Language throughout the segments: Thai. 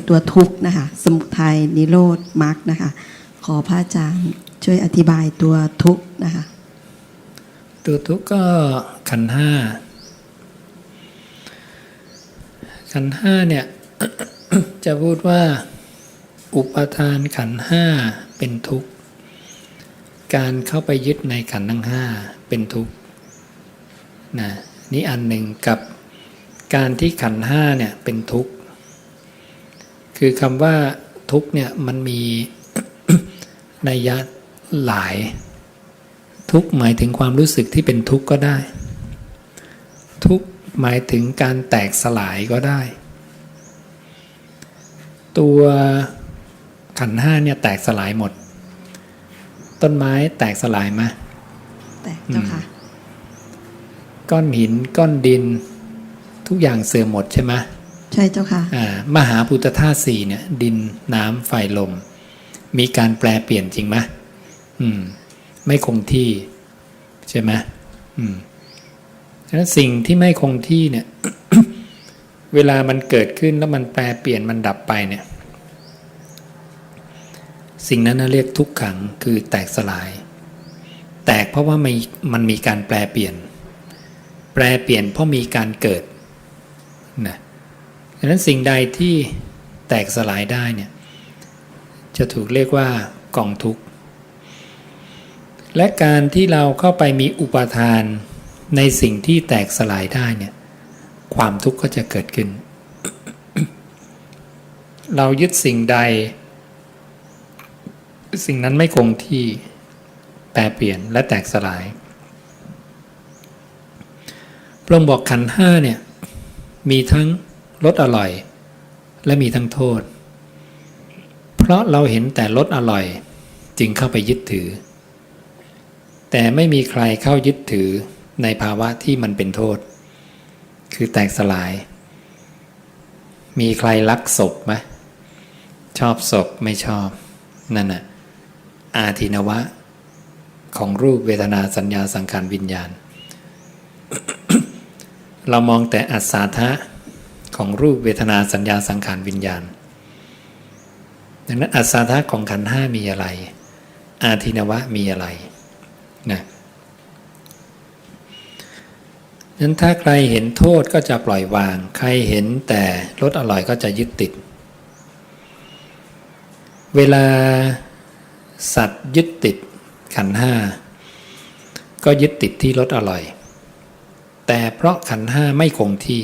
ตัวทุกข์นะคะสมุทัยนิโรธมรรคนะคะขอพระอาจารย์ช่วยอธิบายตัวทุกข์นะคะตัวทุกข์ก็ขันธ์ห้าขันธ์ห้าเนี่ย จะพูดว่าอุปทานขันธ์ห้าเป็นทุกข์การเข้าไปยึดในขันธ์ทั้งห้าเป็นทุกข์นะนี่อันหนึ่งกับการที่ขันธ์ห้าเนี่ยเป็นทุกข์คือคำว่าทุกข์เนี่ยมันมี นัยยะหลายทุกข์หมายถึงความรู้สึกที่เป็นทุกข์ก็ได้ทุกข์หมายถึงการแตกสลายก็ได้ตัวขันธ์ห้าเนี่ยแตกสลายหมดต้นไม้แตกสลายไหมแตกเจ้าค่ะก้อนหินก้อนดินทุกอย่างเสื่อมหมดใช่ไหมใช่เจ้าค่ะมหาภูตธาตุสี่เนี่ยดินน้ำไฟลมมีการแปลเปลี่ยนจริงไหมไม่คงที่ใช่ไหมฉะนั้นสิ่งที่ไม่คงที่เนี่ย เวลามันเกิดขึ้นแล้วมันแปลเปลี่ยนมันดับไปเนี่ยสิ่งนั้นเรียกทุกขังคือแตกสลายแตกเพราะว่ามันมีการแปลเปลี่ยนเพราะมีการเกิดนะฉะนั้นสิ่งใดที่แตกสลายได้เนี่ยจะถูกเรียกว่ากองทุกข์และการที่เราเข้าไปมีอุปทานในสิ่งที่แตกสลายได้เนี่ยความทุกข์ก็จะเกิดขึ้น เรายึดสิ่งใดสิ่งนั้นไม่คงที่แปรเปลี่ยนและแตกสลายพระองค์บอกขันธ์ห้าเนี่ยมีทั้งรสอร่อยและมีทั้งโทษเพราะเราเห็นแต่รสอร่อยจึงเข้าไปยึดถือแต่ไม่มีใครเข้ายึดถือในภาวะที่มันเป็นโทษคือแตกสลายมีใครรักศพไหมชอบศพไม่ชอบนั่นน่ะอาทินวะของรูปเวทนาสัญญาสังขารวิญญาณ เรามองแต่อัศทะของรูปเวทนาสัญญาสังขารวิญญาณดังนั้นอัศทะของขันธ์ห้ามีอะไรอาทินวะมีอะไรนะนั้นถ้าใครเห็นโทษก็จะปล่อยวางใครเห็นแต่รสอร่อยก็จะยึดติดเวลาสัตว์ยึดติดขันธ์ห้าก็ยึดติดที่รสอร่อยแต่เพราะขันธ์ห้าไม่คงที่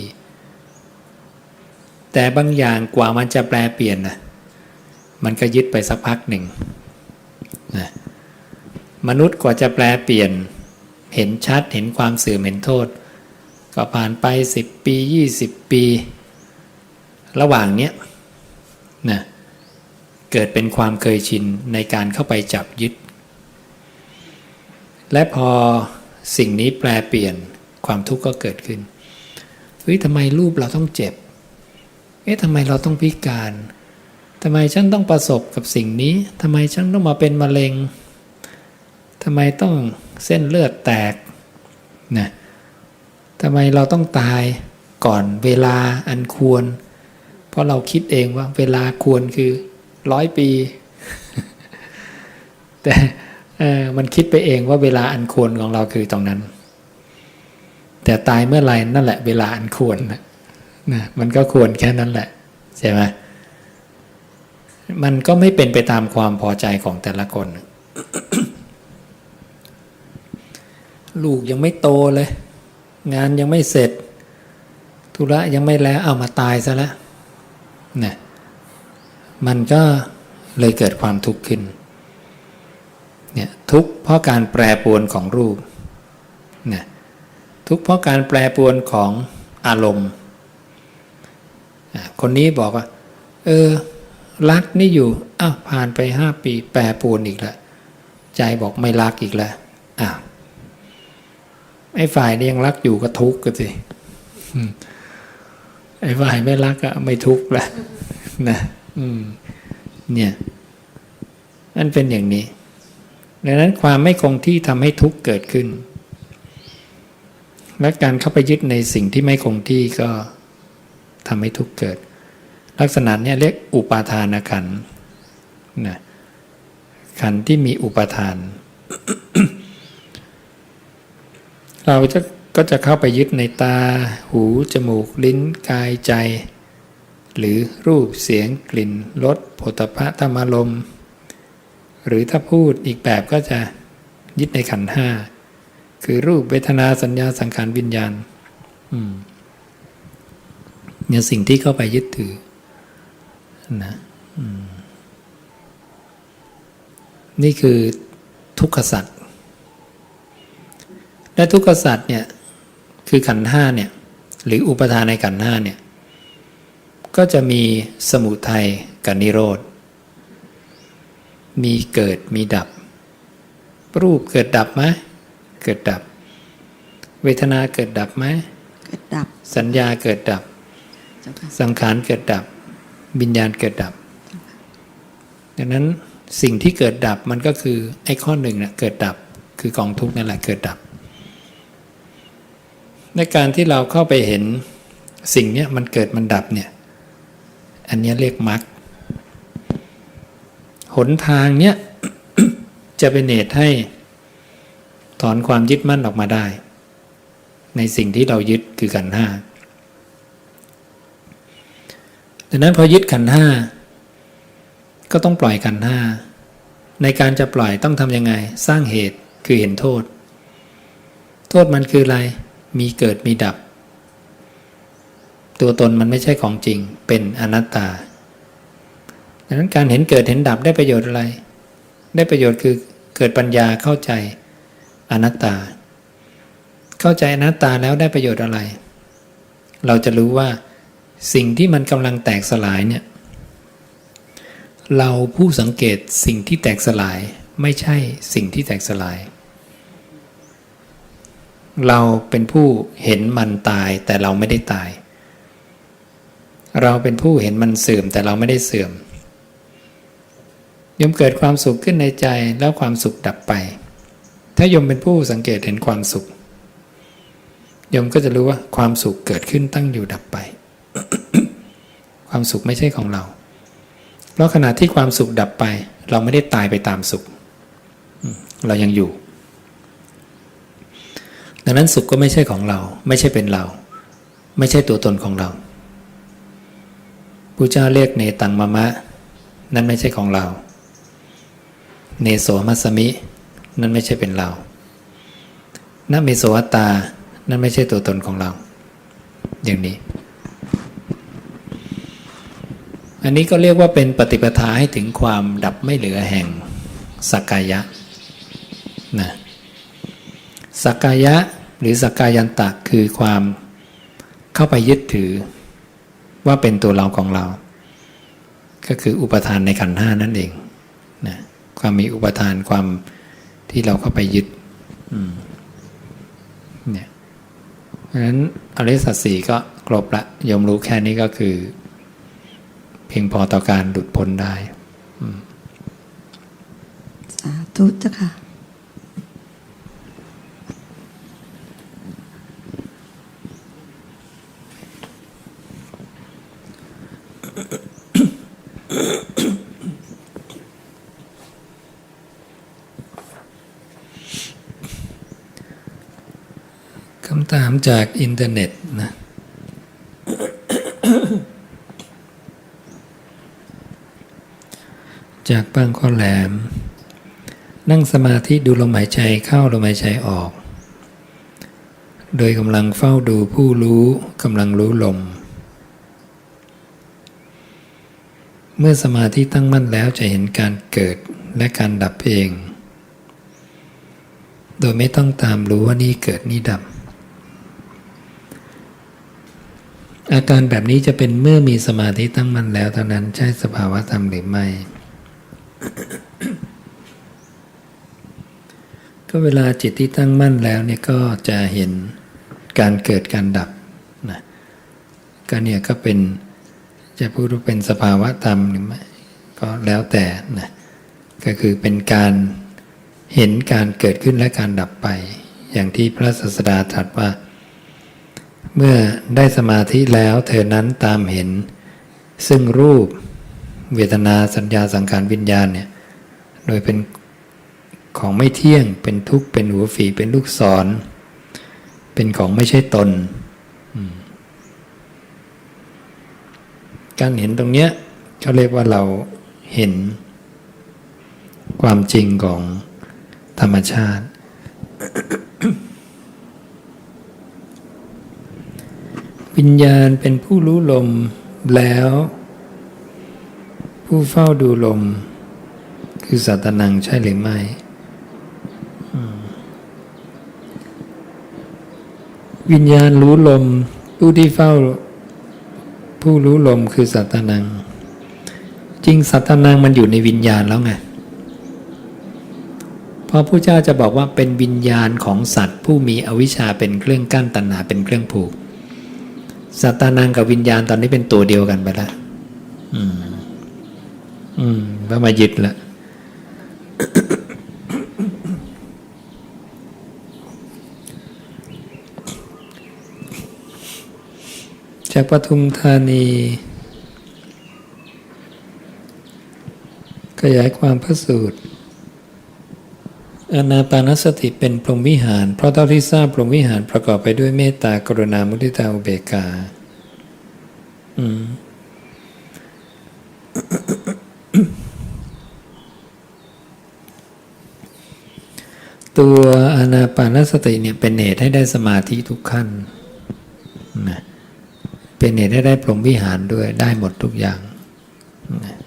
แต่บางอย่างกว่ามันจะแปลเปลี่ยนนะมันก็ยึดไปสักพักหนึ่งนะมนุษย์กว่าจะแปลเปลี่ยนเห็นชัดเห็นความเสื่อมเห็นโทษก็ผ่านไป10 ปี20 ปีระหว่างเนี้ยนะเกิดเป็นความเคยชินในการเข้าไปจับยึดและพอสิ่งนี้แปลเปลี่ยนความทุกข์ก็เกิดขึ้นเฮ้ยทำไมรูปเราต้องเจ็บทำไมเราต้องพิการทำไมฉันต้องประสบกับสิ่งนี้ทำไมฉันต้องมาเป็นมะเร็งทำไมต้องเส้นเลือดแตกนะทำไมเราต้องตายก่อนเวลาอันควรเพราะเราคิดเองว่าเวลาควรคือ100 ปีแต่มันคิดไปเองว่าเวลาอันควรของเราคือตรงนั้นแต่ตายเมื่อไหร่นั่นแหละเวลาอันควรนะมันก็ควรแค่นั้นแหละใช่ไหมมันก็ไม่เป็นไปตามความพอใจของแต่ละคน ลูกยังไม่โตเลยงานยังไม่เสร็จธุระยังไม่แล้วเอามาตายซะแล้วเนี่ยมันก็เลยเกิดความทุกข์ขึ้นเนี่ยทุกข์เพราะการแปรปรวนของรูปเนี่ยทุกข์เพราะการแปรปรวนของอารมณ์คนนี้บอกว่ารักนี่อยู่ผ่านไป5 ปีแปรปรวนอีกแล้วใจบอกไม่รักอีกแล้วไอ้ฝ่ายนี้ยังรักอยู่ก็ทุกข์กันสิไอ้ฝ่ายไม่รักก็ไม่ทุกข์แล้วนะเนี่ยนั่นเป็นอย่างนี้ดังนั้นความไม่คงที่ทำให้ทุกข์เกิดขึ้นและการเข้าไปยึดในสิ่งที่ไม่คงที่ก็ทำให้ทุกข์เกิด ลักษณะเนี้ยเรียกอุปาทานขันธ์นะขันธ์ที่มีอุปาทาน เราก็จะเข้าไปยึดในตาหูจมูกลิ้นกายใจหรือรูปเสียงกลิ่นรสโผฏฐัพพะธรรมารมณ์หรือถ้าพูดอีกแบบก็จะยึดในขันธ์ห้าคือรูปเวทนาสัญญาสังขารวิญญาณเนี่ยสิ่งที่เข้าไปยึดถือนะนี่คือทุกขสัจและทุกขสัจเนี่ยคือขันธ์ห้าเนี่ยหรืออุปทานในขันธ์ห้าเนี่ยก็จะมีสมุทัยกับนิโรธมีเกิดมีดับรูปเกิดดับไหมเกิดดับเวทนาเกิดดับไหมเกิดดับสัญญาเกิดดับสังขารเกิดดับวิญญาณเกิดดับดังนั้นสิ่งที่เกิดดับมันก็คือไอ้ข้อหนึ่งนะเกิดดับคือกองทุกข์นั่นแหละเกิดดับในการที่เราเข้าไปเห็นสิ่งนี้มันเกิดมันดับเนี่ยอันนี้เรียกมรรคหนทางเนี้ย จะเป็นเหตุให้ถอนความยึดมั่นออกมาได้ในสิ่งที่เรายึดคือขันธ์ห้าดังนั้นพอยึดขันธ์ห้าก็ต้องปล่อยขันธ์ห้าในการจะปล่อยต้องทำยังไงสร้างเหตุคือเห็นโทษโทษมันคืออะไรมีเกิดมีดับตัวตนมันไม่ใช่ของจริงเป็นอนัตตาดังนั้นการเห็นเกิดเห็นดับได้ประโยชน์อะไรได้ประโยชน์คือเกิดปัญญาเข้าใจอนัตตาเข้าใจอนัตตาแล้วได้ประโยชน์อะไรเราจะรู้ว่าสิ่งที่มันกำลังแตกสลายเนี่ยเราผู้สังเกตสิ่งที่แตกสลายไม่ใช่สิ่งที่แตกสลายเราเป็นผู้เห็นมันตายแต่เราไม่ได้ตายเราเป็นผู้เห็นมันเสื่อมแต่เราไม่ได้เสื่อมยมเกิดความสุขขึ้นในใจแล้วความสุขดับไปถ้ายมเป็นผู้สังเกตเห็นความสุขยมก็จะรู้ว่าความสุขเกิดขึ้นตั้งอยู่ดับไป ความสุขไม่ใช่ของเราเพราะขณะที่ความสุขดับไปเราไม่ได้ตายไปตามสุขเรายังอยู่ดังนั้นสุขก็ไม่ใช่ของเราไม่ใช่เป็นเราไม่ใช่ตัวตนของเราพุทธเจ้าเรียกเนตังมะมะนั่นไม่ใช่ของเราเนโสมัสสมินั่นไม่ใช่เป็นเรานะเมโสอัตตานั่นไม่ใช่ตัวตนของเราอย่างนี้อันนี้ก็เรียกว่าเป็นปฏิปทาให้ถึงความดับไม่เหลือแห่งสักกายะนะสักกายะหรือสักกายันตะคือความเข้าไปยึดถือว่าเป็นตัวเราของเราก็คืออุปทานในขันธ์ห้านั่นเองนะความมีอุปทานความที่เราเข้าไปยึดเนี่ยเพราะฉะนั้นอริยสัจสี่ก็ครบละยมรู้แค่นี้ก็คือเพียงพอต่อการหลุดพ้นได้สาธุเจ้าค่ะคำถามจากอินเทอร์เน็ตนะ จากบางข้อแหลมนั่งสมาธิดูลมหายใจเข้าลมหายใจออกโดยกำลังเฝ้าดูผู้รู้กำลังรู้ลมเมื่อสมาธิตั้งมั่นแล้วจะเห็นการเกิดและการดับเองโดยไม่ต้องตามรู้ว่านี่เกิดนี่ดับอาการแบบนี้จะเป็นเมื่อมีสมาธิตั้งมั่นแล้วเท่านั้นใช่สภาวะธรรมหรือไม่ ก็เวลาจิตที่ตั้งมั่นแล้วเนี่ยก็จะเห็นการเกิดการดับนะก็เนี่ยก็เป็นจะพูดว่าเป็นสภาวะธรรมหรือไม่ก็แล้วแต่นะก็คือเป็นการเห็นการเกิดขึ้นและการดับไปอย่างที่พระศาสดาตรัสว่าเมื่อได้สมาธิแล้วเธอนั้นตามเห็น ซึ่งรูปเวทนาสัญญาสังขารวิญญาณเนี่ยโดยเป็นของไม่เที่ยงเป็นทุกข์เป็นหัวฝีเป็นลูกศรเป็นของไม่ใช่ตนการเห็นตรงเนี้ยเขาเรียกว่าเราเห็นความจริงของธรรมชาติ วิญญาณเป็นผู้รู้ลมแล้วผู้เฝ้าดูลมคือสัตตนังใช่หรือไม่วิญญาณรู้ลมผู้ที่เฝ้าผู้รู้ลมคือสัตตนังจริงสัตตนังมันอยู่ในวิญญาณแล้วไงเพราะพระเจ้าจะบอกว่าเป็นวิญญาณของสัตว์ผู้มีอวิชชาเป็นเครื่องกั้นตัณหาเป็นเครื่องผูกสัตตนังกับวิญญาณตอนนี้เป็นตัวเดียวกันไปแล้วก็มายึดละ จากปทุมธานีขยายความพระสูตรอานาปานสติเป็นพรหมวิหารเพราะเท่าที่ทราบพรหมวิหารประกอบไปด้วยเมตตากรุณามุทิตาอุเบกขาตัวอานาปานสติเนี่ยเป็นเหตุให้ได้สมาธิทุกขั้นนะเป็นเหตุให้ได้พรหมวิหารด้วยได้หมดทุกอย่างนะ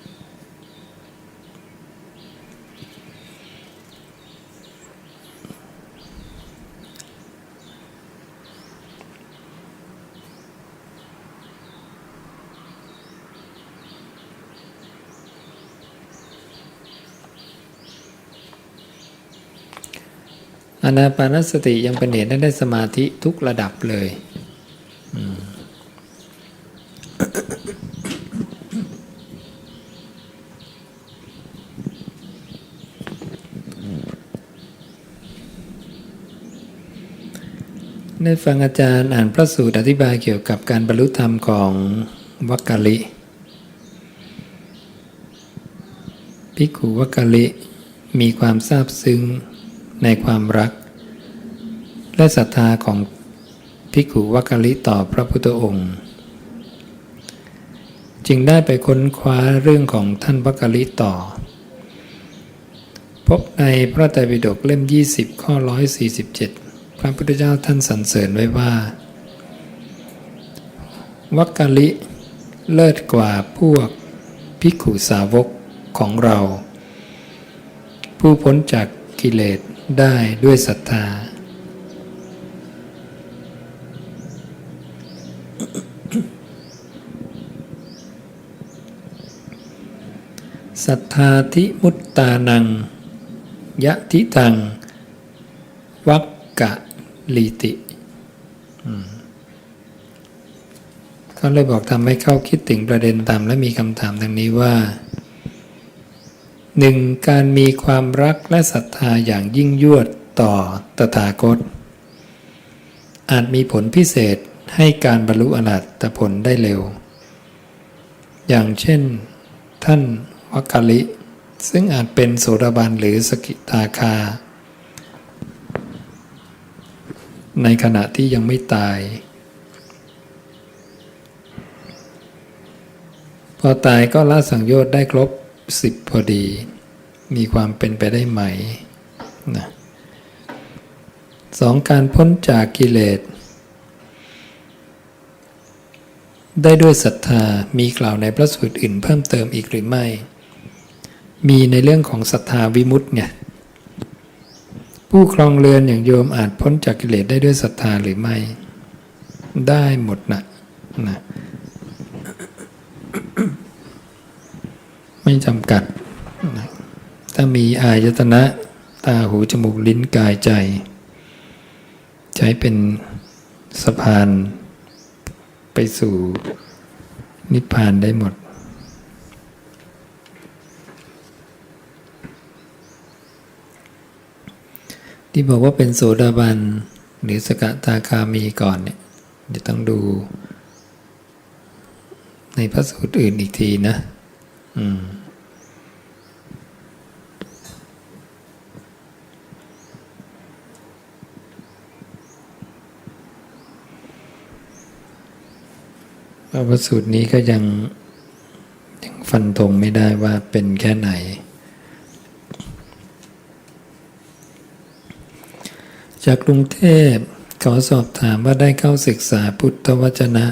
อานาปานสติยังเป็นเหตุให้ได้สมาธิทุกระดับเลยได้ฟังอาจารย์อ่านพระสูตรอธิบายเกี่ยวกับการบรรลุธรรมของวักกะลิภิกขุวักกะลิมีความซาบซึ้งในความรักและศรัทธาของภิกขุวักกะลิต่อพระพุทธองค์จึงได้ไปค้นคว้าเรื่องของท่านวักกะลิต่อพบในพระไตรปิฎกเล่ม20ข้อ147พระพุทธเจ้าท่านสรรเสริญไว้ว่าวักกะลิเลิศกว่าพวกภิกขุสาวกของเราผู้พ้นจากกิเลสได้ด้วยศรัทธาศรัทธาทิมุตตานังยะทิตังวักกะลีติเขาเลยบอกทำให้เข้าคิดถึงประเด็นตามและมีคำถามดังนี้ว่า 1. การมีความรักและศรัทธาอย่างยิ่งยวดต่อตถาคตอาจมีผลพิเศษให้การบรรลุอรหัตผลได้เร็วอย่างเช่นท่านวักกะลิซึ่งอาจเป็นโสดาบันหรือสกิทาคาในขณะที่ยังไม่ตายพอตายก็ละสังโยชน์ได้ครบ10พอดีมีความเป็นไปได้ไหมนะ 2. การพ้นจากกิเลสได้ด้วยศรัทธามีกล่าวในพระสูตรอื่นเพิ่มเติมอีกหรือไม่มีในเรื่องของศรัทธาวิมุตติไงผู้ครองเรือนอย่างโยมอาจพ้นจากกิเลสได้ด้วยศรัทธาหรือไม่ได้หมดนะไม่จำกัดนะถ้ามีอายตนะตาหูจมูกลิ้นกายใจใช้เป็นสะพานไปสู่นิพพานได้หมดที่บอกว่าเป็นโสดาบันหรือสกทาคามีก่อนเนี่ยจะต้องดู ในพระสูตรอื่นอีกทีนะพระสูตรนี้ก็ยังฟันธงไม่ได้ว่าเป็นแค่ไหนจากกรุงเทพขอสอบถามว่าได้เข้าศึกษาพุทธวจนะ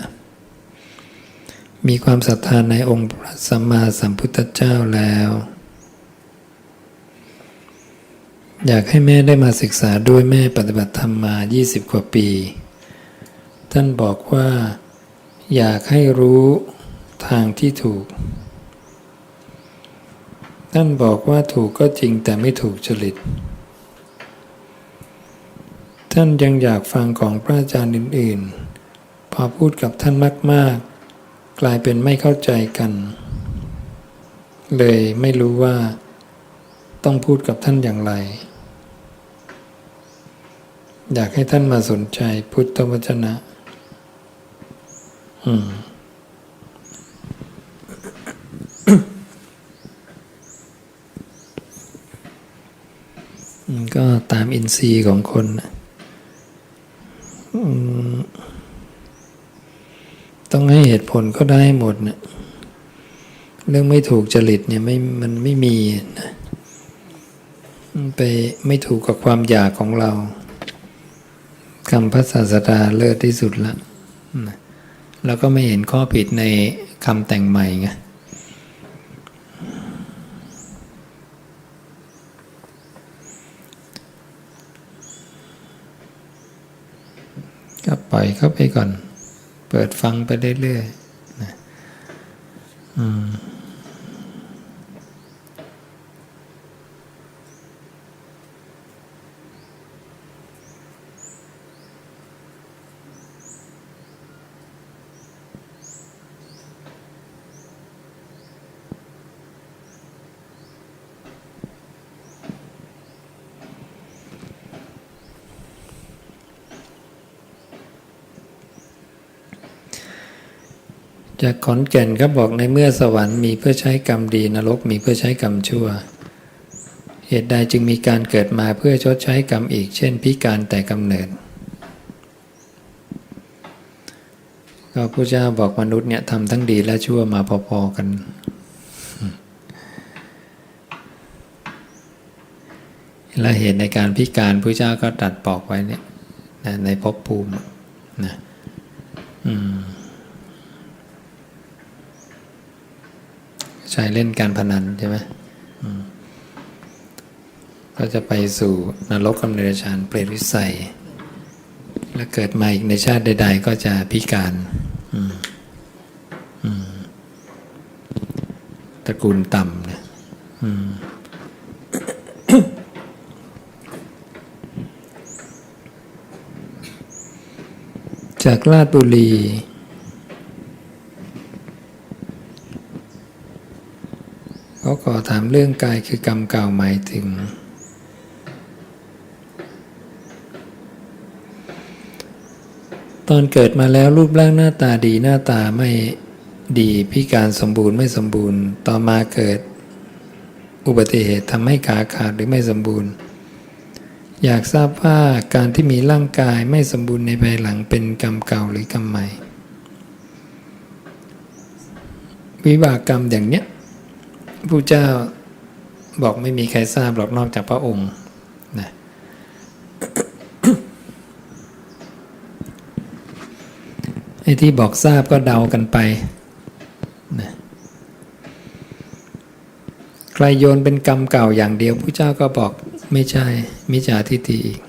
มีความศรัทธาในองค์พระสัมมาสัมพุทธเจ้าแล้วอยากให้แม่ได้มาศึกษาด้วยแม่ปฏิบัติธรรมมา20 กว่าปีท่านบอกว่าอยากให้รู้ทางที่ถูกท่านบอกว่าถูกก็จริงแต่ไม่ถูกจริตท่านยังอยากฟังของพระอาจารย์อื่นๆพอพูดกับท่านมากๆกลายเป็นไม่เข้าใจกันเลยไม่รู้ว่าต้องพูดกับท่านอย่างไรอยากให้ท่านมาสนใจพุทธวจนะก็ตามอินทรีย์ของคนต้องให้เหตุผลก็ได้หมดนะเรื่องไม่ถูกจริตเนี่ยมันไม่มีนะไปไม่ถูกกับความอยากของเราคำพระศาสดาเลิศที่สุดละแล้วก็ไม่เห็นข้อผิดในคำแต่งใหม่ไงก็ปล่อยเข้าไปก่อนเปิดฟังไปเรื่อยๆนะจากขอนแก่นก็บอกในเมื่อสวรรค์มีเพื่อใช้กรรมดีนรกมีเพื่อใช้กรรมชั่วเหตุใดจึงมีการเกิดมาเพื่อชดใช้กรรมอีกเช่นพิการแต่กำเนิดก็พระเจ้าบอกมนุษย์เนี่ยทำทั้งดีและชั่วมาพอๆกันและเหตุในการพิการพระเจ้าก็ตรัสบอกไว้เนี่ยในภพภูมินะใช้เล่นการพนันใช่ไหมก็จะไปสู่นรกกับเดรัจฉานเปรตวิสัยและเกิดมาอีกในชาติใดๆก็จะพิการตระกูลต่ำนะจากราชบุรีเขาขอถามเรื่องกายคือกรรมเก่าหมายถึงตอนเกิดมาแล้วรูปร่างหน้าตาดีหน้าตาไม่ดีพิการสมบูรณ์ไม่สมบูรณ์ต่อมาเกิดอุบัติเหตุทำให้ขาขาดหรือไม่สมบูรณ์อยากทราบว่าการที่มีร่างกายไม่สมบูรณ์ในภายหลังเป็นกรรมเก่าหรือกรรมใหม่วิบากกรรมอย่างเนี้ยพระเจ้าบอกไม่มีใครทราบหรอกนอกจากพระองค์นะไอ้ที่บอกทราบก็เดากันไปนะใครโยนเป็นกรรมเก่าอย่างเดียวพระเจ้าก็บอกไม่ใช่มิจฉาทิฏฐิอีก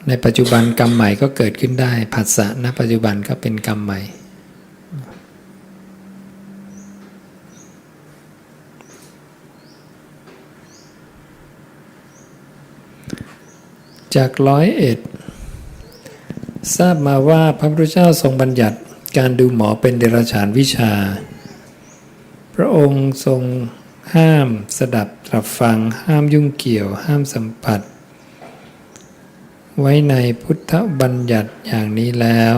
ในปัจจุบันกรรมใหม่ก็เกิดขึ้นได้ผัสสะณปัจจุบันก็เป็นกรรมใหม่จาก101ทราบมาว่าพระพุทธเจ้าทรงบัญญัติการดูหมอเป็นเดรัจฉานวิชาพระองค์ทรงห้ามสดับตรับฟังห้ามยุ่งเกี่ยวห้ามสัมผัสไว้ในพุทธบัญญัติอย่างนี้แล้ว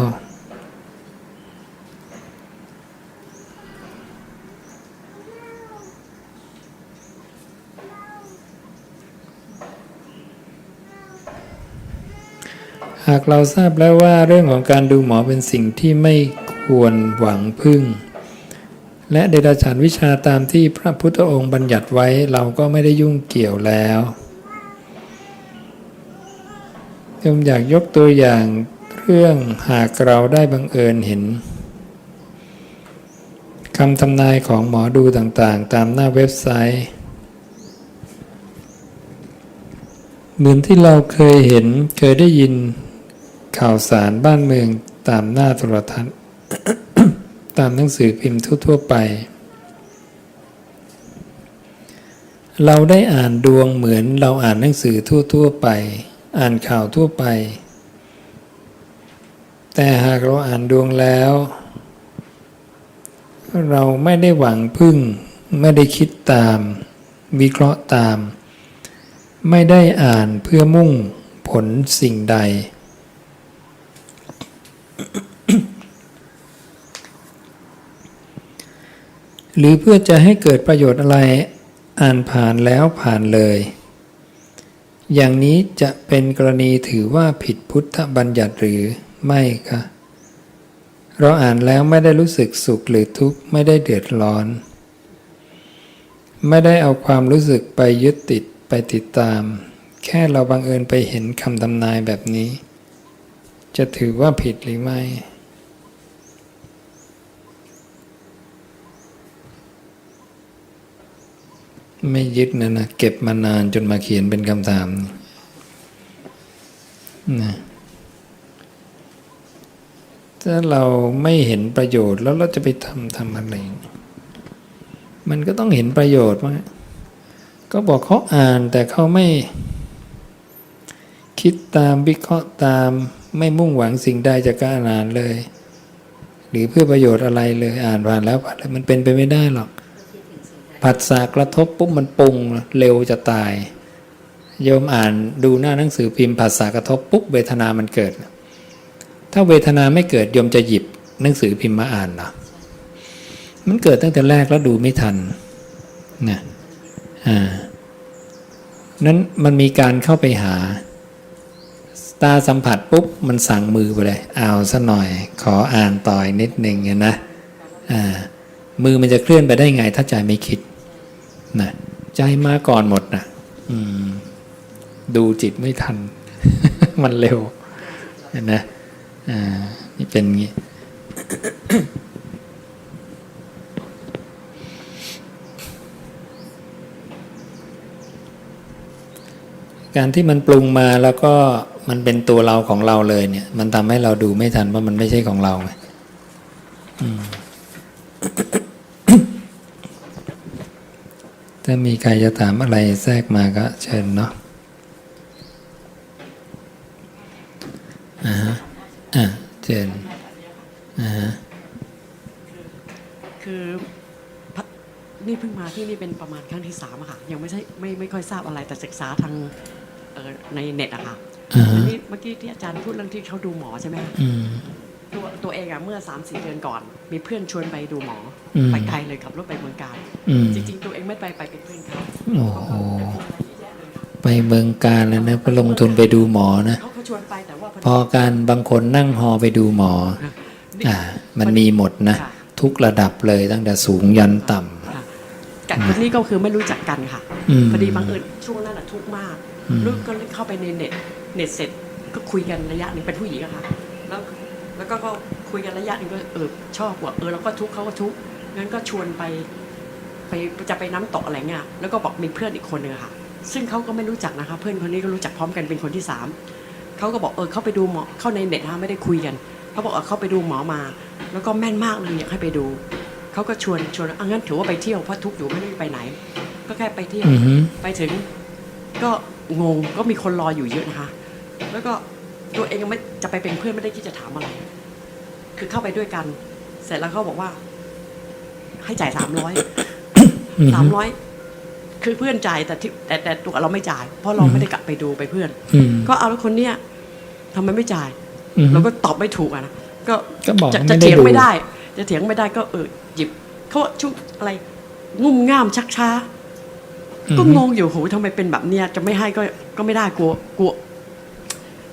หากเราทราบแล้วว่าเรื่องของการดูหมอเป็นสิ่งที่ไม่ควรหวังพึ่งและเดรัจฉานวิชาตามที่พระพุทธองค์บัญญัติไว้เราก็ไม่ได้ยุ่งเกี่ยวแล้วโยมอยากยกตัวอย่างเรื่องหากเราได้บังเอิญเห็นคำทำนายของหมอดูต่างๆตามหน้าเว็บไซต์เหมือนที่เราเคยเห็นเคยได้ยินข่าวสารบ้านเมืองตามหน้าโทรทัศน์ ตามหนังสือพิมพ์ทั่วๆไปเราได้อ่านดวงเหมือนเราอ่านหนังสือทั่วๆไปอ่านข่าวทั่วไปแต่หากเราอ่านดวงแล้วเราไม่ได้หวังพึ่งไม่ได้คิดตามวิเคราะห์ตามไม่ได้อ่านเพื่อมุ่งผลสิ่งใด หรือเพื่อจะให้เกิดประโยชน์อะไรอ่านผ่านแล้วผ่านเลยอย่างนี้จะเป็นกรณีถือว่าผิดพุทธบัญญัติหรือไม่คะเราอ่านแล้วไม่ได้รู้สึกสุขหรือทุกข์ไม่ได้เดือดร้อนไม่ได้เอาความรู้สึกไปยึดติดไปติดตามแค่เราบังเอิญไปเห็นคำทำนายแบบนี้จะถือว่าผิดหรือไม่ไม่ยึดนะเก็บมานานจนมาเขียนเป็นคำถามนะถ้าเราไม่เห็นประโยชน์แล้วเราจะไปทำอะไรมันก็ต้องเห็นประโยชน์มั้งก็บอกเขาอ่านแต่เขาไม่คิดตามวิเคราะห์ตามไม่มุ่งหวังสิ่งใดจากการอ่านเลยหรือเพื่อประโยชน์อะไรเลยอ่านผ่านแล้วผ่านเลยมันเป็นไปไม่ได้หรอกผัสสะกระทบปุ๊บมันปรุงเร็วจะตายโยมอ่านดูหน้าหนังสือพิมพ์ผัสสะกระทบปุ๊บเวทนามันเกิดถ้าเวทนาไม่เกิดโยมจะหยิบหนังสือพิมพ์มาอ่านเหรอมันเกิดตั้งแต่แรกแล้วดูไม่ทันนะนั้นมันมีการเข้าไปหาตาสัมผัสปุ๊บมันสั่งมือไปเลยเอาซะหน่อยขออ่านต่อยนิดหนึ่งนะมือมันจะเคลื่อนไปได้ไงถ้าใจไม่คิดนะใจมาก่อนหมดนะดูจิตไม่ทัน มันเร็วนะนี่เป็นงี้ การที่มันปรุงมาแล้วก็มันเป็นตัวเราของเราเลยเนี่ยมันทำให้เราดูไม่ทันว่ามันไม่ใช่ของเราไงถ้ามีใครจะถามอะไรแทรกมาก็เชิญเนาะเชิญคือนี่เพิ่งมาที่นี่เป็นประมาณครั้งที่3อะค่ะยังไม่ค่อยทราบอะไรแต่ศึกษาทางในเน็ตอะค่ะนี่เมื่อกี้ที่อาจารย์พูดเรื่องที่เขาดูหมอใช่ไหมตัวเองอะเมื่อ 3-4 เดือนก่อนมีเพื่อนชวนไปดูหมอไปไกลเลยขับรถไปเมืองการจริงๆตัวเองไม่ไปเป็นเพื่อนเขาไปเมืองการแล้วนะไปลงทุนไปดูหมอนะเขาชวนไปแต่ว่าพอการบางคนนั่งฮอไปดูหมอมันมีหมดนะทุกระดับเลยตั้งแต่สูงยันต่ำกับคนนี้ก็คือไม่รู้จักกันค่ะพอดีบังเอิญช่วงนั้นทุกข์มากลูกก็เข้าไปในเน็ตเสร็จก็คุยกันระยะหนึ่งเป็นผู้หญิงอะค่ะแล้วก็คุยกันระยะหนึ่งก็ชอบว่าเราก็ทุกข์เขาก็ทุกข์งั้นก็ชวนไปจะไปน้ำตกอะไรเงี้ยแล้วก็บอกมีเพื่อนอีกคนนึงค่ะซึ่งเขาก็ไม่รู้จักนะคะเพื่อนคนนี้ก็รู้จักพร้อมกันเป็นคนที่3เขาก็บอกเขาไปดูหมอเข้าในเน็ตไม่ได้คุยกันเขาบอกเขาไปดูหมอมาแล้วก็แม่นมากเลยอยากให้ไปดูเขาก็ชวนงั้นถือว่าไปเที่ยวเพราะทุกข์อยู่ไม่ได้ไปไหนก็แค่ไปเที่ยวไปถึงก็งงก็มีคนรออยู่เยอะนะคะแล้วก็ตัวเองไม่จะไปเป็นเพื่อนไม่ได้คิดจะถามอะไรคือเข้าไปด้วยกันเสร็จแล้วเขาบอกว่าให้จ่าย300คือเพื่อนจ่ายแต่ตัวเราไม่จ่ายเพราะเราไม่ได้กลับไปดูไปเพื่อนก็เอาแล้วคนเนี้ยทำไมไม่จ่ายเราก็ตอบไม่ถูกนะก็จะเถียงไม่ได้ก็หยิบเขาชุบอะไรงุ่มง่ามชักช้าก็งงอยู่โหทำไมเป็นแบบเนี้ยจะไม่ให้ก็ไม่ได้กลัว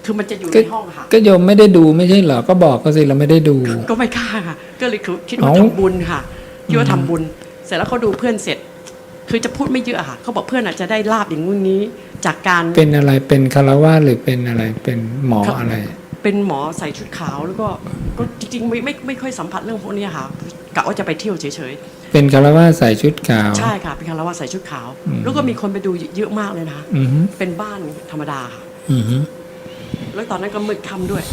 คือมันจะอยู่ในห้องค่ะ ก็โยมไม่ได้ดูไม่ใช่เหรอก็บอกก็สิเราไม่ได้ดู ก็ไม่กล้าค่ะ ก็เลยคิดว่า เอ้า ทำบุญค่ะคิดว่าทำบุญ เสร็จแล้วเขาดูเพื่อนเสร็จ คือจะพูดไม่เยอะค่ะเขาบอกเพื่อนอาจจะได้ลาบอย่างงู้นนี้จากการ เป็นอะไรเป็นคารวะหรือเป็นอะไรเป็นหมออะไร เป็นหมอใส่ชุดขาวแล้วก็จริงๆไม่ค่อยสัมผัสเรื่องพวกนี้ค่ะกะว่าจะไปเที่ยวเฉย เป็นคารวะใส่ชุดขาว ๆใช่ค่ะเป็นคารวะใส่ชุดขาว แล้วก็มีคนไปดูเยอะมากเลยนะ อือฮึ เป็นบ้านธรรมดาค่ะ อือฮึ แล้วตอนนั้นก็มืดค่ำด้วย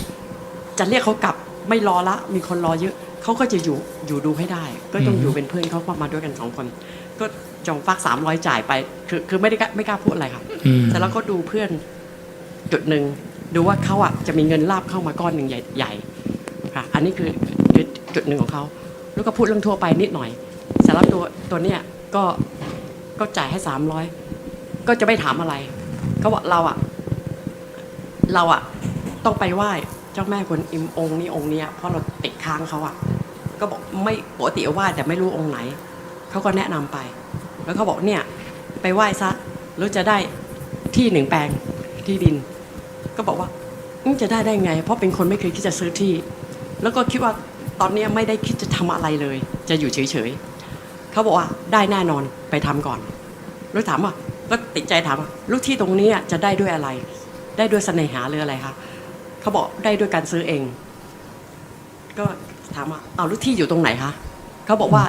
จะเรียกเขากลับไม่รอละมีคนรอเยอะเขาก็จะอยู่ดูให้ได้ ก็ต้องอยู่เป็นเพื่อนเขาก็มาด้วยกัน2 คน ก็จองฟัก300จ่ายไปคือไม่กล้าพูดอะไรค่ะ อืม แต่เราก็ดูเพื่อนจุดหนึ่งดูว่าเขาอ่ะจะมีเงินลาบเข้ามาก้อนหนึ่งใหญ่ๆค่ะ อันนี้คือจุดหนึ่งของเขาแล้วก็พูดเรื่องทั่วไปนิดหน่อยเสร็จแล้วตัวเนี้ยก็จ่ายให้300ก็จะไม่ถามอะไรเขาบอกเราอ่ะต้องไปไหว้เจ้าแม่กวนอิมองค์นี้องค์เนี้ยเพราะเราติดค้างเขาอ่ะก็บอกไม่ปกติไหว้แต่ไม่รู้องค์ไหนเขาก็แนะนำไป แล้วเขาบอกเนี่ยไปไหว้ซะแล้วจะได้ที่1 แปลงที่ดิน ก็บอกว่าจะได้ไง เพราะเป็นคนไม่เคยคิดจะซื้อที่ แล้วก็คิดว่าตอนนี้ไม่ได้คิดจะทำอะไรเลย จะอยู่เฉยๆเขาบอกว่าได้แน่นอนไปทำก่อนแล้วถามว่าก็ติดใจถามว่าลูกที่ตรงนี้จะได้ด้วยอะไร ได้ด้วยเสน่หาหรืออะไรคะเขาบอกได้ด้วยการซื้อเอง ก็ถามว่าเอาลูกที่อยู่ตรงไหนคะเขาบอกว่า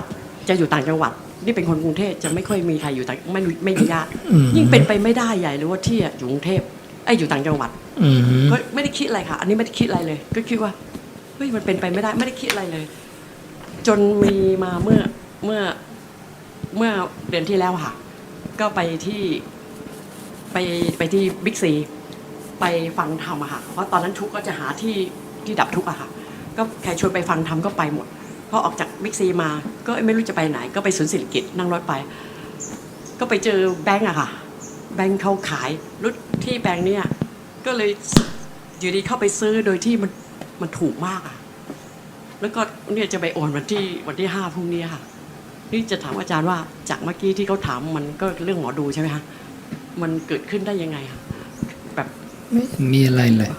จะอยู่ต่างจังหวัดนี่เป็นคนกรุงเทพจะไม่ค่อยมีใครอยู่ต่างไม่มีญาติยิ่งเป็นไปไม่ได้ใหญ่หรือว่าที่อยู่กรุงเทพอยู่ต่างจังหวัด อือฮึ ก็ไม่ได้คิดอะไรค่ะ อันนี้ไม่ได้คิดอะไรเลย ก็คิดว่าเฮ้ยมันเป็นไปไม่ได้ไม่ได้คิดอะไรเลย จนมีมาเมื่อเดือนที่แล้วค่ะ ก็ไปที่บิ๊กซีไปฟังธรรมอะค่ะเพราะตอนนั้นทุกก็จะหาที่ดับทุกข์อะค่ะ ก็ใครชวนไปฟังธรรมก็ไปหมดพอออกจากบิ๊กซีมาก็ไม่รู้จะไปไหน ก็ไปสวนสิริกิติ์นั่งรถไป ก็ไปเจอแบงก์อะค่ะ แบงก์เขาขายรถที่แบงก์เนี่ยก็เลยอยู่ดีเข้าไปซื้อโดยที่มันถูกมากอะแล้วก็เนี่ยจะไปโอนวันที่5พรุ่งนี้ค่ะนี่จะถามอาจารย์ว่าจากเมื่อกี้ที่เขาถามมันก็เรื่องหมอดูใช่ไหมคะมันเกิดขึ้นได้ยังไงคะแบบ ไม่มีอะไรเลย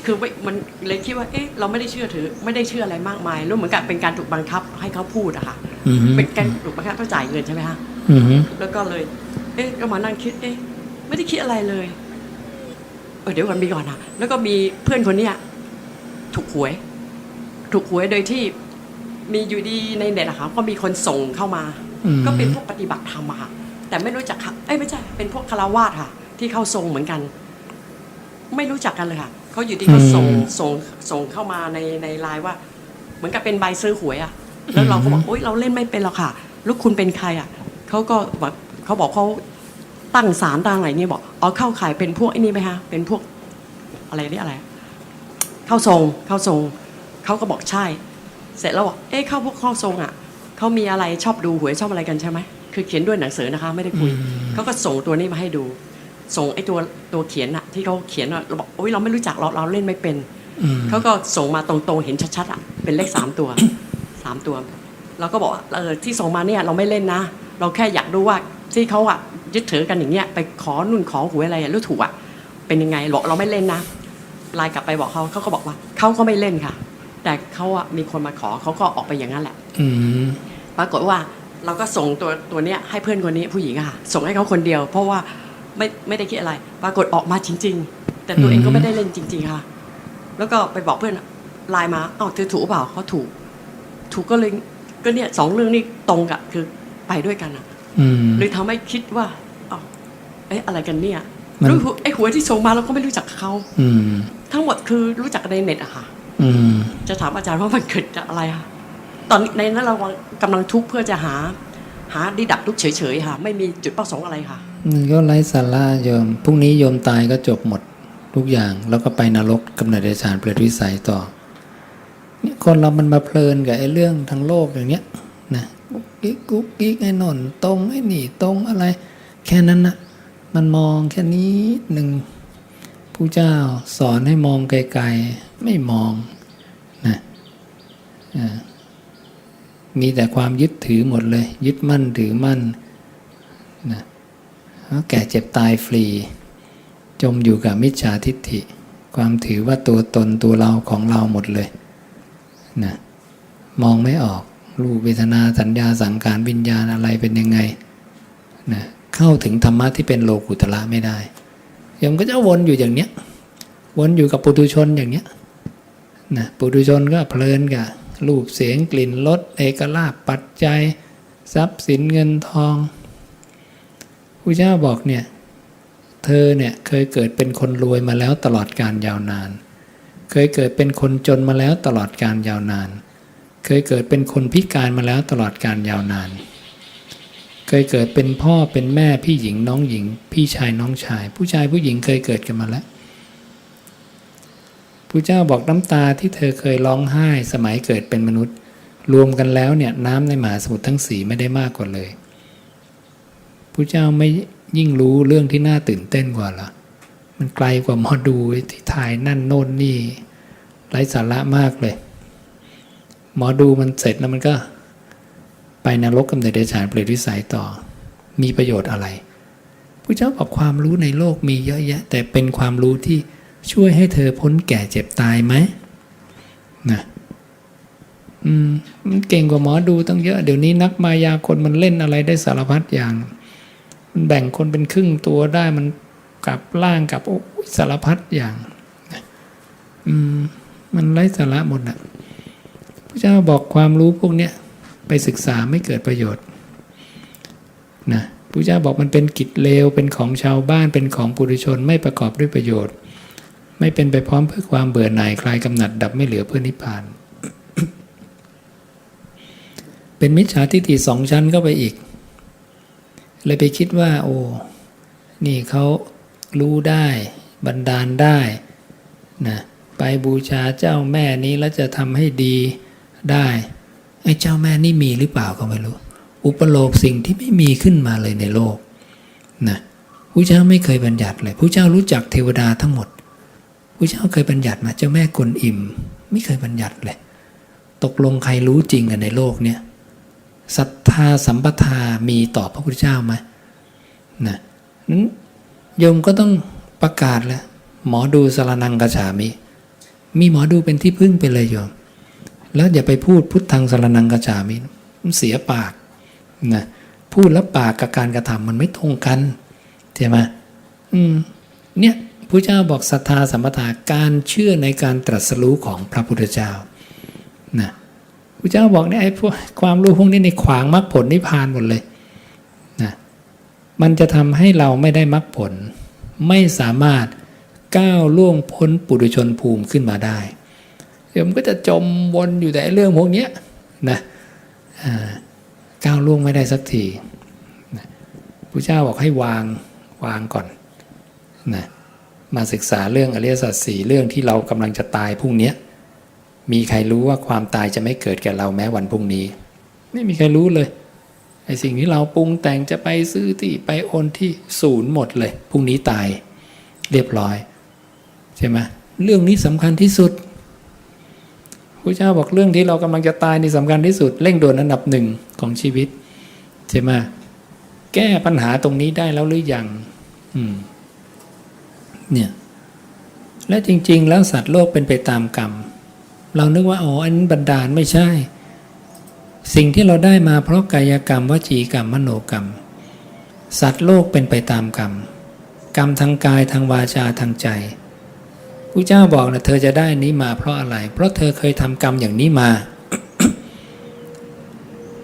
คือมันเลยคิดว่าเราไม่ได้เชื่อถือไม่ได้เชื่ออะไรมากมายแล้วเหมือนกับเป็นการถูกบังคับให้เขาพูดอะค่ะ อือฮึ เป็นการถูกบังคับต้องจ่ายเงินใช่ไหมคะ อือฮึ แล้วก็เลยก็มานั่งคิดไม่ได้คิดอะไรเลยเดี๋ยวก่อนมีก่อนนะแล้วก็มีเพื่อนคนเนี้ยถูกหวยโดยที่มีอยู่ดีในเน็ตอะค่ะก็มีคนส่งเข้ามา ก็เป็นพวกปฏิบัติธรรมอะค่ะแต่ไม่รู้จักค่ะไม่ใช่เป็นพวกคฤหัสถ์ค่ะ ที่เข้าทรงเหมือนกัน ไม่รู้จักกันเลยค่ะเขาอยู่ดีก็ส่งเข้ามาในไลน์ว่า เหมือนกับเป็นใบซื้อหวยอะแล้วเราก็บอกโอ๊ยเราเล่นไม่เป็นหรอกค่ะลูกคุณเป็นใครอะเขาก็บอกเขาตั้งศาลตั้งอะไรนี่บอกเข้าขายเป็นพวกไอ้นี่ไหมคะเป็นพวกอะไรนี่อะไรเข้าทรงเขาก็บอกใช่ เสร็จแล้วบอกเข้าพวกเข้าทรงอะเขามีอะไรชอบดูหวยชอบอะไรกันใช่ไหมคือเขียนด้วยหนังสือนะคะไม่ได้คุยเขาก็ส่งตัวนี้มาให้ดูส่งไอ้ตัวเขียนอะที่เขาเขียนเราบอกโอ๊ยเราไม่รู้จักเราเล่นไม่เป็นเขาก็ส่งมาตรงๆเห็นชัดๆอะเป็นเลข3 ตัว3 ตัวเราก็บอกว่าที่ส่งมาเนี่ยเราไม่เล่นนะเราแค่อยากดูว่าที่เขาอะยึดถือกันอย่างเงี้ยไปขอนุ่นขอหวยอะไรรู้ถูกอะเป็นยังไงบอกเราไม่เล่นนะไลน์กลับไปบอกเขาก็บอกว่าเขาก็ไม่เล่นค่ะแต่เขาอะมีคนมาขอเขาก็ออกไปอย่างนั้นแหละปรากฏว่าเราก็ส่งตัวเนี้ยให้เพื่อนคนนี้ผู้หญิงอะค่ะส่งให้เขาคนเดียว เพราะว่าไม่ได้คิดอะไรปรากฏออกมาจริงๆแต่ตัวเองก็ไม่ได้เล่นจริงๆค่ะแล้วก็ไปบอกเพื่อนไลน์มาเธอถูกเปล่าเขาถูกก็เลยก็เนี่ย2 เรื่องนี้ตรงกับคือไปด้วยกันอะเลยทำให้คิดว่าอะไรกันเนี่ยรู้หวยที่ส่งมาเราก็ไม่รู้จักเขาทั้งหมดคือรู้จักในเน็ตอะค่ะจะถามอาจารย์ว่ามันเกิดจากอะไรคะตอนในนั้นเรากำลังทุกข์เพื่อจะหาดิดับทุกข์เฉยๆค่ะไม่มีจุดประสงค์อะไรค่ะมันก็ไร้สาระโยมพรุ่งนี้โยมตายก็จบหมดทุกอย่างแล้วก็ไปนรกกำเนิดเดรัจฉานเปรตวิสัยต่อเนี่ยคนเรามันมาเพลินกับไอ้เรื่องทางโลกอย่างเนี้ยนะกุ๊กกิ๊กไอ้นนตรงไอ้นี่ตรงอะไรแค่นั้นนะมันมองแค่นี้หนึ่งผู้เจ้าสอนให้มองไกลๆไม่มองนะมีแต่ความยึดถือหมดเลยยึดมั่นถือมั่นนะแก่เจ็บตายฟรีจมอยู่กับมิจฉาทิฏฐิ ความถือว่าตัวตนตัวเราของเราหมดเลยนะมองไม่ออกรูปเวทนาสัญญาสังขารวิญญาณอะไรเป็นยังไงนะเข้าถึงธรรมะที่เป็นโลกุตระไม่ได้โยมก็จะวนอยู่อย่างเนี้ยวนอยู่กับปุถุชนอย่างเนี้ยนะปุถุชนก็เพลินกับรูปเสียงกลิ่นรสเอกลาภปัจจัยทรัพย์สินเงินทองพระเจ้าบอกเนี่ยเธอเนี่ยเคยเกิดเป็นคนรวยมาแล้วตลอดกาลยาวนานเคยเกิดเป็นคนจนมาแล้วตลอดกาลยาวนานเคยเกิดเป็นคนพิการมาแล้วตลอดกาลยาวนานเคยเกิดเป็นพ่อเป็นแม่พี่หญิงน้องหญิงพี่ชายน้องชายผู้ชายผู้หญิงเคยเกิดกันมาแล้วพระเจ้าบอกน้ำตาที่เธอเคยร้องไห้สมัยเกิดเป็นมนุษย์รวมกันแล้วเนี่ยน้ำในมหาสมุทรทั้งสี่ไม่ได้มากกว่าเลยพระเจ้าไม่ยิ่งรู้เรื่องที่น่าตื่นเต้นกว่าเหรอมันไกลกว่าหมอดูที่ถ่ายนั่นโน่นนี่ไร้สาระมากเลยหมอดูมันเสร็จแล้วมันก็ไปนรกกับเดรัจฉานเปรตวิสัยต่อมีประโยชน์อะไรพระเจ้าบอกความรู้ในโลกมีเยอะแยะแต่เป็นความรู้ที่ช่วยให้เธอพ้นแก่เจ็บตายไหมนะมันเก่งกว่าหมอดูตั้งเยอะเดี๋ยวนี้นักมายากลมันเล่นอะไรได้สารพัดอย่างมันแบ่งคนเป็นครึ่งตัวได้มันกลับล่างกับสารพัดอย่างมันไร้สาระหมดนะพระเจ้าบอกความรู้พวกเนี้ยไปศึกษาไม่เกิดประโยชน์นะพระเจ้าบอกมันเป็นกิจเลวเป็นของชาวบ้านเป็นของปุถุชนไม่ประกอบด้วยประโยชน์ไม่เป็นไปพร้อมเพื่อความเบื่อหน่ายคลายกำหนัดดับไม่เหลือเพื่อนิพพาน เป็นมิจฉาทิฏฐิ2 ชั้นเข้าไปอีกเลยไปคิดว่าโอ้นี่เขารู้ได้บันดาลได้นะไปบูชาเจ้าแม่นี้แล้วจะทำให้ดีได้ไอ้เจ้าแม่นี่มีหรือเปล่าก็ไม่รู้อุปโลกสิ่งที่ไม่มีขึ้นมาเลยในโลกนะพระเจ้าไม่เคยบัญญัติเลยพระเจ้ารู้จักเทวดาทั้งหมดพระเจ้าเคยบัญญัติมาเจ้าแม่กวนอิมไม่เคยบัญญัติเลยตกลงใครรู้จริงกันในโลกเนี่ยศรัทธาสัมปทามีต่อพระพุทธเจ้าไหมนะนั้นโยมก็ต้องประกาศแล้วหมอดูสรนังกัจฉามิมีหมอดูเป็นที่พึ่งไปเลยโยมแล้วอย่าไปพูดพุทธังสรนังกัจฉามิมันเสียปากนะพูดแล้วปากกับการกระทำมันไม่ตรงกันใช่ไหมเนี่ยพระเจ้าบอกศรัทธาสัมปทาการเชื่อในการตรัสรู้ของพระพุทธเจ้านะพระเจ้าบอกเนี่ยไอ้พวกความรู้พวกนี้ในขวางมรรคผลนิพพานหมดเลยนะมันจะทำให้เราไม่ได้มรรคผลไม่สามารถก้าวล่วงพ้นปุถุชนภูมิขึ้นมาได้เดี๋ยวมันก็จะจมวนอยู่แต่เรื่องพวกนี้นะก้าวล่วงไม่ได้สักทีนะพระเจ้าบอกให้วางก่อนนะมาศึกษาเรื่องอริยสัจ 4เรื่องที่เรากำลังจะตายพรุ่งนี้มีใครรู้ว่าความตายจะไม่เกิดแก่เราแม้วันพรุ่งนี้ไม่มีใครรู้เลยไอ้สิ่งที่เราปรุงแต่งจะไปซื้อที่ไปโอนที่ศูนย์หมดเลยพรุ่งนี้ตายเรียบร้อยใช่ไหมเรื่องนี้สำคัญที่สุดพระเจ้าบอกเรื่องที่เรากำลังจะตายนี่สำคัญที่สุดเร่งด่วนอันดับ 1ของชีวิตใช่ไหมแก้ปัญหาตรงนี้ได้แล้วหรือยังเนี่ยและจริงๆแล้วสัตว์โลกเป็นไปตามกรรมเรานึกว่าอันนั้นบันดาลไม่ใช่สิ่งที่เราได้มาเพราะกายกรรมวจีกรรมมโนกรรมสัตว์โลกเป็นไปตามกรรมกรรมทางกายทางวาจาทางใจพระเจ้าบอกนะเธอจะได้นี้มาเพราะอะไรเพราะเธอเคยทำกรรมอย่างนี้มา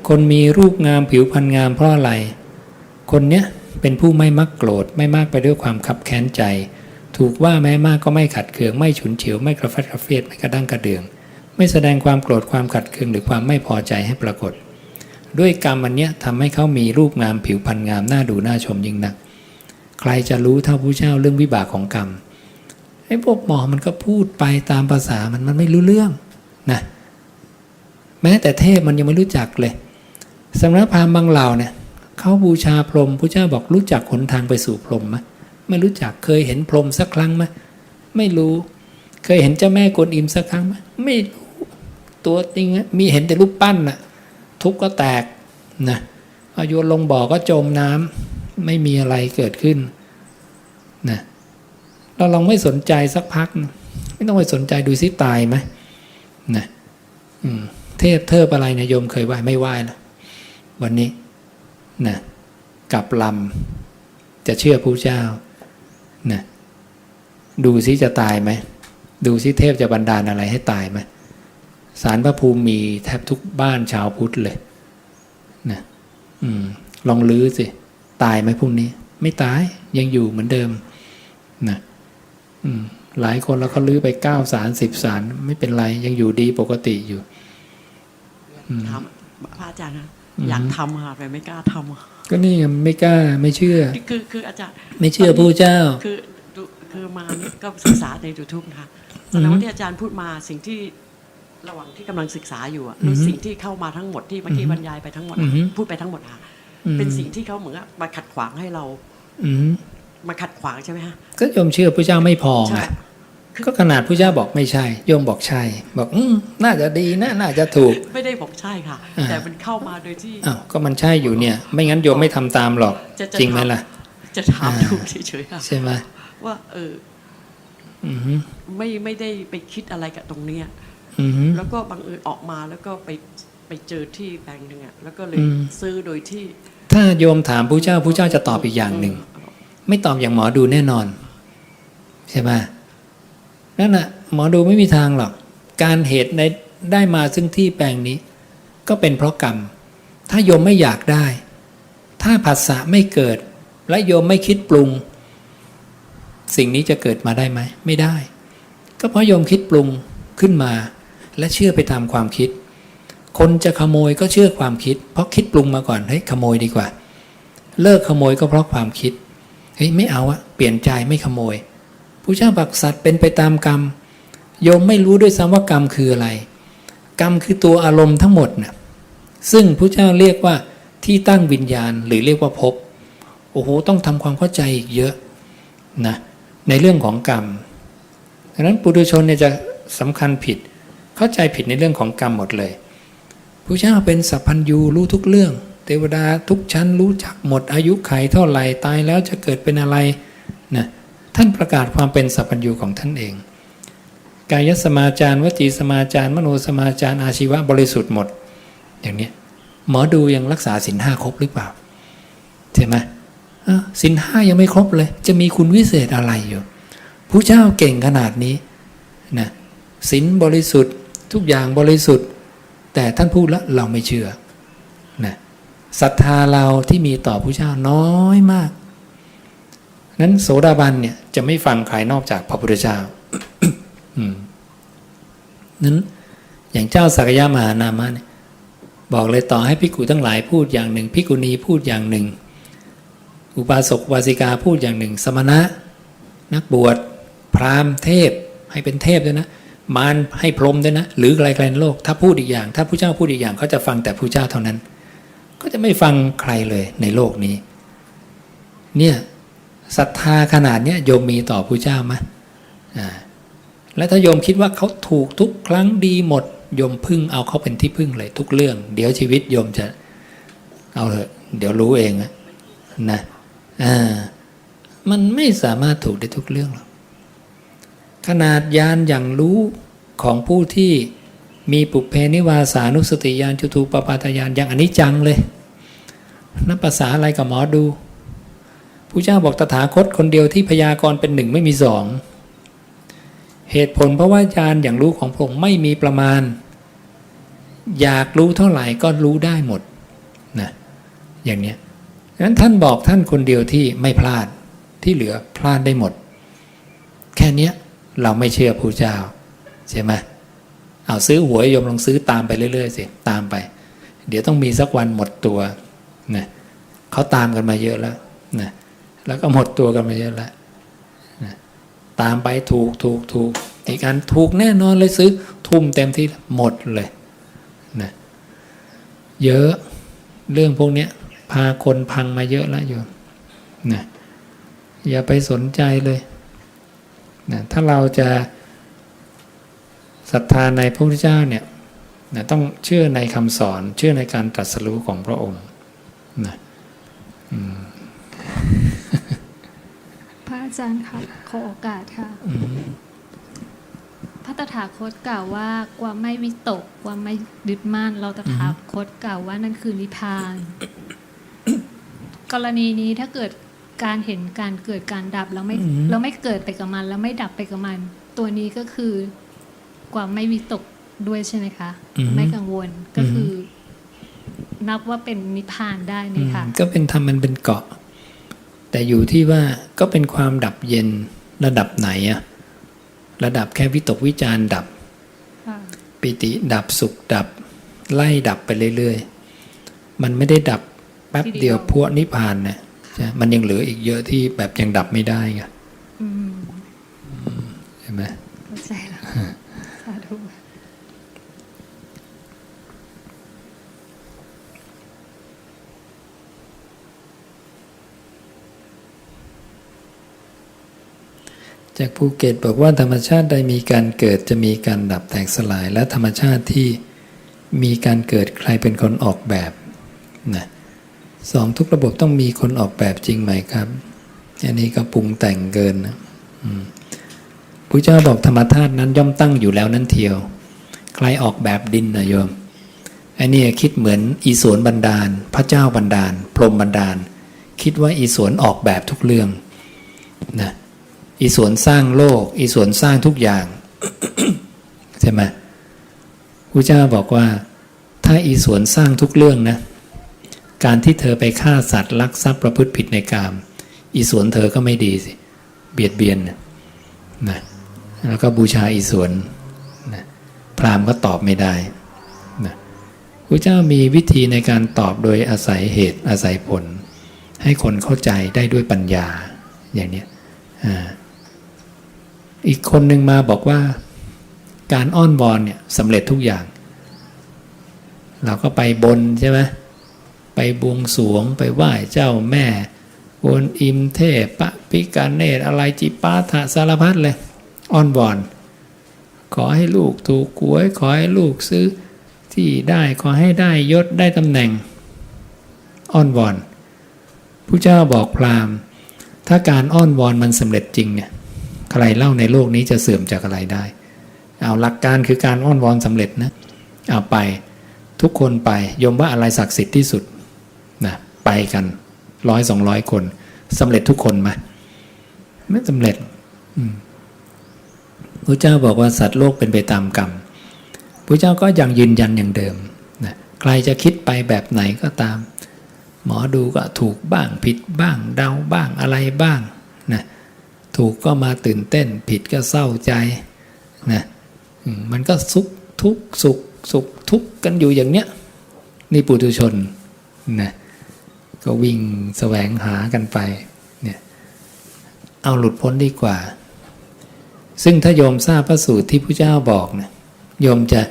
คนมีรูปงามผิวพรรณงามเพราะอะไรคนเนี้ยเป็นผู้ไม่มักโกรธไม่มากไปด้วยความคับแค้นใจถูกว่าแม้มากก็ไม่ขัดเคืองไม่ฉุนเฉียวไม่กระฟัดกระเฟียดไม่กระด้างกระเดืองไม่แสดงความโกรธความขัดเคืองหรือความไม่พอใจให้ปรากฏด้วยกรรมอันเนี้ยทำให้เขามีรูปงามผิวพรรณงามน่าดูน่าชมยิ่งนักใครจะรู้เท่าพระเจ้าเรื่องวิบากของกรรมไอ้พวกหมอมันก็พูดไปตามภาษามันไม่รู้เรื่องนะแม้แต่เทพมันยังไม่รู้จักเลยสำนักพราหมณ์บางเหล่าเนี่ยเขาบูชาพรหมพระเจ้าบอกรู้จักหนทางไปสู่พรหมไหมไม่รู้จักเคยเห็นพรหมสักครั้งไหมไม่รู้เคยเห็นเจ้าแม่กวนอิมสักครั้งไหมไม่รู้ตัวจริงมีเห็นแต่รูปปั้นน่ะทุบก็แตกนะเอาโยนลงบ่อก็จมน้ำไม่มีอะไรเกิดขึ้นนะเราลองไม่สนใจสักพัก ไม่ต้องไปสนใจดูซิตายไหมนะเทพเทิบอะไรเนี่ยโยมเคยไหว้ไม่ไหว้แล้ววันนี้นะกลับลำจะเชื่อพระเจ้านะดูซิจะตายไหมดูซิเทพจะบันดาลอะไรให้ตายไหมศาลพระภูมิมีแทบทุกบ้านชาวพุทธเลยนะลองลื้อสิตายไหมพรุ่งนี้ไม่ตายยังอยู่เหมือนเดิมนะหลายคนแล้วก็ลื้อไป9 ศาล10 ศาลไม่เป็นไรยังอยู่ดีปกติอยู่ทำพระอาจารย์นะอยากทำค่ะแต่ไม่กล้าทำก็นี่ไม่กล้าไม่เชื่อคืออาจารย์ไม่เชื่อพระเจ้าคือมานี่ก็ศึกษาใน YouTube นะคะแสดงว่าที่อาจารย์พูดมาสิ่งที่ระหว่างที่กำลังศึกษาอยู่หรือสิ่งที่เข้ามาทั้งหมดที่เมื่อกี้บรรยายไปทั้งหมดพูดไปทั้งหมดค่ะเป็นสิ่งที่เขาเหมือนมาขัดขวางให้เรามาขัดขวางใช่ไหมฮะก็โยมเชื่อพระเจ้าไม่พอไงก็ขนาดพระเจ้าบอกไม่ใช่โยมบอกใช่บอกน่าจะดีนะน่าจะถูกไม่ได้บอกใช่ค่ะแต่มันเข้ามาโดยที่ก็มันใช่อยู่เนี่ยไม่งั้นโยมไม่ทำตามหรอกจริงไหมล่ะจะถามถูกเฉยๆใช่ไหมว่าไม่ได้ไปคิดอะไรกับตรงเนี้ยแล้วก็บังเอิญออกมาแล้วก็ไปเจอที่แบงค์นึงแล้วก็เลยซื้อโดยที่ถ้าโยมถามพระเจ้าจะตอบอีกอย่างหนึ่งไม่ตอบอย่างหมอดูแน่นอนใช่ไหมนั่นน่ะหมอดูไม่มีทางหรอกการเหตุได้มาซึ่งที่แปลงนี้ก็เป็นเพราะกรรมถ้าโยมไม่อยากได้ถ้าผัสสะไม่เกิดและโยมไม่คิดปรุงสิ่งนี้จะเกิดมาได้ไหมไม่ได้ก็เพราะโยมคิดปรุงขึ้นมาและเชื่อไปตามความคิดคนจะขโมยก็เชื่อความคิดเพราะคิดปรุงมาก่อนเฮ้ยขโมยดีกว่าเลิกขโมยก็เพราะความคิดเฮ้ยไม่เอาเปลี่ยนใจไม่ขโมยพระเจ้าบอกสัตว์เป็นไปตามกรรมโยมไม่รู้ด้วยซ้ำว่ากรรมคืออะไรกรรมคือตัวอารมณ์ทั้งหมดนะซึ่งพระเจ้าเรียกว่าที่ตั้งวิญญาณหรือเรียกว่าภพโอ้โหต้องทำความเข้าใจอีกเยอะนะในเรื่องของกรรมดังนั้นปุถุชนเนี่ยจะสำคัญผิดเข้าใจผิดในเรื่องของกรรมหมดเลยพระเจ้าเป็นสัพพัญญูรู้ทุกเรื่องเทวดาทุกชั้นรู้จักหมดอายุไขเท่าไหร่ตายแล้วจะเกิดเป็นอะไรนะท่านประกาศความเป็นสัพพัญญูของท่านเองกายสมาจารวจีสมาจารมโนสมาจารอาชีวะบริสุทธิ์หมดอย่างนี้หมอดูยังรักษาศีล 5ครบหรือเปล่าใช่ไหมศีล 5ยังไม่ครบเลยจะมีคุณวิเศษอะไรอยู่พระเจ้าเก่งขนาดนี้นะศีลบริสุทธิ์ทุกอย่างบริสุทธิ์แต่ท่านพูดแล้วเราไม่เชื่อนะศรัทธาเราที่มีต่อพระเจ้าน้อยมากนั้นโสดาบันเนี่ยจะไม่ฟังใครนอกจากพระพุทธเจ้า นั้นอย่างเจ้าสักยะมหานามะเนี่ยบอกเลยต่อให้ภิกขุทั้งหลายพูดอย่างหนึ่งภิกขุณีพูดอย่างหนึ่งอุบาสกอุบาสิกาพูดอย่างหนึ่งสมณะนักบวชพราหมณ์เทพให้เป็นเทพด้วยนะมารให้พรหมด้วยนะหรือไกลๆในโลกถ้าพูดอีกอย่างถ้าพระเจ้าพูดอีกอย่างเขาจะฟังแต่พระเจ้าเท่านั้นก็จะไม่ฟังใครเลยในโลกนี้เนี่ยศรัทธาขนาดนี้โยมมีต่อพระเจ้าไหมและถ้าโยมคิดว่าเขาถูกทุกครั้งดีหมดโยมพึ่งเอาเขาเป็นที่พึ่งเลยทุกเรื่องเดี๋ยวชีวิตโยมจะเอาเถอะเดี๋ยวรู้เองนะมันไม่สามารถถูกได้ทุกเรื่องหรอกขนาดญาณอย่างรู้ของผู้ที่มีปุพเพนิวาสานุสติญาณจุตูปปาทญาณอย่างอนิจจังเลยนับภาษาอะไรกับหมอดูพระเจ้าบอกตถาคตคนเดียวที่พยากรณ์เป็นหนึ่งไม่มีสองเหตุผลเพราะว่าญาณอย่างรู้ของพระองค์ไม่มีประมาณอยากรู้เท่าไหร่ก็รู้ได้หมดนะอย่างนี้งั้นท่านบอกท่านคนเดียวที่ไม่พลาดที่เหลือพลาดได้หมดแค่นี้เราไม่เชื่อพระเจ้าใช่ไหมเอาซื้อหวยโยมลองซื้อตามไปเรื่อยๆสิตามไปเดี๋ยวต้องมีสักวันหมดตัวนะเขาตามกันมาเยอะแล้วนะแล้วก็หมดตัวกันมาเยอะแล้วนะตามไปถูกอีกอันถูกแน่นอนเลยซื้อทุ่มเต็มที่หมดเลยนะเยอะเรื่องพวกนี้พาคนพังมาเยอะแล้วโยมนะอย่าไปสนใจเลยนะถ้าเราจะศรัทธาในพระพุทธเจ้าเนี่ยนะต้องเชื่อในคำสอนเชื่อในการตรัสรู้ของพระองค์นะพระอาจารย์ค่ะขอโอกาสค่ะ ตถาคตกล่าวว่าความไม่วิตกความไม่ยึดมั่นเราตถาคตกล่าวว่านั่นคือนิพพาน กรณีนี้ถ้าเกิดการเห็นการเกิดการดับเราไม่เกิดไปกับมันแล้วไม่ดับไปกับมัน ตัวนี้ก็คือความไม่วิตกด้วยใช่ไหมคะไม่กังวลก็คือนับว่าเป็นนิพพานได้ไหมคะ ก็เป็นธรรมมันเป็นเกาะ แต่อยู่ที่ว่าก็เป็นความดับเย็นระดับไหนอะระดับแค่วิตกวิจารดับปิติดับสุขดับไล่ดับไปเรื่อยๆมันไม่ได้ดับแป๊บเดียวพวกนิพพานนะมันยังเหลืออีกเยอะที่แบบยังดับไม่ได้ไงเห็นไหมเข้าใจแล้วสาธุจากภูเก็ตบอกว่าธรรมชาติใดมีการเกิดจะมีการดับแตกสลายและธรรมชาติที่มีการเกิดใครเป็นคนออกแบบนะสองทุกระบบต้องมีคนออกแบบจริงไหมครับอันนี้ก็ปรุงแต่งเกินนะพระเจ้าบอกธรรมธาตุนั้นย่อมตั้งอยู่แล้วนั่นเทียวใครออกแบบดินนะโยมอันนี้คิดเหมือนอีสวนบันดาลพระเจ้าบันดาลพรหมบันดาลคิดว่าอีสวนออกแบบทุกเรื่องนะอีสวนสร้างโลกอีสวนสร้างทุกอย่าง ใช่ไหมพระเจ้าบอกว่าถ้าอีสวนสร้างทุกเรื่องนะการที่เธอไปฆ่าสัตว์ลักทรัพย์ประพฤติผิดในกามอีสวนเธอก็ไม่ดีสิเบียดเบียนนะแล้วก็บูชาอีสวนนะพราหมณ์ก็ตอบไม่ได้นะพระเจ้ามีวิธีในการตอบโดยอาศัยเหตุอาศัยผลให้คนเข้าใจได้ด้วยปัญญาอย่างนี้อีกคนหนึ่งมาบอกว่าการอ้อนวอนเนี่ยสำเร็จทุกอย่างเราก็ไปบนใช่ไหมไปบวงสรวงไปไหว้เจ้าแม่กวนอิมเทพปะพิกาเนตอะไรจิปาถะสารพัดเลยอ้อนวอนขอให้ลูกถูกหวยขอให้ลูกซื้อที่ได้ขอให้ได้ยศได้ตำแหน่งอ้อนวอนผู้เจ้าบอกพราหมณ์ถ้าการอ้อนวอนมันสำเร็จจริงเนี่ยใครเล่าในโลกนี้จะเสื่อมจากอะไรได้เอาหลักการคือการอ้อนวอนสำเร็จนะเอาไปทุกคนไปยมว่าอะไรศักดิ์สิทธิ์ที่สุดนะไปกัน100-200 คนสำเร็จทุกคนไหมไม่สำเร็จพระเจ้าบอกว่าสัตว์โลกเป็นไปตามกรรมพระเจ้าก็ยังยืนยันอย่างเดิมนะใครจะคิดไปแบบไหนก็ตามหมอดูก็ถูกบ้างผิดบ้างเดาบ้างอะไรบ้างนะถูกก็มาตื่นเต้นผิดก็เศร้าใจนะมันก็สุขทุกข์สุขทุกข์กันอยู่อย่างเนี้ยนี่ปุถุชนนะก็วิ่งแสวงหากันไปเนี่ยเอาหลุดพ้นดีกว่าซึ่งถ้าโยมทราบพระสูตรที่พระเจ้าบอกนะโยมจะ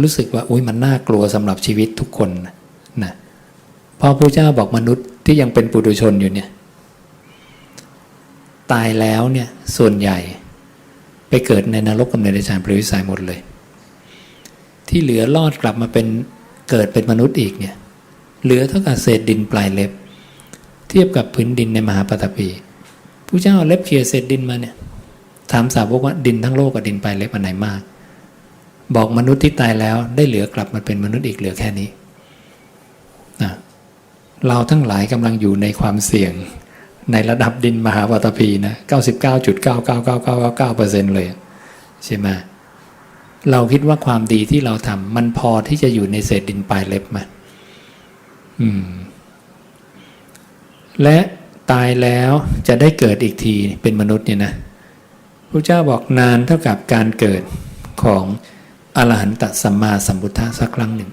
รู้สึกว่าอุ๊ยมันน่ากลัวสำหรับชีวิตทุกคนนะพอพระเจ้าบอกมนุษย์ที่ยังเป็นปุถุชนอยู่เนี่ยตายแล้วเนี่ยส่วนใหญ่ไปเกิดในนรกกับในเดรัจฉานเปรตวิสัยหมดเลยที่เหลือรอดกลับมาเป็นเกิดเป็นมนุษย์อีกเนี่ยเหลือเท่ากับเศษดินปลายเล็บเทียบกับพื้นดินในมหาปฐพีพระเจ้าเอาเล็บเขี่ยเศษดินมาเนี่ยถามสาวกว่าดินทั้งโลกกับดินปลายเล็บอันไหนมากบอกมนุษย์ที่ตายแล้วได้เหลือกลับมาเป็นมนุษย์อีกเหลือแค่นี้นะเราทั้งหลายกำลังอยู่ในความเสี่ยงในระดับดินมหาปฐพีนะ 99.99999% เลยใช่ไหมเราคิดว่าความดีที่เราทำมันพอที่จะอยู่ในเศษดินปลายเล็บไหมและตายแล้วจะได้เกิดอีกทีเป็นมนุษย์เนี่ยนะพระเจ้าบอกนานเท่ากับการเกิดของอรหันตสัมมาสัมพุทธะสักครั้งหนึ่ง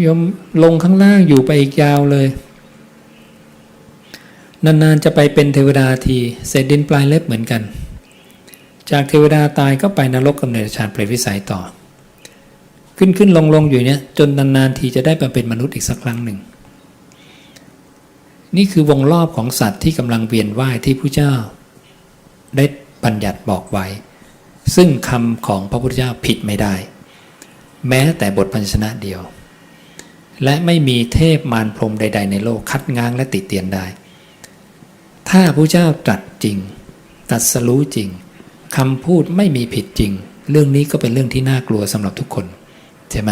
โยมลงข้างล่างอยู่ไปอีกยาวเลยนานๆจะไปเป็นเทวดาทีเศษดินปลายเล็บเหมือนกันจากเทวดาตายก็ไปนรกกับเดรัจฉานเปรตวิสัยต่อขึ้นลงอยู่เนี่ยจนนานๆทีจะได้มาเป็นมนุษย์อีกสักครั้งหนึ่งนี่คือวงรอบของสัตว์ที่กำลังเวียนว่ายที่พระเจ้าได้บัญญัติบอกไว้ซึ่งคำของพระพุทธเจ้าผิดไม่ได้แม้แต่บทพันชนะเดียวและไม่มีเทพมารพรหมใดๆในโลกคัดง้างและติเตียนได้ถ้าพระเจ้าตรัสจริง ตรัสรู้จริงคำพูดไม่มีผิดจริงเรื่องนี้ก็เป็นเรื่องที่น่ากลัวสำหรับทุกคนใช่ไหม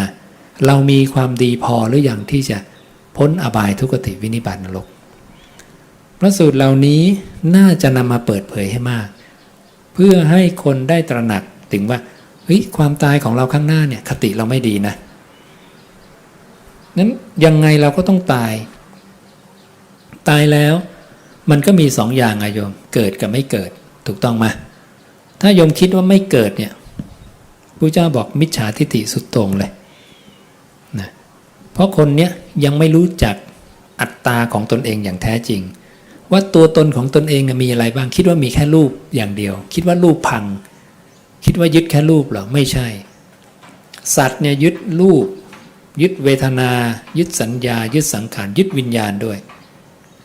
เรามีความดีพอหรือยังที่จะพ้นอบายทุกขติวินิบาตนรกพระสูตรเหล่านี้น่าจะนำมาเปิดเผยให้มากเพื่อให้คนได้ตระหนักถึงว่าเฮ้ยความตายของเราข้างหน้าเนี่ยคติเราไม่ดีนะนั้นยังไงเราก็ต้องตายแล้วมันก็มีสองอย่างอะโยมเกิดกับไม่เกิดถูกต้องไหมถ้าโยมคิดว่าไม่เกิดเนี่ยพระเจ้าบอกมิจฉาทิฏฐิสุดโต่งเลยนะเพราะคนเนี้ยยังไม่รู้จักอัตตาของตนเองอย่างแท้จริงว่าตัวตนของตนเองมีอะไรบ้างคิดว่ามีแค่รูปอย่างเดียวคิดว่ารูปพังคิดว่ายึดแค่รูปเหรอไม่ใช่สัตว์เนี่ยยึดรูปยึดเวทนายึดสัญญายึดสังขารยึดวิญญาณด้วย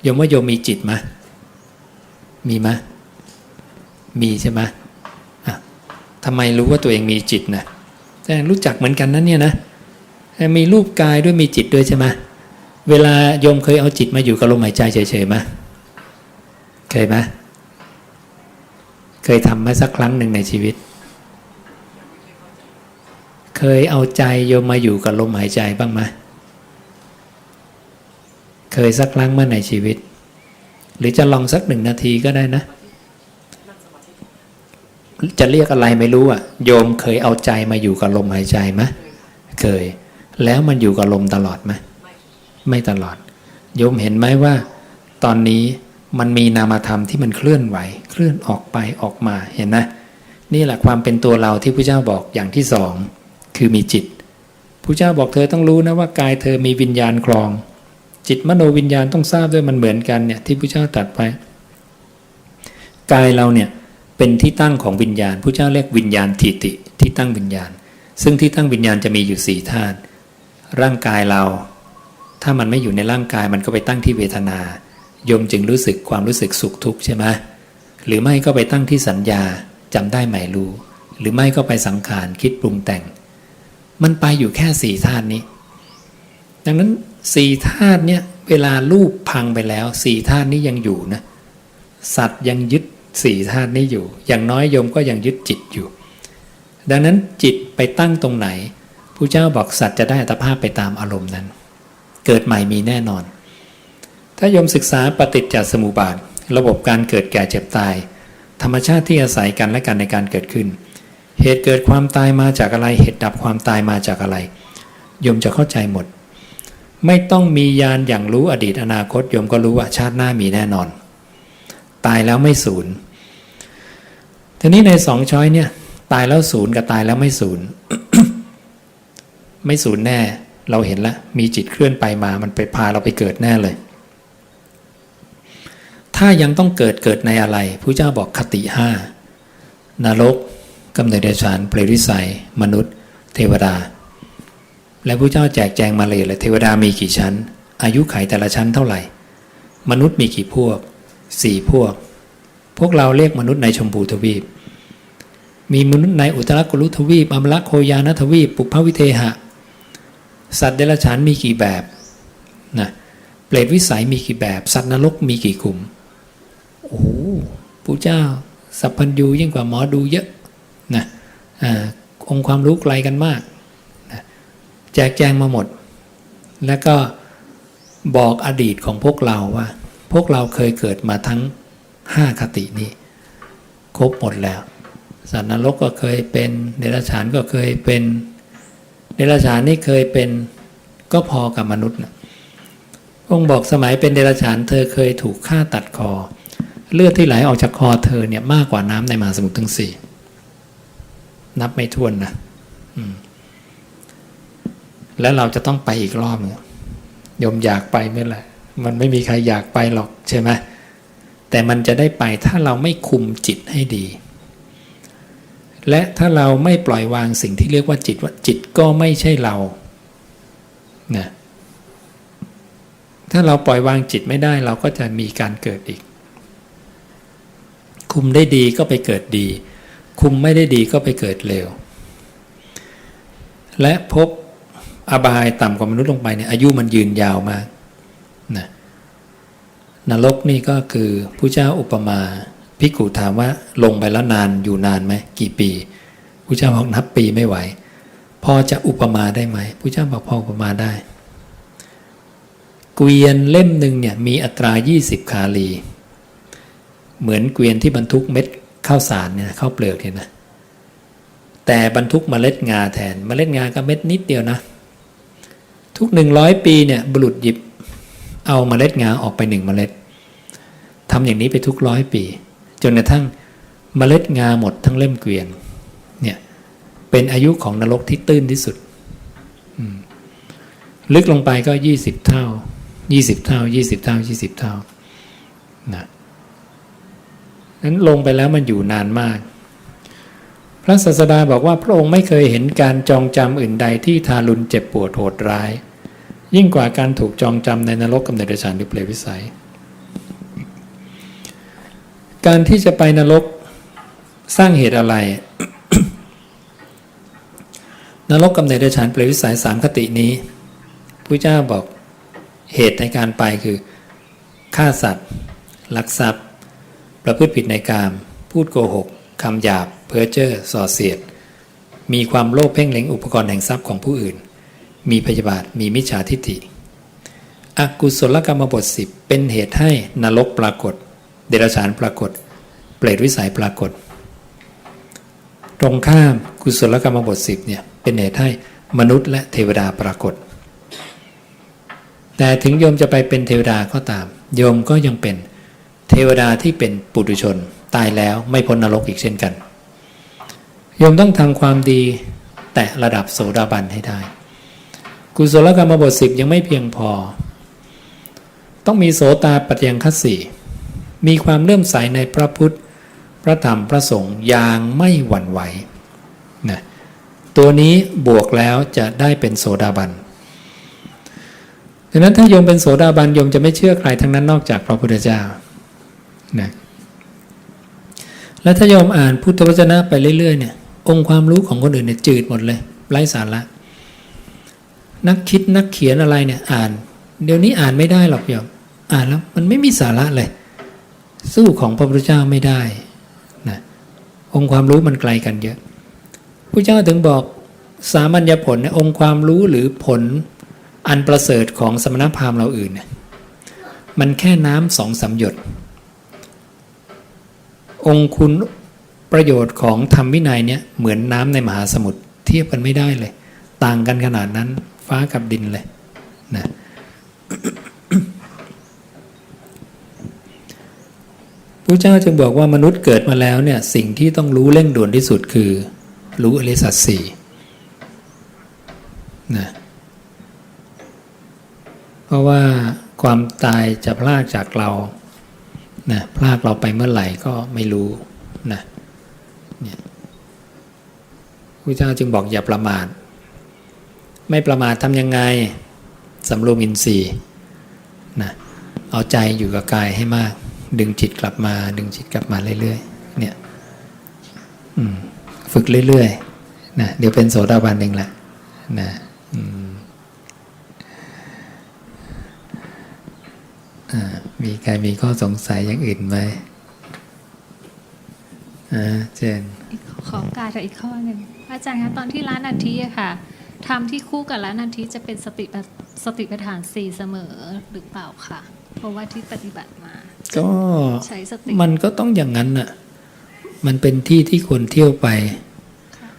โยมว่าโยมมีจิตไหมมีไหมมีใช่ไหมทำไมรู้ว่าตัวเองมีจิตนะแต่รู้จักเหมือนกันนั้นเนี่ยนะมีรูปกายด้วยมีจิตด้วยใช่ไหมเวลาโยมเคยเอาจิตมาอยู่กับลมหายใจเฉยๆไหมเคยไหมเคยทำไหมสักครั้งหนึ่งในชีวิตเคยเอาใจโยมมาอยู่กับลมหายใจบ้างไหมเคยสักครั้งเมื่อในชีวิตหรือจะลองสัก1 นาทีก็ได้นะจะเรียกอะไรไม่รู้อ่ะโยมเคยเอาใจมาอยู่กับลมหายใจไหมเคยแล้วมันอยู่กับลมตลอดไหมไม่ตลอดโยมเห็นไหมว่าตอนนี้มันมีนามธรรมที่มันเคลื่อนไหวเคลื่อนออกไปออกมาเห็นนะนี่แหละความเป็นตัวเราที่พระเจ้าบอกอย่างที่สองคือมีจิตพระเจ้าบอกเธอต้องรู้นะว่ากายเธอมีวิญญาณครองจิตมโนวิญญาณต้องทราบด้วยมันเหมือนกันเนี่ยที่พระเจ้าตรัสไปกายเราเนี่ยเป็นที่ตั้งของวิญญาณพระเจ้าเรียกวิญญาณทิฏฐิที่ตั้งวิญญาณซึ่งที่ตั้งวิญญาณจะมีอยู่4ธาตุร่างกายเราถ้ามันไม่อยู่ในร่างกายมันก็ไปตั้งที่เวทนาโยมจึงรู้สึกความรู้สึกสุขทุกข์ใช่ไหมหรือไม่ก็ไปตั้งที่สัญญาจำได้หมายรู้หรือไม่ก็ไปสังขารคิดปรุงแต่งมันไปอยู่แค่4ธาตุนี้ดังนั้น4ธาตุเนี่ยเวลารูปพังไปแล้ว4ธาตุนี้ยังอยู่นะสัตว์ยังยึด4ธาตุนี้อยู่อย่างน้อยโยมก็ยังยึดจิตอยู่ดังนั้นจิตไปตั้งตรงไหนพระเจ้าบอกสัตว์จะได้อัตภาพไปตามอารมณ์นั้นเกิดใหม่มีแน่นอนถ้าโยมศึกษาปฏิจจสมุปบาทระบบการเกิดแก่เจ็บตายธรรมชาติที่อาศัยกันและกันในการเกิดขึ้นเหตุเกิดความตายมาจากอะไรเหตุดับความตายมาจากอะไรโยมจะเข้าใจหมดไม่ต้องมีญาณอย่างรู้อดีตอนาคตโยมก็รู้ว่าชาติหน้ามีแน่นอนตายแล้วไม่สูญทีนี้ใน2ช้อยเนี่ยตายแล้วสูญกับตายแล้วไม่สูญ ไม่สูญแน่เราเห็นแล้วมีจิตเคลื่อนไปมามันไปพาเราไปเกิดแน่เลยถ้ายังต้องเกิดในอะไรพระเจ้าบอกคติ5นรกกำเนิดเดรัจฉานเปรตวิสัยมนุษย์เทวดาและพระเจ้าแจกแจงมาเลยเทวดามีกี่ชั้นอายุขัยแต่ละชั้นเท่าไหร่มนุษย์มีกี่พวก4พวกเราเรียกมนุษย์ในชมพูทวีปมีมนุษย์ในอุตรกุลุทวีปอมละโคยานทวีปปุพพวิเทหะสัตว์เดรัจฉานมีกี่แบบนะเปรตวิสัยมีกี่แบบสัตว์นรกมีกี่กลุ่มโอ้พระเจ้าสัพพัญญูยิ่งกว่าหมอดูเยอะนะองค์ความรู้ไกลกันมากนะแจกแจงมาหมดแล้วก็บอกอดีตของพวกเราว่าพวกเราเคยเกิดมาทั้ง5คตินี้ครบหมดแล้วสัตว์นรกก็เคยเป็นเดรัจฉานก็เคยเป็นเดรัจฉานนี่เคยเป็นก็พอกับมนุษย์นะองค์บอกสมัยเป็นเดรัจฉานเธอเคยถูกฆ่าตัดคอเลือดที่ไหลออกจากคอเธอเนี่ยมากกว่าน้ำในมหาสมุทรทั้ง4นับไม่ถ้วนนะแล้วเราจะต้องไปอีกรอบนึงโยมอยากไปไหมล่ะมันไม่มีใครอยากไปหรอกใช่ไหมแต่มันจะได้ไปถ้าเราไม่คุมจิตให้ดีและถ้าเราไม่ปล่อยวางสิ่งที่เรียกว่าจิตก็ไม่ใช่เรานะถ้าเราปล่อยวางจิตไม่ได้เราก็จะมีการเกิดอีกคุมได้ดีก็ไปเกิดดีคุมไม่ได้ดีก็ไปเกิดเลวและพบอบายต่ำกว่ามนุษย์ลงไปเนี่ยอายุมันยืนยาวมากนะนรกนี่ก็คือพระเจ้าอุปมา ภิกขุถามว่าลงไปแล้วนานอยู่นานไหมกี่ปีพระเจ้าบอกนับปีไม่ไหวพอจะอุปมาได้ไหมพระเจ้าบอกพออุปมาได้เกวียนเล่มหนึ่งเนี่ยมีอัตรา20คาลีเหมือนเกวียนที่บรรทุกเม็ดข้าวสารเนี่ยข้าวเปลือกเนี่ยนะแต่บรรทุกเมล็ดงาแทนเมล็ดงาก็เม็ดนิดเดียวนะทุก100ปีเนี่ยบุรุษหยิบเอาเมล็ดงาออกไป1เมล็ดทำอย่างนี้ไปทุก100 ปีจนกระทั่งเมล็ดงาหมดทั้งเล่มเกวียนเนี่ยเป็นอายุของนรกที่ตื้นที่สุดลึกลงไปก็20 เท่า20 เท่า20 เท่า20 เท่านะนั้นลงไปแล้วมันอยู่นานมากพระศาสดาบอกว่าพระองค์ไม่เคยเห็นการจองจำอื่นใดที่ทารุณเจ็บปวดโหดร้ายยิ่งกว่าการถูกจองจำในนรกกำเนิดเดรัจฉานหรือเปรตวิสัยการที่จะไปนรกสร้างเหตุอะไร นรกกำเนิดเดรัจฉานเปรตวิสัย3คตินี้พระเจ้าบอกเหตุในการไปคือฆ่าสัตว์ลักทรัพย์ประพฤติผิดในกามพูดโกหกคำหยาบเพ้อเจ้อส่อเสียดมีความโลภเพ่งเล็งอุปกรณ์แห่งทรัพย์ของผู้อื่นมีพยาบาทมีมิจฉาทิฏฐิอกุศลกรรมบท10เป็นเหตุให้นรกปรากฏเดรัจฉานปรากฏเปรตวิสัยปรากฏตรงข้ามกุศลกรรมบท10เนี่ยเป็นเหตุให้มนุษย์และเทวดาปรากฏแต่ถึงโยมจะไปเป็นเทวดาก็ตามโยมก็ยังเป็นเทวดาที่เป็นปุถุชนตายแล้วไม่พ้นนรกอีกเช่นกันโยมต้องทำความดีแต่ระดับโสดาบันให้ได้กุศลกรรมบท10ยังไม่เพียงพอต้องมีโสตาปัฏฐังคัสสีมีความเลื่อมใสในพระพุทธพระธรรมพระสงฆ์อย่างไม่หวั่นไหวนะตัวนี้บวกแล้วจะได้เป็นโสดาบันดังนั้นถ้าโยมเป็นโสดาบันโยมจะไม่เชื่อใครทั้งนั้นนอกจากพระพุทธเจ้านะแล้วถ้าโยมอ่านพุทธวจนะไปเรื่อยๆเนี่ยองค์ความรู้ของคนอื่นเนี่ยจืดหมดเลยไร้สาระนักคิดนักเขียนอะไรเนี่ยอ่านเดี๋ยวนี้อ่านไม่ได้หรอกโยมอ่านแล้วมันไม่มีสาระเลยสู้ของพระพุทธเจ้าไม่ได้นะองค์ความรู้มันไกลกันเยอะพระเจ้าถึงบอกสามัญญผลเนี่ยองค์ความรู้หรือผลอันประเสริฐของสมณพราหมณ์เราอื่นเนี่ยมันแค่น้ำ2-3 หยดองค์คุณประโยชน์ของธรรมวินัยเนี่ยเหมือนน้ำในมหาสมุทรเทียบกันไม่ได้เลยต่างกันขนาดนั้นฟ้ากับดินเลยนะ พระเจ้าจึงบอกว่ามนุษย์เกิดมาแล้วเนี่ยสิ่งที่ต้องรู้เร่งด่วนที่สุดคือรู้อริยสัจสี่นะเพราะว่าความตายจะพรากจากเรานะพรากเราไปเมื่อไหร่ก็ไม่รู้นะเนี่ยพระเจ้าจึงบอกอย่าประมาทไม่ประมาททำยังไงสำรวมอินทรีย์นะเอาใจอยู่กับกายให้มากดึงจิตกลับมาดึงจิตกลับมาเรื่อยๆเนี่ยฝึกเรื่อยๆนะเดี๋ยวเป็นโสดาบันเองแหละนะมีใครมีข้อสงสัยอย่างอื่นไหมเจนขอการอีกข้อหนึ่งอาจารย์คะตอนที่ร้านอาทิอะค่ะทำที่คู่กับร้านอาทิจะเป็นสติปัฏฐาน4เสมอหรือเปล่าค่ะเพราะว่าที่ปฏิบัติมาก็ใช้สติมันก็ต้องอย่างนั้นน่ะมันเป็นที่ที่คนเที่ยวไป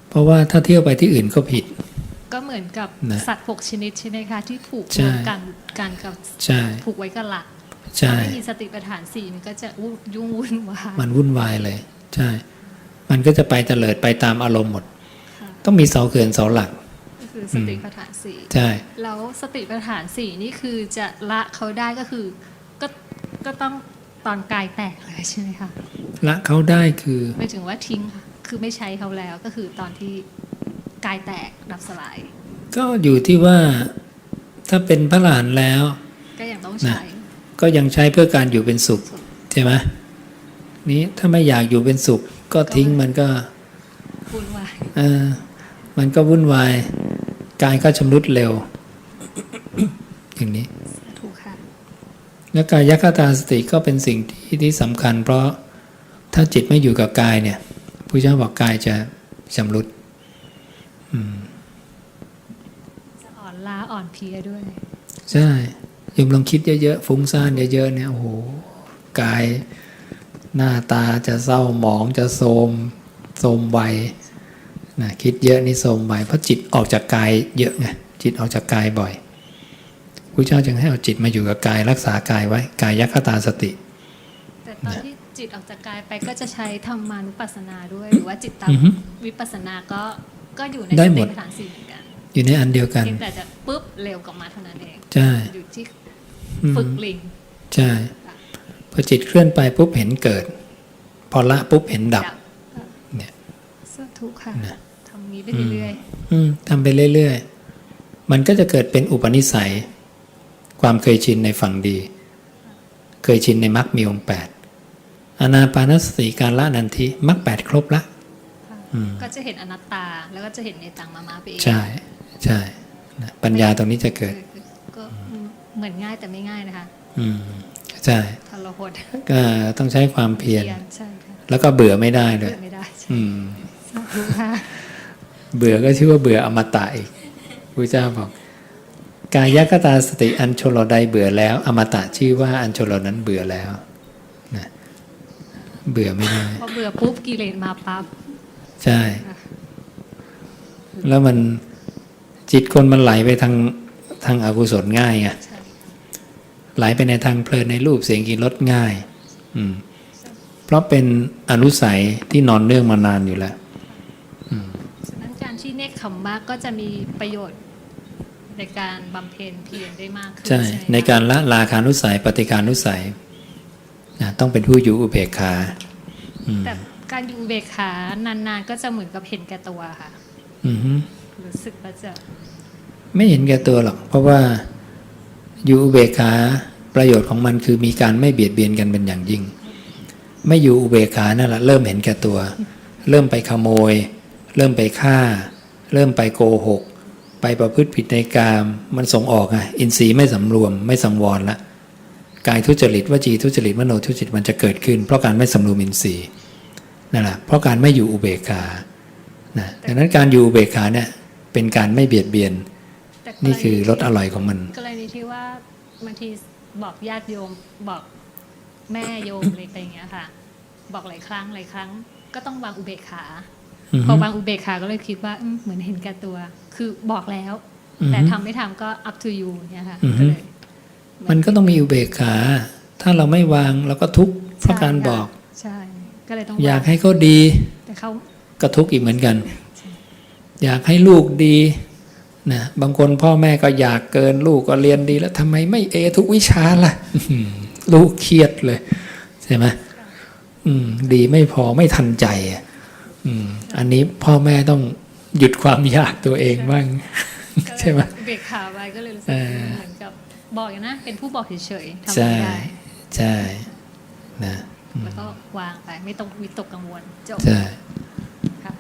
เพราะว่าถ้าเที่ยวไปที่อื่นก็ผิดก็เหมือนกับสัตว์6 ชนิดใช่ไหมคะที่ผูกกันกับผูกไว้กับหลักไม่มีสติปัฏฐาน4มันก็จะยุ่งวุ่นวายมันวุ่นวายเลยใช่มันก็จะไปเตลิดไปตามอารมณ์หมดต้องมีเสาเขื่อนเสาหลักคือสติปัฏฐาน4ใช่แล้วสติปัฏฐาน4นี่คือจะละเขาได้ก็คือก็ต้องตอนกายแตกเลยใช่ไหมคะละเขาได้คือไม่ถึงว่าทิ้งค่ะคือไม่ใช้เขาแล้วก็คือตอนที่กายแตกดับสลายก็อยู่ที่ว่าถ้าเป็นพระอรหันต์แล้วก็ยังต้องใช้ก็ยังใช้เพื่อการอยู่เป็นสุขใช่ไหมนี้ถ้าไม่อยากอยู่เป็นสุขก็ทิ้งมันก็วุ่นวายมันก็วุ่นวายกายก็ชำรุดเร็ว อย่างนี้ถูกค่ะและกายคตาสติก็เป็นสิ่งที่สำคัญเพราะ ถ้าจิตไม่อยู่กับกายเนี่ยพระเจ้าบอกกายจะชำรุด จะอ่อนล้าอ่อนเพลียด้วย ใช่โยมลองคิดเยอะๆฟุ้งซ่านเยอะๆเนี่ยโอ้โหกายหน้าตาจะเศร้าหมองจะโทรมไวนะคิดเยอะนี่โทรมไวเพราะจิตออกจากกายเยอะไงจิตออกจากกายบ่อยพระเจ้าจึงให้เอาจิตมาอยู่กับกายรักษากายไว้กายคตาสติ แต่ตอนที่จิตออกจากกายไปก็จะใช้ธรรมานุปัสสนาด้วย หรือว่าจิตตามวิปัสสนาก็อยู่ในสติปัฏฐานสี่เหมือนกัน อยู่ในอันเดียวกันเพียงแต่จะปุ๊บเร็วกว่ามาเท่านั้นเอง ใช่ อยู่ที่ฝึกลิง ใช่พอจิตเคลื่อนไปปุ๊บเห็นเกิด พอละปุ๊บเห็นดับเนี่ย สาธุค่ะทำนี้ไปเรื่อย ทำไปเรื่อยๆมันก็จะเกิดเป็นอุปนิสัยความเคยชินในฝั่งดี เคยชินในมรรคมีองค์8อานาปานสติการละนันทิมรรค8ครบละ ๆก็จะเห็นอนัตตาแล้วก็จะเห็นในตังมาไปเอง ใช่ใช่นะปัญญาตรงนี้จะเกิด ก็เหมือนง่ายแต่ไม่ง่ายนะคะ ใช่ ทรหด ก็ต้องใช้ความเพียร ใช่ค่ะ แล้วก็เบื่อไม่ได้เลย เบื่อไม่ได้ใช่ อืม สาธุค่ะ เบื่อก็ชื่อว่าเบื่ออมตะอีกพระเจ้าบอกกายคตาสติอันชนเราใดเบื่อแล้วอมตะชื่อว่าอันชนเรานั้นเบื่อแล้วนะเบื่อไม่ได้ พอเบื่อปุ๊บกิเลสมาปั๊บ ใช่ แล้วมันจิตคนมันไหลไปทางอกุศลง่ายไง ใช่ ไหลไปในทางเพลินในรูปเสียงกลิ่นรสง่ายเพราะเป็นอนุสัยที่นอนเนื่องมานานอยู่แล้ว ฉะนั้นการที่เนคขมมะก็จะมีประโยชน์ในการบำเพ็ญเพียรได้มากขึ้น ใช่ ไหม ในการละราคานุสัยปฏิการนุสัยนะต้องเป็นผู้อยู่อุเบกขา แต่การอยู่อุเบกขานานๆก็จะเหมือนกับเห็นแก่ตัวค่ะ อือฮึ รู้สึกว่าจะ ไม่เห็นแก่ตัวหรอกเพราะว่าอยู่อุเบกขาประโยชน์ของมันคือมีการไม่เบียดเบียนกันเป็นอย่างยิ่ง ไม่อยู่อุเบกขานั่นแหละเริ่มเห็นแก่ตัว เริ่มไปขโมย เริ่มไปฆ่า เริ่มไปโกหก ไปประพฤติผิดในกามมันส่งออกไงอินทรีย์ไม่สำรวมไม่สังวรละกายทุจริตวจีทุจริตมโนทุจริตมันจะเกิดขึ้นเพราะการไม่สำรวมอินทรีย์นั่นแหละเพราะการไม่อยู่อุเบกขานะดังนั้นการอยู่อุเบกขาเนี่ยเป็นการไม่เบียดเบียน แต่ นี่คือรสอร่อยของมัน กรณีที่ว่าบางทีบอกญาติโยมบอกแม่โยมอะไรไปอย่างเงี้ยค่ะ บอกหลายครั้งก็ต้องวางอุเบกขา พอวางอุเบกขาก็เลยคิดว่าเหมือนเห็นแก่ตัว คือบอกแล้ว แต่ทำไม่ทำก็ up to you เนี่ยค่ะก็เลย มันก็ต้องมีอุเบกขา ถ้าเราไม่วางเราก็ทุกข์เพราะการบอก ใช่ก็เลยต้อง อยากให้เขาดี แต่เขา ก็ทุกข์อีกเหมือนกัน อยากให้ลูกดีนะบางคนพ่อแม่ก็อยากเกินลูกก็เรียนดีแล้วทำไมไม่เอทุกวิชาล่ะ ลูกเครียดเลยใช่ไหมดีไม่พอไม่ทันใจอันนี้พ่อแม่ต้องหยุดความอยากตัวเองบ้างใช่ไหม เบรกขาไว้ก็เลยรู้สึกเหมือนกับบอกอย่างนะเป็นผู้บอกเฉยๆทำ ใช่ ไม่ได้ ใช่นะ แล้วก็วางไปไม่ต้องวิตกกังวลจบ ใช่ ค่ะ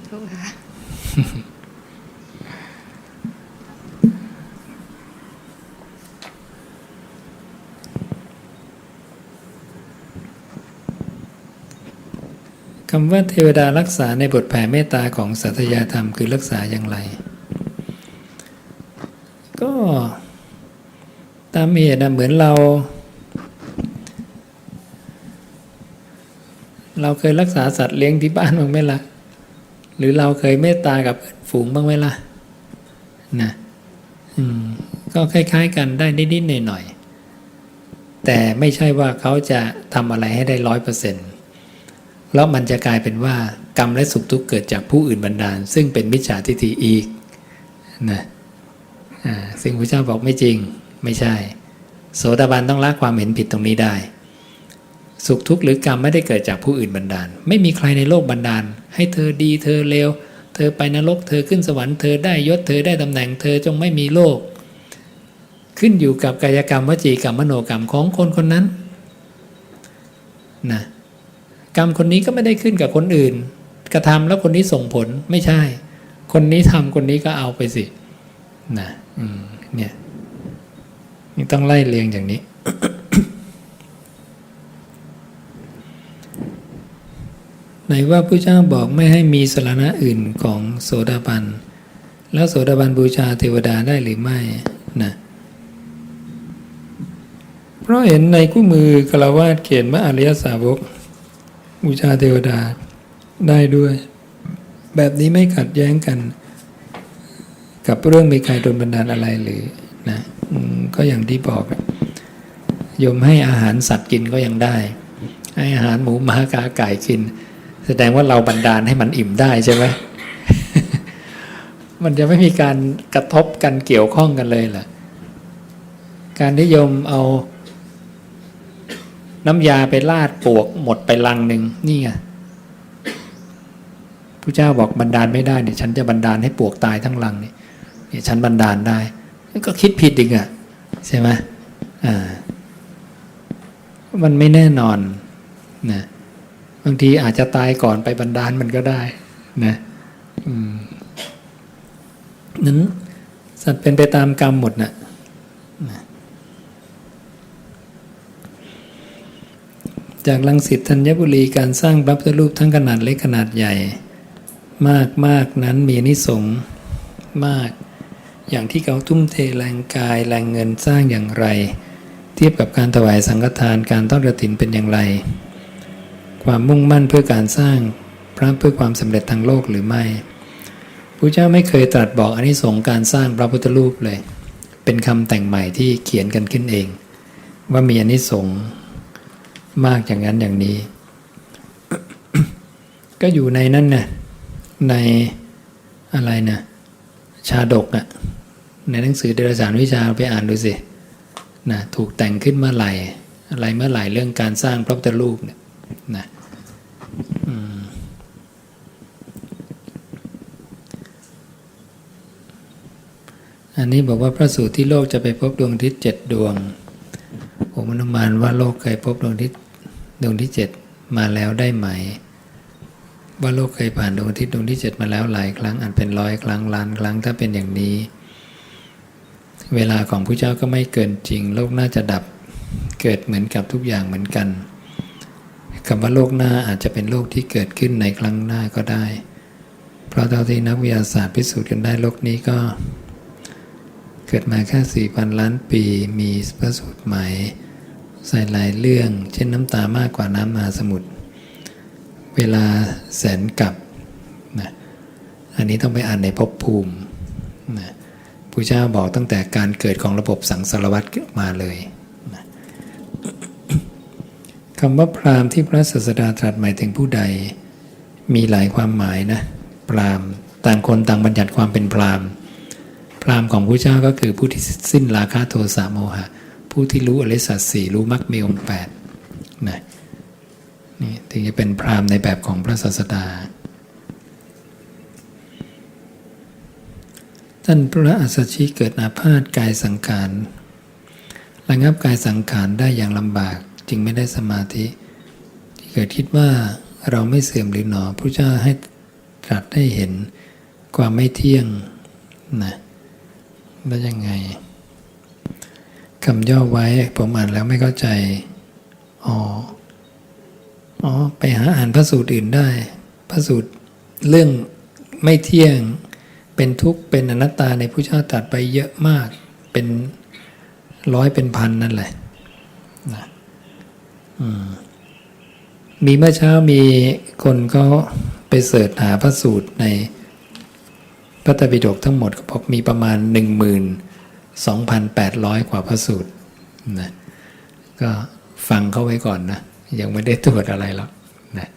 ทุกค่ะ คำว่าเทวดารักษาในบทแผ่เมตตาของสัตยาธรรมคือรักษาอย่างไร ก็ตามเหตุนะเหมือนเราเคยรักษาสัตว์เลี้ยงที่บ้านบ้างไหมล่ะหรือเราเคยเมตตากับฝูงบ้างไหมล่ะนะก็คล้ายๆกันได้นิดๆหน่อยๆแต่ไม่ใช่ว่าเขาจะทำอะไรให้ได้100%แล้วมันจะกลายเป็นว่ากรรมและสุขทุกข์เกิดจากผู้อื่นบันดาลซึ่งเป็นมิจฉาทิฏฐิอีกนะซึ่งพระเจ้าบอกไม่จริงไม่ใช่โสดาบันต้องละความเห็นผิดตรงนี้ได้สุขทุกข์หรือกรรมไม่ได้เกิดจากผู้อื่นบันดาลไม่มีใครในโลกบันดาลให้เธอดีเธอเลวเธอไปนรกเธอขึ้นสวรรค์เธอได้ยศเธอได้ตำแหน่งเธอจงไม่มีโลกขึ้นอยู่กับกายกรรมวจีกรรมมโนกรรมของคนคนนั้นนะกรรมคนนี้ก็ไม่ได้ขึ้นกับคนอื่นกระทำแล้วคนนี้ส่งผลไม่ใช่คนนี้ทำคนนี้ก็เอาไปสินะเนี่ยต้องไล่เรียงอย่างนี้ ไหนว่าพระเจ้าบอกไม่ให้มีสรณะอื่นของโสดาบันแล้วโสดาบันบูชาเทวดาได้หรือไม่นะเพราะเห็นในคู่มือฆราวาสเขียนว่าอริยสาวกบูชาเทวดาได้ด้วย แบบนี้ไม่ขัดแย้งกันกับเรื่องมีใครโดนบันดาลอะไรหรือนะก็อย่างที่บอกโยมให้อาหารสัตว์กินก็ยังได้ให้อาหารหมูหมากาไก่กินแสดงว่าเราบันดาลให้มันอิ่มได้ใช่ไหม มันจะไม่มีการกระทบกันเกี่ยวข้องกันเลยล่ะการที่โยมเอาน้ำยาไปลาดปวกหมดไปลังหนึ่งนี่ไงพระเจ้าบอกบันดาลไม่ได้เนี่ยฉันจะบันดาลให้ปวกตายทั้งลังเนี่ยฉันบันดาลได้ก็คิดผิดอีกอ่ะใช่ไหมมันไม่แน่นอนนะบางทีอาจจะตายก่อนไปบันดาลมันก็ได้นะนั้นสัตว์เป็นไปตามกรรมหมดนะจากรังสิตธัญบุรีการสร้างพระพุทธรูปทั้งขนาดเล็กขนาดใหญ่มากนั้นมีอานิสงส์มากอย่างที่เขาทุ่มเทแรงกายแรงเงินสร้างอย่างไรเทียบกับการถวายสังฆทานการทอดกฐินเป็นอย่างไรความมุ่งมั่นเพื่อการสร้างพระเพื่อความสำเร็จทางโลกหรือไม่พระเจ้าไม่เคยตรัสบอกอานิสงส์การสร้างพระพุทธรูปเลยเป็นคำแต่งใหม่ที่เขียนกันขึ้นเองว่ามีอานิสงส์มากอย่างนั้นอย่างนี้ ก็อยู่ในนั้นน่ะในอะไรนะชาดกอ่ะในหนังสือเดรัจฉานวิชาไปอ่านดูสินะถูกแต่งขึ้นเมื่อไหร่อะไรเมื่อไหร่เรื่องการสร้างพระพุทธรูปเนี่ยนะอันนี้บอกว่าพระสูตรที่โลกจะไปพบดวงอาทิตย์7 ดวงผมอนุมานว่าโลกเคยพบดวงอาทิตย์ดวงที่7มาแล้วได้ไหมว่าโลกเคยผ่านดวงอาทิตย์ดวงที่7มาแล้วหลายครั้งอาจเป็น100 ครั้งล้านครั้งถ้าเป็นอย่างนี้เวลาของพระเจ้าก็ไม่เกินจริงโลกน่าจะดับเกิดเหมือนกับทุกอย่างเหมือนกันคำว่าโลกหน้าอาจจะเป็นโลกที่เกิดขึ้นในครั้งหน้าก็ได้เพราะเท่าที่นักวิทยาศาสตร์พิสูจน์กันได้โลกนี้ก็เกิดมาแค่ 4,000 ล้านปีมีพระสูตรใหม่ใส่หลายเรื่องเช่นน้ำตามากกว่าน้ำมหาสมุทรเวลาแสนกับนะอันนี้ต้องไปอ่านในภพภูมินะพระเจ้าบอกตั้งแต่การเกิดของระบบสังสารวัฏมาเลยนะคำว่าพราหมณ์ที่พระศาสดาตรัสหมายถึงผู้ใดมีหลายความหมายนะพราหมณ์ต่างคนต่างบัญญัติความเป็นพราหมณ์พราหมณ์ของพระเจ้าก็คือผู้ที่สิ้นราคะโทสะโมหะผู้ที่รู้อริยสัจสี่รู้มรรคมีองค์8นะนี่ถึงจะเป็นพราหมณ์ในแบบของพระศาสดาท่านพระอัสสชิเกิดอาพาธกายสังขารระงับกายสังขารได้อย่างลำบากจึงไม่ได้สมาธิที่เกิดคิดว่าเราไม่เสื่อมหรือหนอพระเจ้าให้ตรัสได้เห็นความไม่เที่ยงนะแล้วยังไงคำย่อไว้ผมอ่านแล้วไม่เข้าใจอ๋อไปหาอ่านพระสูตรอื่นได้พระสูตรเรื่องไม่เที่ยงเป็นทุกข์เป็นอนัตตาในพระเจ้าตรัสไปเยอะมากเป็น100เป็นพันนั่นแหละนะมีเมื่อเช้ามีคนเขาไปเสิร์ชหาพระสูตรในพระไตรปิฎกทั้งหมดก็บอกมีประมาณ 12,800 กว่าพระสูตรนะก็ฟังเข้าไว้ก่อนนะยังไม่ได้ตรวจอะไรหรอกนะ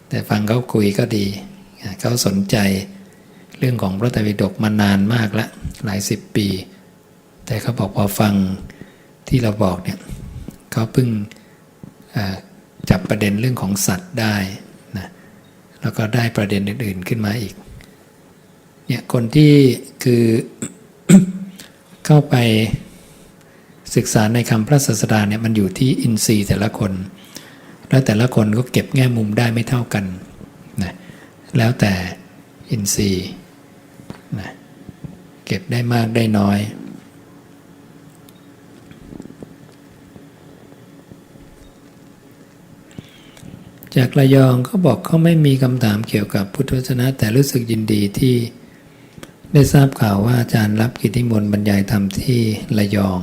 แต่ฟังเขาคุยก็ดีเขาสนใจเรื่องของพระไตรปิฎกมานานมากแล้วหลาย10 ปีแต่เขาบอกพอฟังที่เราบอกเนี่ยเขาเพิ่งจับประเด็นเรื่องของสัตว์ได้นะแล้วก็ได้ประเด็นอื่นๆขึ้นมาอีกเนี่ยคนที่คือ เข้าไปศึกษาในคำพระศาสดาเนี่ยมันอยู่ที่อินทรีย์แต่ละคนแล้วแต่ละคนก็เก็บแง่มุมได้ไม่เท่ากันนะแล้วแต่อินทรีย์นะเก็บได้มากได้น้อย จากระยองเขาบอกเขาไม่มีคำถามเกี่ยวกับพุทธวจนะแต่รู้สึกยินดีที่ได้ทราบข่าวว่าอาจารย์รับกิจนิมนต์บรรยายธรรมที่ระยอง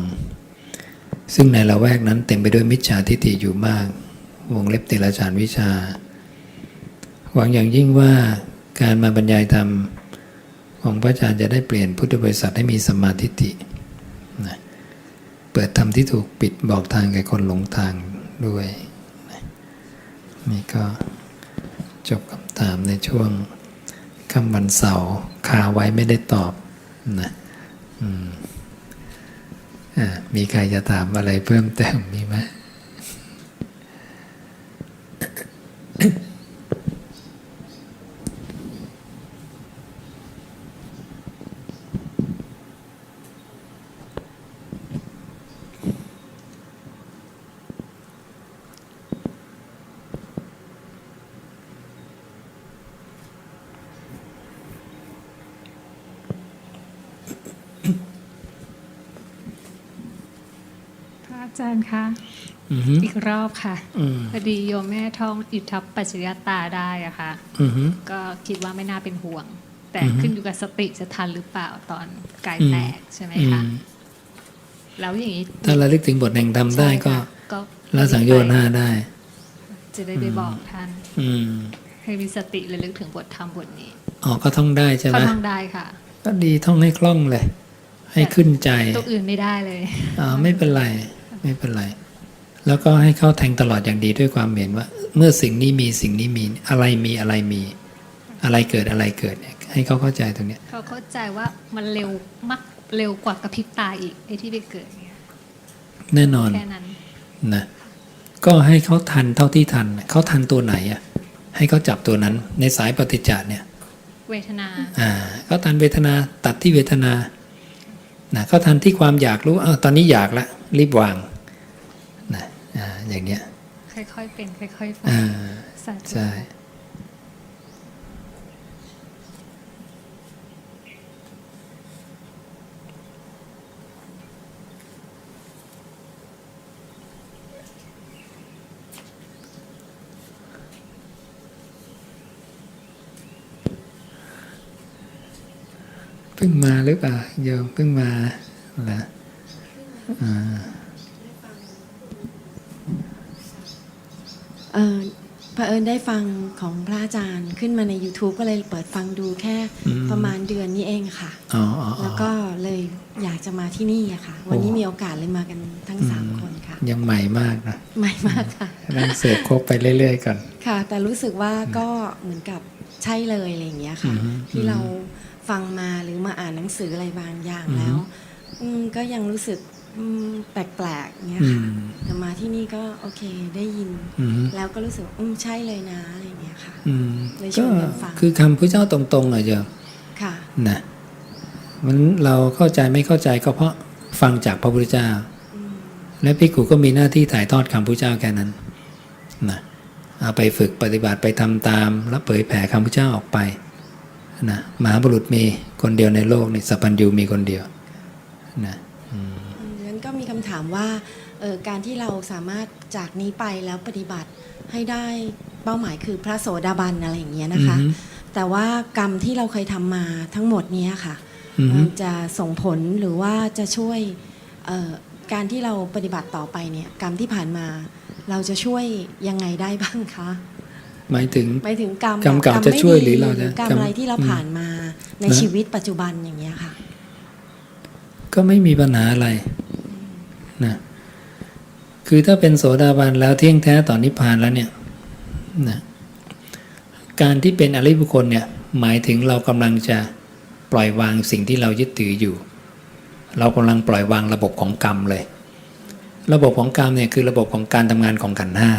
ซึ่งในละแวกนั้นเต็มไปด้วยมิจฉาทิฏฐิอยู่มากวงเล็บเตระจารย์วิชา หวังอย่างยิ่งว่าการมาบรรยายธรรมของพระอาจารย์จะได้เปลี่ยนพุทธบริษัทให้มีสัมมาทิฏฐินะเปิดธรรมที่ถูกปิดบอกทางแก่คนหลงทางด้วยนะนี่ก็จบคำถามในช่วงค่ำวันเสาร์คาไว้ไม่ได้ตอบนะมีใครจะถามอะไรเพิ่มเติมมีไหม พระอาจารย์คะอีกรอบค่ะพอดีโยมแม่ท่องอิทธัปปัจจยตาได้อะค่ะก็คิดว่าไม่น่าเป็นห่วง แต่ขึ้นอยู่กับสติจะทันหรือเปล่าตอนกายแตกใช่ไหมคะแล้วอย่างนี้ถ้าระลึกถึงบทแห่งธรรมได้ก็ละสังโยชน์5ได้จะได้ไปบอกท่านให้มีสติระลึกถึงบทธรรมบทนี้ก็ท่องได้ใช่ไหมก็ท่องได้ค่ะก็ดีท่องให้คล่องเลยให้ขึ้นใจตัวอื่นไม่ได้เลยไม่เป็นไรไม่เป็นไรแล้วก็ให้เข้าแทงตลอดอย่างดีด้วยความเห็นว่าเมื่อสิ่งนี้มีสิ่งนี้มีอะไรมีอะไรมีอะไรเกิดอะไรเกิดเนี่ยให้เขาเข้าใจตรงเนี้ยเขาเข้าใจว่ามันเร็วมากเร็วกว่ากระพริบตาอีกไอ้ที่ไปเกิดเนี่ยแน่นอนแค่นั้นนะก็ให้เขาทันเท่าที่ทันเขาทันตัวไหนอ่ะให้เขาจับตัวนั้นในสายปฏิจจ์เนี่ยเวทนาเขาทันเวทนาตัดที่เวทนานะเขาทันที่ความอยากรู้ตอนนี้อยากละรีบวางนะอย่างเนี้ยค่อยๆเป็นค่อยๆฟังใช่เพิ่งมาหรือเปล่าโยมเพิ่งมาเหรอเผอิญได้ฟังของพระอาจารย์ขึ้นมาใน YouTube ก็เลยเปิดฟังดูแค่ประมาณเดือนนี้เองค่ะแล้วก็เลยอยากจะมาที่นี่อะค่ะวันนี้มีโอกาสเลยมากันทั้ง3คนค่ะยังใหม่มากนะใหม่มากค่ะนั่งเสพครบไปเรื่อยๆก่อนค่ะแต่รู้สึกว่าก็เหมือนกับใช่เลยอะไรอย่างเงี้ยค่ะที่เราฟังมาหรือมาอ่านหนังสืออะไรบางอย่างแล้วก็ยังรู้สึกแปลกๆเงี้ยค่ะแต่มาที่นี่ก็โอเคได้ยินแล้วก็รู้สึกใช่เลยนะอะไรเงี้ยค่ะเลยชวนกันฟังคือคำพระเจ้าตรงๆหน่อยเจ้าค่ะนะมันเราเข้าใจไม่เข้าใจก็เพราะฟังจากพระพุทธเจ้าและภิกขุก็มีหน้าที่ถ่ายทอดคำพระเจ้าแค่นั้นนะเอาไปฝึกปฏิบัติไปทำตามแล้วเผยแผ่คำพระเจ้าออกไปนะมหาบุรุษมีคนเดียวในโลกนี่สัพพัญญูมีคนเดียวนะงั้นก็มีคำถามว่าการที่เราสามารถจากนี้ไปแล้วปฏิบัติให้ได้เป้าหมายคือพระโสดาบันอะไรอย่างเงี้ยนะคะแต่ว่ากรรมที่เราเคยทำมาทั้งหมดเนี้ยค่ะจะส่งผลหรือว่าจะช่วยการที่เราปฏิบัติต่อไปเนี่ยกรรมที่ผ่านมาเราจะช่วยยังไงได้บ้างคะหมายถึงกรรมเก่าจะช่วยหรือเราจะกรรมอะไรที่เราผ่านมาในชีวิตปัจจุบันอย่างเงี้ยค่ะก็ไม่มีปัญหาอะไรนะคือถ้าเป็นโสดาบันแล้วเที่ยงแท้ต่อนิพพานแล้วเนี่ยนะการที่เป็นอริยบุคคลเนี่ยหมายถึงเรากำลังจะปล่อยวางสิ่งที่เรายึดถืออยู่เรากำลังปล่อยวางระบบของกรรมเลยระบบของกรรมเนี่ยคือระบบของการทำงานของขันธ์ห้า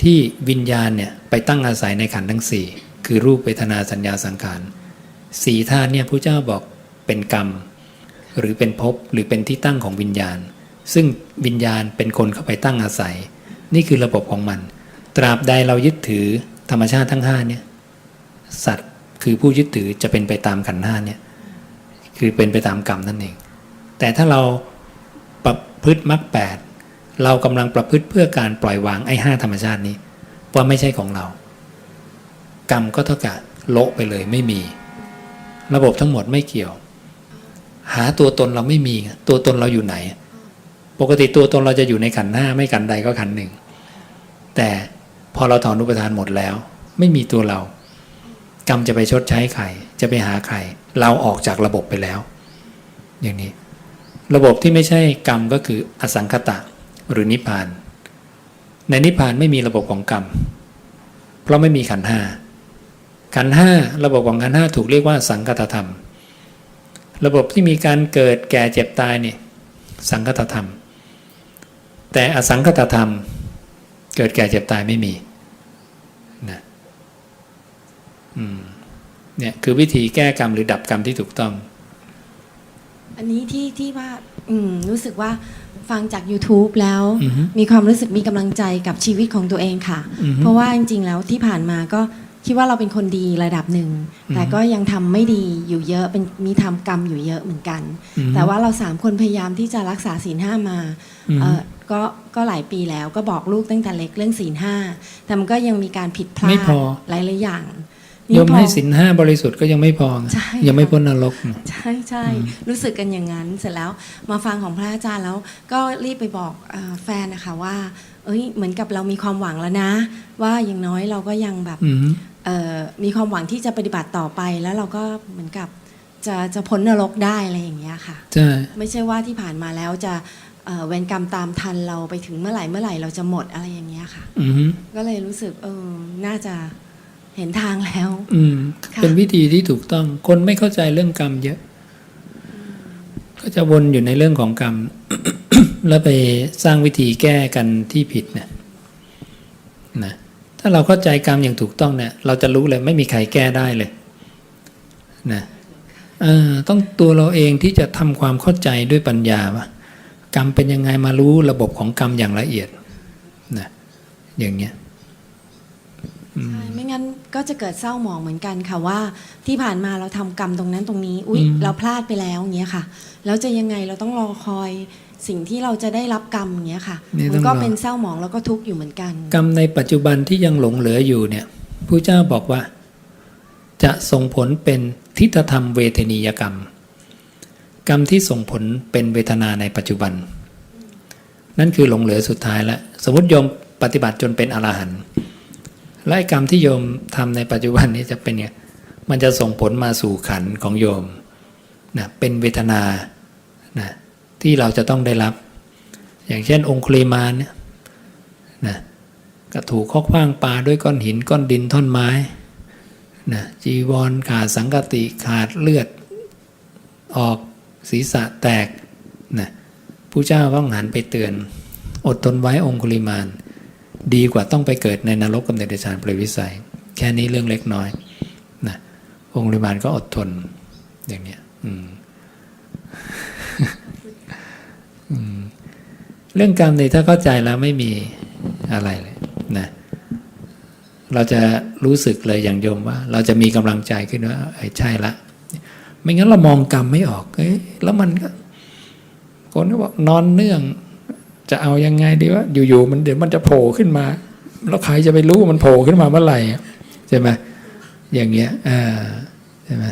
ที่วิญญาณเนี่ยไปตั้งอาศัยในขันธ์ทั้ง4คือรูปเวทนาสัญญาสังขาร4ธาตุเนี่ยพระเจ้าบอกเป็นกรรมหรือเป็นภพหรือเป็นที่ตั้งของวิญญาณซึ่งวิญญาณเป็นคนเข้าไปตั้งอาศัยนี่คือระบบของมันตราบใดเรายึดถือธรรมชาติทั้ง5เนี่ยสัตว์คือผู้ยึดถือจะเป็นไปตามขันธ์ห้าเนี่ยคือเป็นไปตามกรรมนั่นเองแต่ถ้าเราประพฤติมรรค8เรากำลังประพฤติเพื่อการปล่อยวางไอ้5ธรรมชาตินี้ ว่าไม่ใช่ของเรากรรมก็เท่ากับโละไปเลยไม่มีระบบทั้งหมดไม่เกี่ยวหาตัวตนเราไม่มีตัวตนเราอยู่ไหนปกติตัวตนเราจะอยู่ในขันธ์5ไม่ขันธ์ใดก็ขันธ์หนึ่งแต่พอเราถอนอุปทานหมดแล้วไม่มีตัวเรากรรมจะไปชดใช้ใครจะไปหาใครเราออกจากระบบไปแล้วอย่างนี้ระบบที่ไม่ใช่กรรมก็คืออสังคตะหรือนิพพานในนิพพานไม่มีระบบของกรรมเพราะไม่มีขันธ์ห้าขันธ์ห้าระบบของขันธ์ห้าถูกเรียกว่าสังคตธรรมระบบที่มีการเกิดแก่เจ็บตายเนี่ยสังคตธรรมแต่อสังคตธรรมเกิดแก่เจ็บตายไม่มีนะเนี่ยคือวิธีแก้กรรมหรือดับกรรมที่ถูกต้องอันนี้ที่ว่ารู้สึกว่าฟังจาก YouTube แล้ว อือฮึ มีความรู้สึกมีกำลังใจกับชีวิตของตัวเองค่ะ อือฮึ เพราะว่าจริงๆแล้วที่ผ่านมาก็คิดว่าเราเป็นคนดีระดับหนึ่ง แต่ก็ยังทำไม่ดีอยู่เยอะเป็นมีทำกรรมอยู่เยอะเหมือนกัน แต่ว่าเรา3คนพยายามที่จะรักษาศีลห้ามาก็หลายปีแล้วก็บอกลูกตั้งแต่เล็กเรื่องศีลห้าแต่มันก็ยังมีการผิดพลา ไม่ ด พอ หลายๆอย่าง ยมให้ศีล5บริสุทธิ์ก็ยังไม่พอ ใช่ ยังไม่พ้นนรก ใช่รู้สึกกันอย่างนั้นเสร็จแล้วมาฟังของพระอาจารย์แล้วก็รีบไปบอกแฟนนะคะว่าเหมือนกับเรามีความหวังแล้วนะว่าอย่างน้อยเราก็ยังแบบมีความหวังที่จะปฏิบัติต่อไปแล้วเราก็เหมือนกับจะพ้นนรกได้อะไรอย่างเงี้ยค่ะ ใช่ ไม่ใช่ว่าที่ผ่านมาแล้วจะเวรกรรมตามทันเราไปถึงเมื่อไหร่เราจะหมดอะไรอย่างเงี้ยค่ะ ก็เลยรู้สึกน่าจะเห็นทางแล้ว ค่ะ เป็นวิธีที่ถูกต้องคนไม่เข้าใจเรื่องกรรมเยอะก็จะวนอยู่ในเรื่องของกรรม แล้วไปสร้างวิธีแก้กันที่ผิดนะถ้าเราเข้าใจกรรมอย่างถูกต้องเนี่ยเราจะรู้เลยไม่มีใครแก้ได้เลยนะต้องตัวเราเองที่จะทำความเข้าใจด้วยปัญญาว่ากรรมเป็นยังไงมารู้ระบบของกรรมอย่างละเอียดนะอย่างเงี้ย ใช่ไม่งั้นก็จะเกิดเศร้าหมองเหมือนกันค่ะว่าที่ผ่านมาเราทำกรรมตรงนั้นตรงนี้เราพลาดไปแล้วอย่างเงี้ยค่ะแล้วจะยังไงเราต้องรอคอยสิ่งที่เราจะได้รับกรรมอย่างเงี้ยค่ะมันก็เป็นเศร้าหมองแล้วก็ทุกข์อยู่เหมือนกันกรรมในปัจจุบันที่ยังหลงเหลืออยู่เนี่ยพระเจ้าบอกว่าจะส่งผลเป็นทิฏฐธรรมเวทนียกรรมกรรมที่ส่งผลเป็นเวทนาในปัจจุบันนั่นคือหลงเหลือสุดท้ายแล้วสมมติโยมปฏิบัติจนเป็นอรหันต์และกรรมที่โยมทำในปัจจุบันนี้จะเป็นไงมันจะส่งผลมาสู่ขันธ์ของโยมนะเป็นเวทนานะที่เราจะต้องได้รับอย่างเช่นองคุลิมานเนี่ยนะก็ถูกข้อขว้างปาด้วยก้อนหินก้อนดินท่อนไม้นะจีวรขาดสังกติขาดเลือดออกศีรษะแตกนะผู้เจ้าก็หันไปเตือนอดทนไว้องคุลิมานดีกว่าต้องไปเกิดในนรกกับเดรัจฉานเปรตวิสัยแค่นี้เรื่องเล็กน้อยนะองคุลิมานก็อดทนอย่างเนี้ยเรื่องกรรมนี่ถ้าเข้าใจแล้วไม่มีอะไรเลยนะเราจะรู้สึกเลยอย่างโยมว่าเราจะมีกำลังใจขึ้นว่าใช่ละไม่งั้นเรามองกรรมไม่ออกแล้วมันก็คนก็บอกนอนเนื่องจะเอายังไงดีว่าอยู่ๆมันเดี๋ยวมันจะโผล่ขึ้นมาแล้วใครจะไปรู้ว่ามันโผล่ขึ้นมาเมื่อไหร่ใช่ไหมอย่างเงี้ยใช่ไหม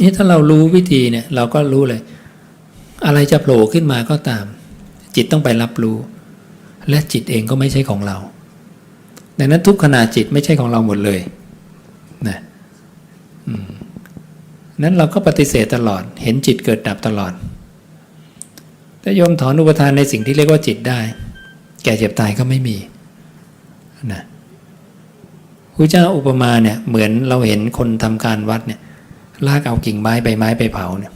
นี่ถ้าเรารู้วิธีเนี่ยเราก็รู้เลยอะไรจะโผล่ขึ้นมาก็ตามจิตต้องไปรับรู้และจิตเองก็ไม่ใช่ของเราดังนั้นทุกขณะจิตไม่ใช่ของเราหมดเลยนะนั้นเราก็ปฏิเสธตลอดเห็นจิตเกิดดับตลอดถ้าโยมถอนอุปทานในสิ่งที่เรียกว่าจิตได้แก่เจ็บตายก็ไม่มีนะพระเจ้าอุปมาเนี่ยเหมือนเราเห็นคนทำการวัดเนี่ยลากเอากิ่งไม้ใบไม้ไปเผาเนี่ย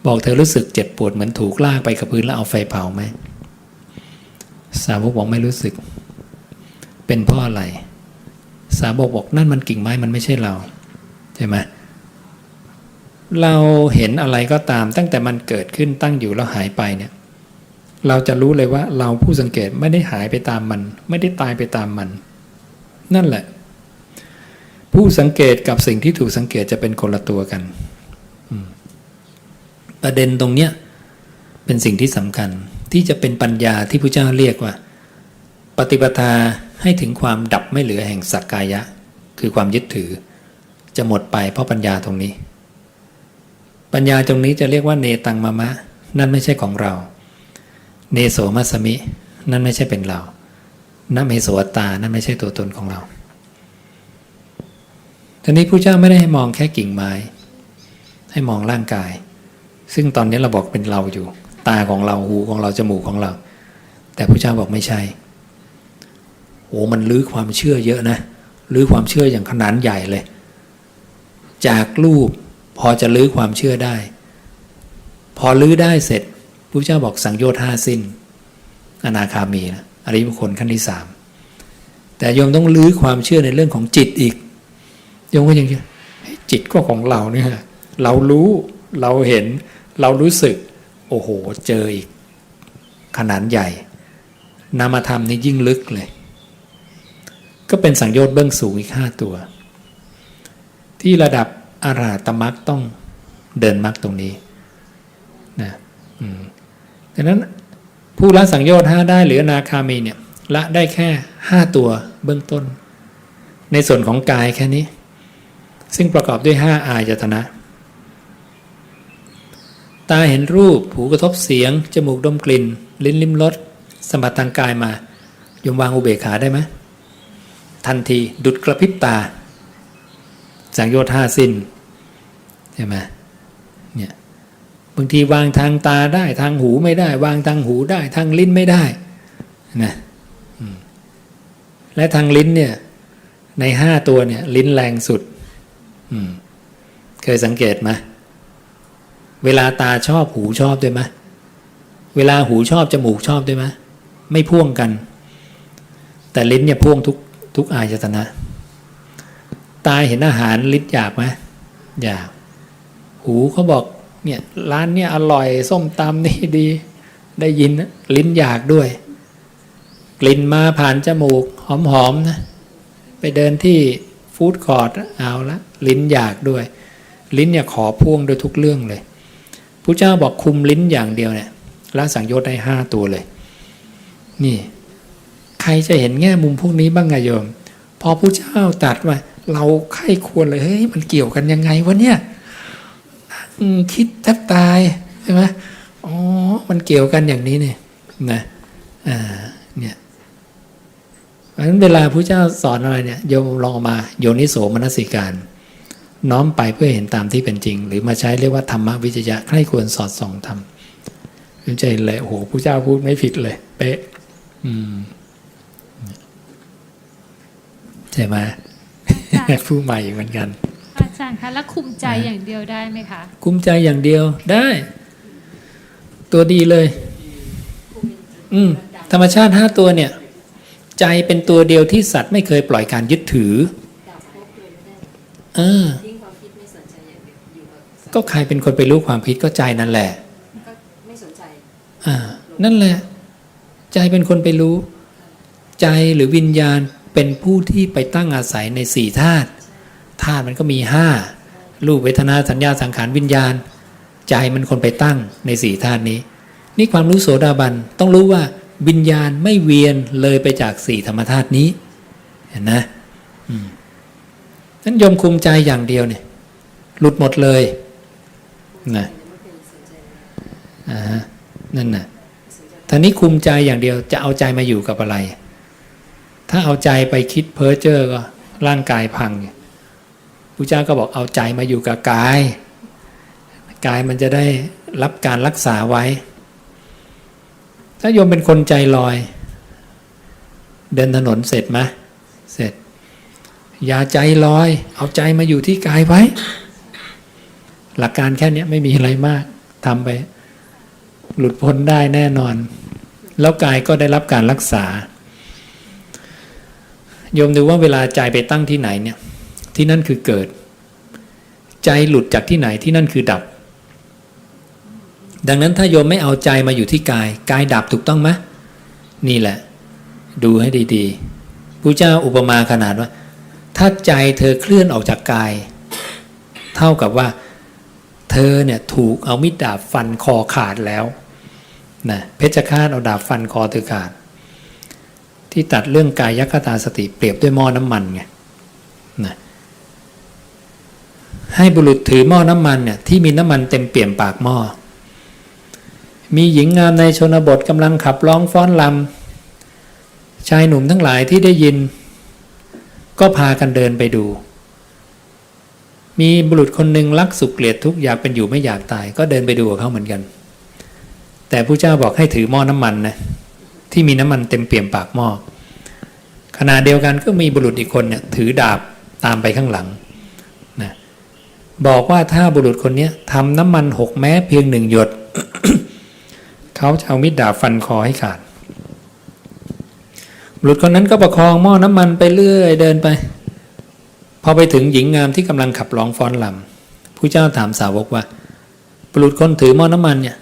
บอกเธอรู้สึกเจ็บปวดเหมือนถูกลากไปกับพื้นแล้วเอาไฟเผาไหมสาวกบอกไม่รู้สึกเป็นเพราะอะไรสาวกบอกนั่นมันกิ่งไม้มันไม่ใช่เราใช่ไหมเราเห็นอะไรก็ตามตั้งแต่มันเกิดขึ้นตั้งอยู่แล้วหายไปเนี่ยเราจะรู้เลยว่าเราผู้สังเกตไม่ได้หายไปตามมันไม่ได้ตายไปตามมันนั่นแหละผู้สังเกตกับสิ่งที่ถูกสังเกตจะเป็นคนละตัวกันประเด็นตรงเนี้ยเป็นสิ่งที่สำคัญที่จะเป็นปัญญาที่พระเจ้าเรียกว่า ปฏิปทาให้ถึงความดับไม่เหลือแห่งสักกายะคือความยึดถือจะหมดไปเพราะปัญญาตรงนี้ ปัญญาตรงนี้จะเรียกว่าเนตังมะมะนั่นไม่ใช่ของเราเนโสมัสสมินั่นไม่ใช่เป็นเรานะเมโสอัตตานั่นไม่ใช่ตัวตนของเราทีนี้พระเจ้าไม่ได้ให้มองแค่กิ่งไม้ให้มองร่างกายซึ่งตอนนี้เราบอกเป็นเราอยู่ตาของเราหูของเราจมูกของเราแต่พระเจ้าบอกไม่ใช่โอ้มันลื้อความเชื่อเยอะนะลื้อความเชื่ออย่างขนาดใหญ่เลยจากรูปพอจะลื้อความเชื่อได้พอลื้อได้เสร็จพระเจ้าบอกสังโยชน์5สิ้นอนาคามีนะอริยบุคคลขั้นที่3แต่โยมต้องลื้อความเชื่อในเรื่องของจิตอีกโยมก็ยังจิตก็ของเราเนี่ยเรารู้เราเห็นเรารู้สึกโอ้โหเจออีกขนาดใหญ่นามธรรมนี่ยิ่งลึกเลยก็เป็นสังโยชน์เบื้องสูงอีก5ตัวที่ระดับอรหัตมรรคต้องเดินมรรคตรงนี้นะดังนั้นผู้ละสังโยชน์5ได้หรืออนาคามีเนี่ยละได้แค่5ตัวเบื้องต้นในส่วนของกายแค่นี้ซึ่งประกอบด้วย5อายตนะตาเห็นรูปหูกระทบเสียงจมูกดมกลิ่นลิ้นลิ้มรสสัมผัสทางกายมาโยมวางอุเบกขาได้ไหมทันทีดุจกระพริบตาสังโยชน์5สิ้นใช่ไหมเนี่ยบางทีวางทางตาได้ทางหูไม่ได้วางทางหูได้ทางลิ้นไม่ได้นะและทางลิ้นเนี่ยใน5ตัวเนี่ยลิ้นแรงสุดเคยสังเกตไหมเวลาตาชอบหูชอบด้วยไหมเวลาหูชอบจมูกชอบด้วยไหมไม่พ่วงกันแต่ลิ้นเนี่ยพ่วงทุกอายตนะตาเห็นอาหารลิ้นอยากไหมอยากหูเขาบอกเนี่ยร้านเนี่ยอร่อยส้มตำนี่ดีได้ยินนะลิ้นอยากด้วยกลิ่นมาผ่านจมูกหอมๆนะไปเดินที่ฟู้ดคอร์ทเอาละลิ้นอยากด้วยลิ้นเนี่ยขอพ่วงโดยทุกเรื่องเลยพระเจ้าบอกคุมลิ้นอย่างเดียวเนี่ยละสังโยชน์ได้5ตัวเลยนี่ใครจะเห็นแง่มุมพวกนี้บ้างไงโยมพอพระเจ้าตรัสว่าเราใคร่ควรเลยเฮ้ยมันเกี่ยวกันยังไงวะเนี่ยคิดแทบตายใช่ไหมอ๋อมันเกี่ยวกันอย่างนี้เนี่ยนะเนี่ยเพราะฉะนั้นเวลาพระเจ้าสอนอะไรเนี่ยโยมลองมาโยนิโสมนสิการน้อมไปเพื่อเห็นตามที่เป็นจริงหรือมาใช้เรียกว่าธรรมวิจยะใคร่ควรสอดส่องธรรมเข้าใจเลยโอ้โหพระเจ้าพูดไม่ผิดเลยเป๊ะใช่ไหม ผู้ใหม่เหมือนกันอาจารย์คะแล้วคุมใจอย่างเดียวได้ไหมคะคุมใจอย่างเดียวได้ตัวดีเลยธรรมชาติ5ตัวเนี่ยใจเป็นตัวเดียวที่สัตว์ไม่เคยปล่อยการยึดถือก็ใครเป็นคนไปรู้ความคิดก็ใจนั่นแหละไม่สนใจนั่นแหละใจเป็นคนไปรู้ใจหรือวิญญาณเป็นผู้ที่ไปตั้งอาศัยใน4ธาตุธาตุมันก็มี5รูปเวทนาสัญญาสังขารวิญญาณใจมันคนไปตั้งใน4ธาตุนี้นี่ความรู้โสดาบันต้องรู้ว่าวิญญาณไม่เวียนเลยไปจาก4ธรรมธาตุนี้เห็นนะนั้นยมคุมใจอย่างเดียวเนี่ยหลุดหมดเลยนะนั่นน่ะท่านี้คุมใจอย่างเดียวจะเอาใจมาอยู่กับอะไรถ้าเอาใจไปคิดเพ้อเจ้อก็ร่างกายพังพระเจ้าก็บอกเอาใจมาอยู่กับกายกายมันจะได้รับการรักษาไว้ถ้าโยมเป็นคนใจลอยเดินถนนเสร็จไหมเสร็จอย่าใจลอยเอาใจมาอยู่ที่กายไว้หลักการแค่นี้ไม่มีอะไรมากทำไปหลุดพ้นได้แน่นอนแล้วกายก็ได้รับการรักษาโยมดูว่าเวลาใจไปตั้งที่ไหนเนี่ยที่นั่นคือเกิดใจหลุดจากที่ไหนที่นั่นคือดับดังนั้นถ้าโยมไม่เอาใจมาอยู่ที่กายกายดับถูกต้องไหมนี่แหละดูให้ดีๆพระเจ้าอุปมาขนาดว่าถ้าใจเธอเคลื่อนออกจากกายเท่ากับว่าเธอเนี่ยถูกเอามีดดาบฟันคอขาดแล้วนะเพชฌฆาตเอาดาบฟันคอเธอขาดท ที่ตัดเรื่องกายคตาสติเปรียบด้วยหม้อน้ำมันไงนะให้บุรุษถือหม้อน้ำมันเนี่ยที่มีน้ำมันเต็มเปี่ยมปากหม้อมีหญิงงามในชนบทกำลังขับร้องฟ้อนรำชายหนุ่มทั้งหลายที่ได้ยินก็พากันเดินไปดูมีบุรุษคนหนึ่งรักสุขเกลียดทุกข์อยากเป็นอยู่ไม่อยากตายก็เดินไปดูกับเขาเหมือนกันแต่พระเจ้าบอกให้ถือหม้อน้ำมันนะที่มีน้ำมันเต็มเปี่ยมปากหม้อขณะเดียวกันก็มีบุรุษอีกคนเนี่ยถือดาบตามไปข้างหลังนะบอกว่าถ้าบุรุษคนนี้ทำน้ำมันหกแม้เพียง1 หยด เขาจะเอามีดดาบฟันคอให้ขาดบุรุษคนนั้นก็ประคองหม้อน้ำมันไปเรื่อยเดินไปพอไปถึงหญิงงามที่กำลังขับร้องฟ้อนรำผู้เจ้าถามสาวกว่าบุรุษคนถือหม้อน้ำมันเนี่ย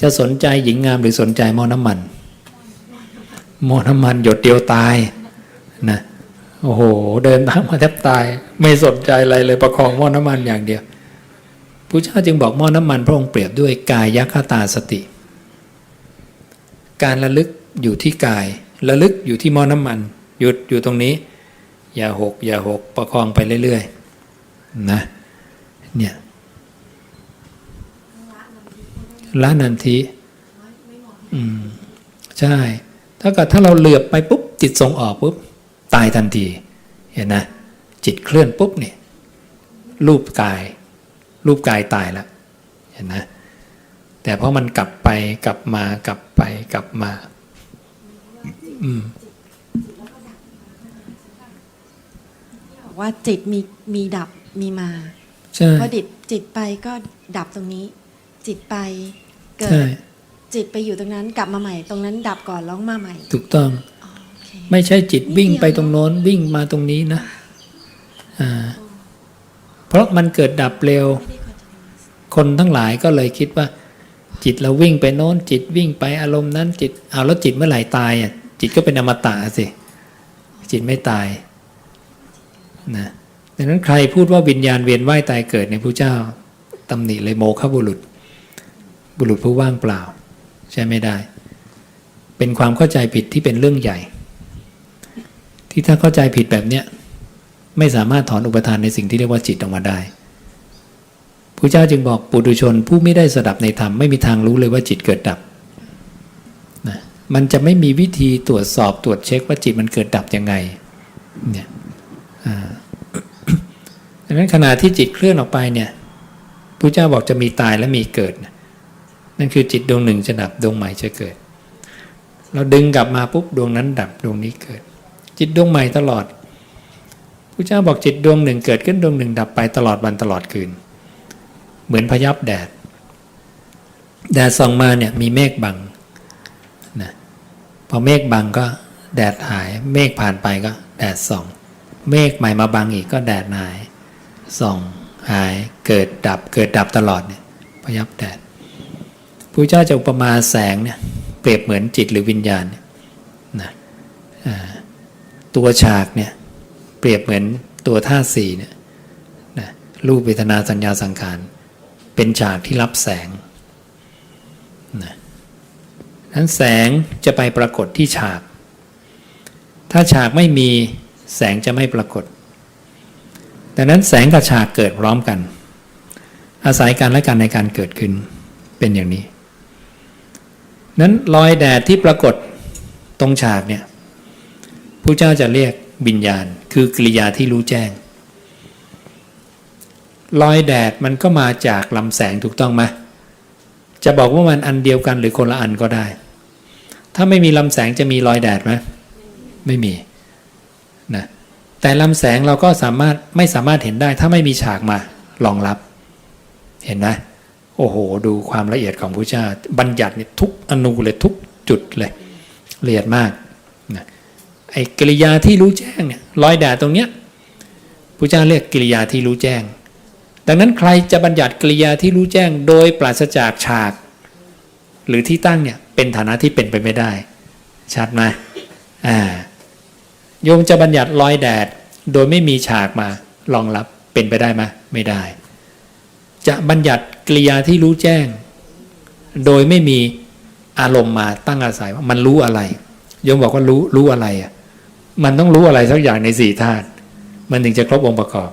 จะสนใจหญิงงามหรือสนใจหม้อน้ำมันหม้อน้ำมันหยดเดียวตายนะโอ้โหเดินตามมาแทบตายไม่สนใจอะไรเลยประคองหม้อน้ำมันอย่างเดียวพระเจ้าจึงบอกหม้อน้ำมันพระองค์เปรียบด้วยกายคตาสติการระลึกอยู่ที่กายระลึกอยู่ที่หม้อน้ำมันหยุดอยู่ตรงนี้อย่าหกประคองไปเรื่อยๆนะเนี่ยละนันทิใช่ถ้าเราเหลือบไปปุ๊บจิตส่งออกปุ๊บตายทันทีเห็นนะจิตเคลื่อนปุ๊บเนี่ยรูปกายตายแล้วเห็นนะแต่เพราะมันกลับไปกลับมากลับไปกลับมาบอกว่าจิตมีดับมีมาใช่พอจิตไปก็ดับตรงนี้จิตไปเกิดจิตไปอยู่ตรงนั้นกลับมาใหม่ตรงนั้นดับก่อนร้องมาใหม่ถูกต้องไม่ใช่จิตวิ่งไปตรงโน้นวิ่งมาตรงนี้นะเพราะมันเกิดดับเร็วคนทั้งหลายก็เลยคิดว่าจิตเราวิ่งไปโน้นจิตวิ่งไปอารมณ์นั้นจิตเอาแล้วจิตเมื่อไหร่ตายอ่ะจิตก็เป็นอมตะสิจิตไม่ตายนะดังนั้นใครพูดว่าวิญญาณเวียนว่ายตายเกิดในพระเจ้าตำหนิเลยโมฆะบุรุษผู้ว่างเปล่าใช่ไม่ได้เป็นความเข้าใจผิดที่เป็นเรื่องใหญ่ที่ถ้าเข้าใจผิดแบบเนี้ยไม่สามารถถอนอุปทานในสิ่งที่เรียกว่าจิตออกมาได้พระเจ้าจึงบอกปุถุชนผู้ไม่ได้สดับในธรรมไม่มีทางรู้เลยว่าจิตเกิดดับนะมันจะไม่มีวิธีตรวจสอบตรวจเช็คว่าจิตมันเกิดดับยังไงเนี่ยดังนั้นขณะที่จิตเคลื่อนออกไปเนี่ยพระเจ้าบอกจะมีตายและมีเกิดนั่นคือจิตดวงหนึ่งจะดับดวงใหม่จะเกิดเราดึงกลับมาปุ๊บดวงนั้นดับดวงนี้เกิดจิตดวงใหม่ตลอดพระเจ้าบอกจิตดวงหนึ่งเกิดขึ้นดวงหนึ่งดับไปตลอดวันตลอดคืนเหมือนพยับแดดส่องมาเนี่ยมีเมฆบังนะพอเมฆบังก็แดดหายเมฆผ่านไปก็แดดส่องเมฆใหม่มาบังอีกก็แดดหายส่องหายเกิดดับตลอดเนี่ยพยับแดดพระเจ้าจะอุปมาแสงเนี่ยเปรียบเหมือนจิตหรือวิญญาณนะตัวฉากเนี่ยเปรียบเหมือนตัวธาตุสี่เนี่ยนะรูปเวทนาสัญญาสังขารเป็นฉากที่รับแสงนะนั้นแสงจะไปปรากฏที่ฉากถ้าฉากไม่มีแสงจะไม่ปรากฏดังนั้นแสงกับฉากเกิดพร้อมกันอาศัยกันและกันในการเกิดขึ้นเป็นอย่างนี้นั้นรอยแดดที่ปรากฏตรงฉากเนี่ยพระเจ้าจะเรียกวิญญาณคือกิริยาที่รู้แจ้งรอยแดดมันก็มาจากลำแสงถูกต้องไหมจะบอกว่ามันอันเดียวกันหรือคนละอันก็ได้ถ้าไม่มีลำแสงจะมีรอยแดดไหมไม่มีนะแต่ลำแสงเราก็ไม่สามารถเห็นได้ถ้าไม่มีฉากมารองรับเห็นไหมโอ้โหดูความละเอียดของพระเจ้าบัญญัติทุกอนูเลยทุกจุดเลยละเอียดมากนะไอ้กิริยาที่รู้แจ้งเนี่ยรอยแดดตรงเนี้ยพระเจ้าเรียกกิริยาที่รู้แจ้งดังนั้นใครจะบัญญัติกิริยาที่รู้แจ้งโดยปราศจากฉากหรือที่ตั้งเนี่ยเป็นฐานะที่เป็นไปไม่ได้ชัดไหมโยมจะบัญญัติรอยแดดโดยไม่มีฉากมารองรับเป็นไปได้ไหมไม่ได้จะบัญญัติกิริยาที่รู้แจ้งโดยไม่มีอารมณ์มาตั้งอาศัยว่ามันรู้อะไร โยมบอกว่ารู้อะไรอ่ะมันต้องรู้อะไรสักอย่างในสี่ธาตุมันถึงจะครบองค์ประกอบ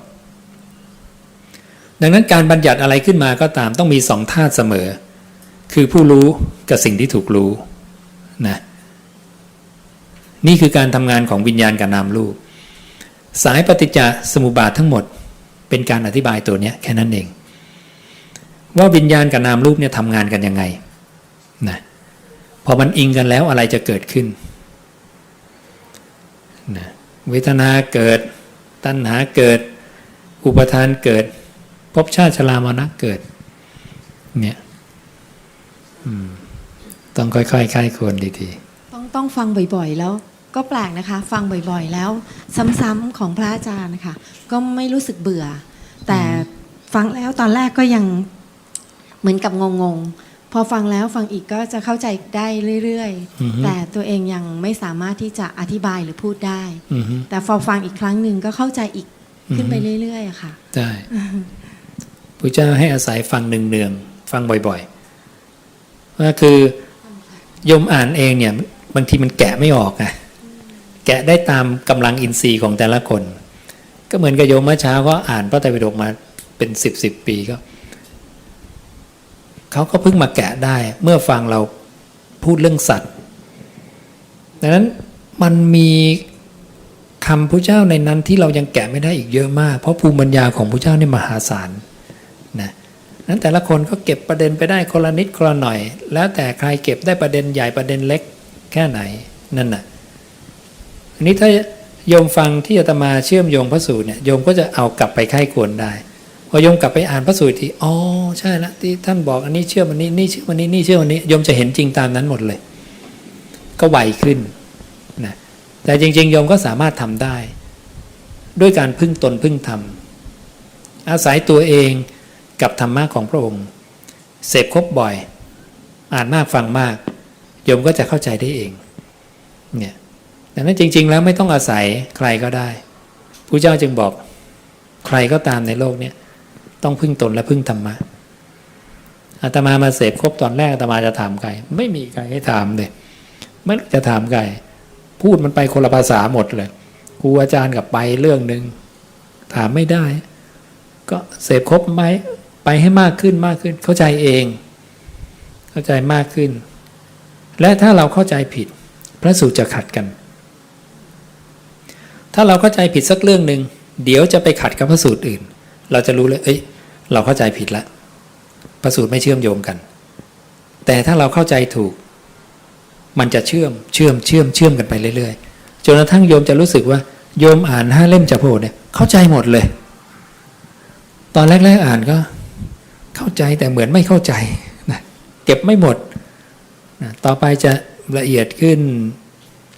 ดังนั้นการบัญญัติอะไรขึ้นมาก็ตามต้องมีสองธาตุเสมอคือผู้รู้กับสิ่งที่ถูกรู้นะนี่คือการทำงานของวิญญาณกับนามรูปสายปฏิจจสมุปบาททั้งหมดเป็นการอธิบายตัวนี้แค่นั้นเองว่าวิญญาณกับนามรูปเนี่ยทำงานกันยังไงนะพอมันอิงกันแล้วอะไรจะเกิดขึ้นนะเวทนาเกิดตัณหาเกิดอุปทานเกิดภพชาติชรามรณะเกิดเนี่ยต้องค่อยๆค่ายควรดีๆต้องฟังบ่อยๆแล้วก็แปลกนะคะฟังบ่อยๆแล้วซ้ำๆของพระอาจารย์นะคะก็ไม่รู้สึกเบื่อแต่ฟังแล้วตอนแรกก็ยังเหมือนกับงงๆพอฟังแล้วฟังอีกก็จะเข้าใจได้เรื่อยๆแต่ตัวเองยังไม่สามารถที่จะอธิบายหรือพูดได้แต่พอฟังอีกครั้งหนึ่งก็เข้าใจอีกขึ้นไปเรื่อยๆอะค่ะได้พระเจ้าให้อาศัยฟังเนืองๆฟังบ่อยๆว่าคือโยมอ่านเองเนี่ยบางทีมันแกะไม่ออกไงแกะได้ตามกำลังอินทรีย์ของแต่ละคนก็เหมือนกับโยมเมื่อเช้าก็อ่านพระไตรปิฎกมาเป็น10 ปีก็เขาก็เพิ่งมาแกะได้เมื่อฟังเราพูดเรื่องสัตว์ดังนั้นมันมีคำพระเจ้าในนั้นที่เรายังแกะไม่ได้อีกเยอะมากเพราะภูมิปัญญาของพระเจ้านี่มหาศาลนะนั้นแต่ละคนก็เก็บประเด็นไปได้คนละนิดคนละหน่อยแล้วแต่ใครเก็บได้ประเด็นใหญ่ประเด็นเล็กแค่ไหนนั่นน่ะอันนี้ถ้าโยมฟังที่อาตมาเชื่อมโยงพระสูตรเนี่ยโยมก็จะเอากลับไปไข้ควรได้พอโยมกลับไปอ่านพระสูตรทีอ๋อใช่ละที่ท่านบอกอันนี้เชื่อมันนี้นี่เชื่อมันนี้นี่เชื่อมันนี้โยมจะเห็นจริงตามนั้นหมดเลยก็ไวขึ้นนะแต่จริงๆโยมก็สามารถทำได้ด้วยการพึ่งตนพึ่งธรรมอาศัยตัวเองกับธรรมะของพระองค์เสพครบบ่อยอ่านมากฟังมากโยมก็จะเข้าใจได้เองเนี่ยดังนั้นจริงๆแล้วไม่ต้องอาศัยใครก็ได้พระเจ้าจึงบอกใครก็ตามในโลกนี้ต้องพึ่งตนและพึ่งธรรมะอาตมามาเสพครบตอนแรกอาตมาจะถามใครไม่มีใครให้ถามเลยไม่จะถามใครพูดมันไปคนละภาษาหมดเลยครูอาจารย์กับไปเรื่องนึงถามไม่ได้ก็เสพครบไหมไปให้มากขึ้นมากขึ้นเข้าใจเองเข้าใจมากขึ้นและถ้าเราเข้าใจผิดพระสูตรจะขัดกันถ้าเราเข้าใจผิดสักเรื่องหนึ่งเดี๋ยวจะไปขัดกับพระสูตรอื่นเราจะรู้เลยเอ้ยเราเข้าใจผิดแล้วพระสูตรไม่เชื่อมโยงกันแต่ถ้าเราเข้าใจถูกมันจะเชื่อมกันไปเรื่อยๆจนกระทั่งโยมจะรู้สึกว่าโยมอ่าน5 เล่มจากพระโอษฐ์เนี่ยเข้าใจหมดเลยตอนแรกๆอ่านก็เข้าใจแต่เหมือนไม่เข้าใจนะเก็บไม่หมดนะต่อไปจะละเอียดขึ้น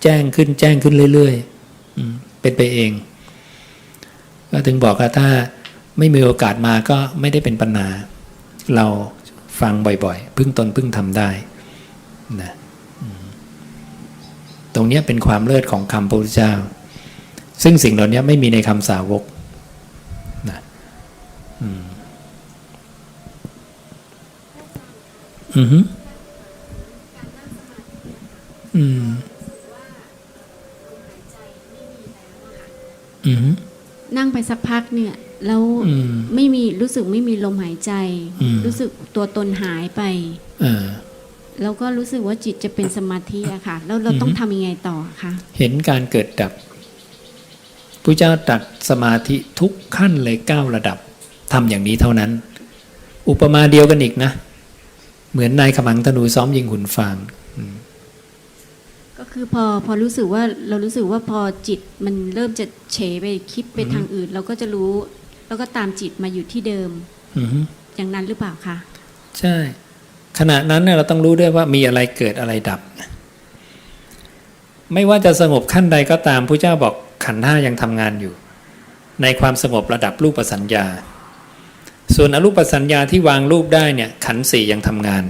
แจ้งขึ้นเรื่อยๆเป็นไปเองก็ถึงบอกว่าถ้าไม่มีโอกาสมาก็ไม่ได้เป็นปัญหาเราฟังบ่อยๆพึ่งตนพึ่งทำได้นะตรงนี้เป็นความเลิศของคำพระพุทธเจ้าซึ่งสิ่งเหล่านี้ไม่มีในคำสาวกนะนั่งไปสักพักเนี่ยแล้วไม่มีรู้สึกไม่มีลมหายใจรู้สึกตัวตนหายไปแล้วก็รู้สึกว่าจิตจะเป็นสมาธิอะค่ะแล้วเราต้องทำยังไงต่อคะเห็นการเกิดดับพระเจ้าตรัสสมาธิทุกขั้นเลย9 ระดับทำอย่างนี้เท่านั้นอุปมาเดียวกันอีกนะเหมือนนายขมังธนูซ้อมยิงหุ่นฟางก็คือพอรู้สึกว่าเรารู้สึกว่าพอจิตมันเริ่มจะเฉไปคิดไปทางอื่นเราก็จะรู้แล้วก็ตามจิตมาอยู่ที่เดิมอย่างนั้นหรือเปล่าคะใช่ขณะนั้นเนี่ยเราต้องรู้ด้วยว่ามีอะไรเกิดอะไรดับไม่ว่าจะสงบขั้นใดก็ตามพระเจ้าบอกขันธ์ 5ยังทำงานอยู่ในความสงบระดับรูปสัญญาส่วนอรูปสัญญาที่วางรูปได้เนี่ยขันธ์ 4ยังทำงาน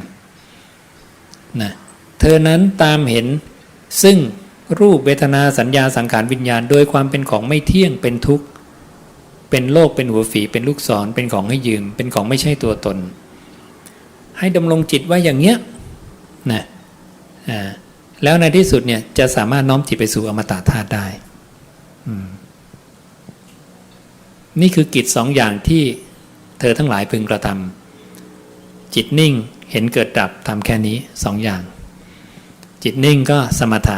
นะเธอนั้นตามเห็นซึ่งรูปเวทนาสัญญาสังขารวิญญาณโดยความเป็นของไม่เที่ยงเป็นทุกข์เป็นโลกเป็นหัวฝีเป็นลูกศรเป็นของให้ยืมเป็นของไม่ใช่ตัวตนให้ดำรงจิตไว้อย่างเนี้ยนะ แล้วในที่สุดเนี่ยจะสามารถน้อมจิตไปสู่อมตะธาตุได้นี่คือกิจ2 อย่างที่เธอทั้งหลายพึงกระทำจิตนิ่งเห็นเกิดดับทำแค่นี้2 อย่างจิตนิ่งก็สมถะ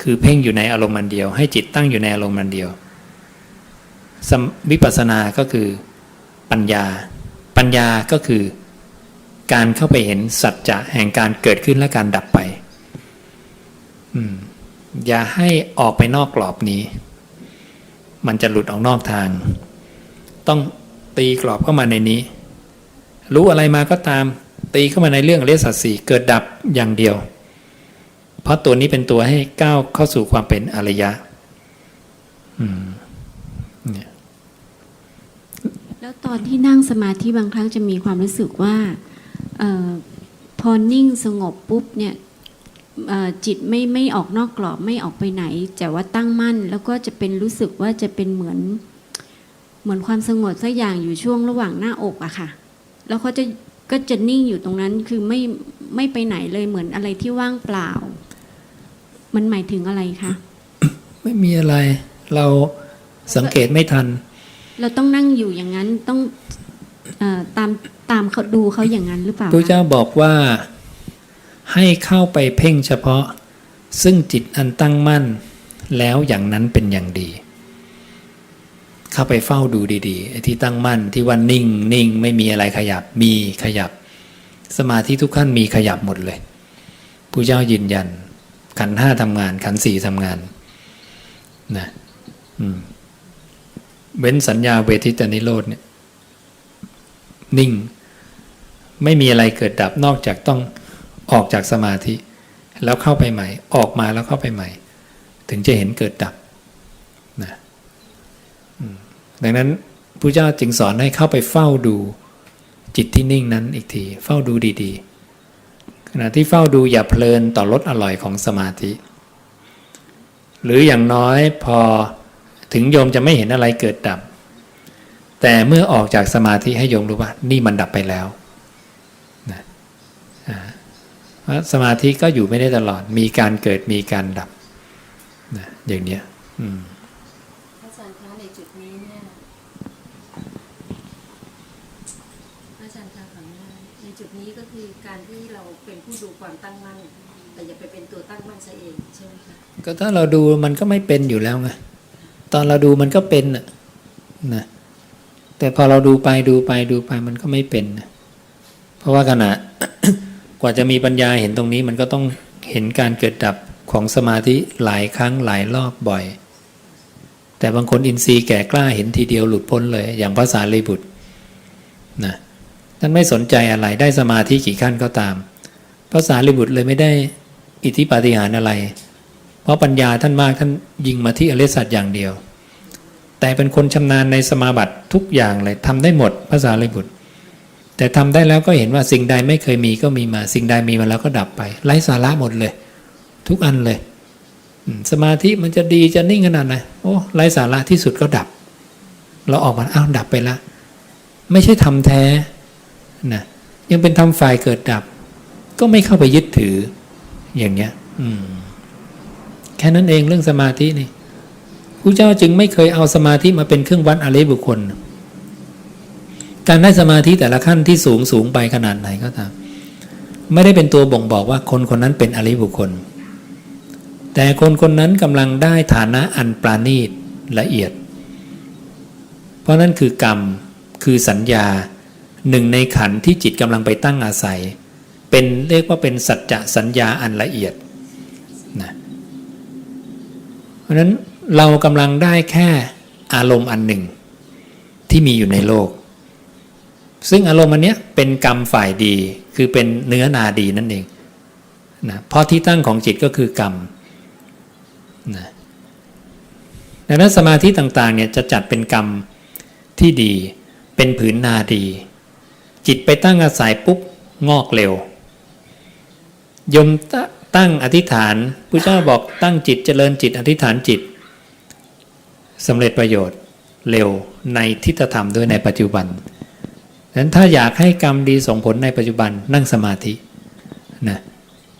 คือเพ่งอยู่ในอารมณ์อันเดียวให้จิตตั้งอยู่ในอารมณ์อันเดียววิปัสสนาก็คือปัญญาก็คือการเข้าไปเห็นสัจจะแห่งการเกิดขึ้นและการดับไปอย่าให้ออกไปนอกกรอบนี้มันจะหลุดออกนอกทางต้องตีกรอบเข้ามาในนี้รู้อะไรมาก็ตามตีเข้ามาในเรื่องอริยสัจ 4เกิดดับอย่างเดียวเพราะตัวนี้เป็นตัวให้ก้าวเข้าสู่ความเป็นอริยะเนี่ยแล้วตอนที่นั่งสมาธิบางครั้งจะมีความรู้สึกว่าพอนิ่งสงบปุ๊บเนี่ยจิตไม่ออกนอกกรอบไม่ออกไปไหนแต่ว่าตั้งมั่นแล้วก็จะเป็นรู้สึกว่าจะเป็นเหมือนความสงบสักอย่างอยู่ช่วงระหว่างหน้าอกอะค่ะแล้วเขาก็จะนิ่งอยู่ตรงนั้นคือไม่ไปไหนเลยเหมือนอะไรที่ว่างเปล่ามันหมายถึงอะไรคะไม่มีอะไรเราสังเกตไม่ทันเราต้องนั่งอยู่อย่างนั้นต้องตามเขาดูเขาอย่างนั้นหรือเปล่าพระเจ้าบอกว่าให้เข้าไปเพ่งเฉพาะซึ่งจิตอันตั้งมั่นแล้วอย่างนั้นเป็นอย่างดีเข้าไปเฝ้าดูดีๆไอ้ที่ตั้งมั่นที่ว่านิ่งไม่มีอะไรขยับมีขยับสมาธิทุกขั้นมีขยับหมดเลยพระเจ้ายืนยันขันธ์ 5ทำงานขันธ์ 4ทำงานนะเว้นสัญญาเวทิตานิโรธเนี่ยนิ่งไม่มีอะไรเกิดดับนอกจากต้องออกจากสมาธิแล้วเข้าไปใหม่ออกมาแล้วเข้าไปใหม่ถึงจะเห็นเกิดดับนะดังนั้นพระเจ้าจึงสอนให้เข้าไปเฝ้าดูจิตที่นิ่งนั้นอีกทีเฝ้าดูดีๆขณะที่เฝ้าดูอย่าเพลินต่อรสอร่อยของสมาธิหรืออย่างน้อยพอถึงโยมจะไม่เห็นอะไรเกิดดับแต่เมื่อออกจากสมาธิให้โยมรู้ว่านี่มันดับไปแล้วนะเพราะสมาธิก็อยู่ไม่ได้ตลอดมีการเกิดมีการดับนะอย่างเนี้ยอาจารย์คะในจุดนี้เนี่ยอาจารย์คะของในจุดนี้ก็คือการที่เราเป็นผู้ดูความตั้งมั่นแต่อย่าไปเป็นตัวตั้งมั่นซะเองใช่ไหมคะก็ถ้าเราดูมันก็ไม่เป็นอยู่แล้วไงตอนเราดูมันก็เป็นนะแต่พอเราดูไปมันก็ไม่เป็นนะเพราะว่าขณะ กว่าจะมีปัญญาเห็นตรงนี้มันก็ต้องเห็นการเกิดดับของสมาธิหลายครั้งหลายรอบบ่อยแต่บางคนอินทรีย์แก่กล้าเห็นทีเดียวหลุดพ้นเลยอย่างพระสารีบุตรนะท่านไม่สนใจอะไรได้สมาธิกี่ขั้นก็ตามพระสารีบุตรเลยไม่ได้อิทธิปาฏิหาริย์อะไรเพราะปัญญาท่านมากท่านยิงมาที่อริยสัจอย่างเดียวแต่เป็นคนชำนาญในสมาบัติทุกอย่างเลยทำได้หมดพระสารีบุตรแต่ทำได้แล้วก็เห็นว่าสิ่งใดไม่เคยมีก็มีมาสิ่งใดมีมาแล้วก็ดับไปไร้สาระหมดเลยทุกอันเลยสมาธิมันจะดีจะนิ่งขนาดไหนโอ้ไร้สาระที่สุดก็ดับเราออกมาอ้าวดับไปละไม่ใช่ทำแท้นะยังเป็นทำฝ่ายเกิดดับก็ไม่เข้าไปยึดถืออย่างเงี้ยแค่นั้นเองเรื่องสมาธินี่พระเจ้าจึงไม่เคยเอาสมาธิมาเป็นเครื่องวัดอริยบุคคลการได้สมาธิแต่ละขั้นที่สูงไปขนาดไหนก็ตามไม่ได้เป็นตัวบ่งบอกว่าคนคนนั้นเป็นอริยบุคคลแต่คนคนนั้นกำลังได้ฐานะอันปราณีตละเอียดเพราะนั่นคือกรรมคือสัญญาหนึ่งในขันธ์ที่จิตกำลังไปตั้งอาศัยเป็นเรียกว่าเป็นสัจจะสัญญาอันละเอียดนะเพราะฉะนั้นเรากำลังได้แค่อารมณ์อันหนึ่งที่มีอยู่ในโลกซึ่งอารมณ์อันเนี้ยเป็นกรรมฝ่ายดีคือเป็นเนื้อนาดีนั่นเองนะเพราะที่ตั้งของจิตก็คือกรรมนะดังนั้นสมาธิต่างๆเนี่ยจะจัดเป็นกรรมที่ดีเป็นผืนนาดีจิตไปตั้งอาศัยปุ๊บงอกเร็วยมตั้งอธิษฐานพระเจ้าบอกตั้งจิตเจริญจิตอธิษฐานจิตสำเร็จประโยชน์เร็วในทิฏฐธรรมด้วยในปัจจุบันดังนั้นถ้าอยากให้กรรมดีส่งผลในปัจจุบันนั่งสมาธินะ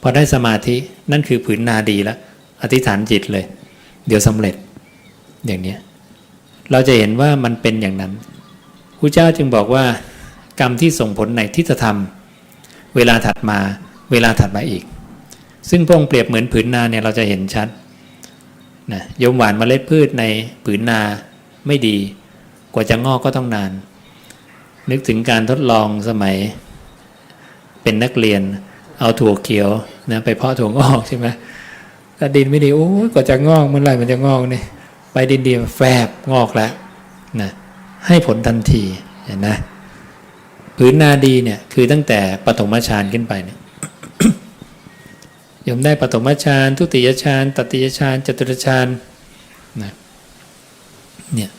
พอได้สมาธินั่นคือผืนนาดีแล้วอธิษฐานจิตเลยเดี๋ยวสำเร็จอย่างเนี้ยเราจะเห็นว่ามันเป็นอย่างนั้นพระเจ้าจึงบอกว่ากรรมที่ส่งผลในทิฏฐธรรมเวลาถัดมาอีกซึ่งพระองค์เปรียบเหมือนผืนนาเนี่ยเราจะเห็นชัดนะโยมหว่านเมล็ดพืชในผืนนาไม่ดีกว่าจะงอกก็ต้องนานนึกถึงการทดลองสมัยเป็นนักเรียนเอาถั่วเขียวนะไปเพาะถั่วงอกใช่ไหมถ้าดินไม่ดีโอ้ยกว่าจะงอกเมื่อไหร่มันจะงอกเนี่ยไปดินดีแฝบงอกแล้วนะให้ผลทันทีเห็นนะผืนนาดีเนี่ยคือตั้งแต่ปฐมฌานขึ้นไปเนี่ยโยมได้ปฐมฌานทุติยฌานตติยฌานจตุตฌานนะเนี่ย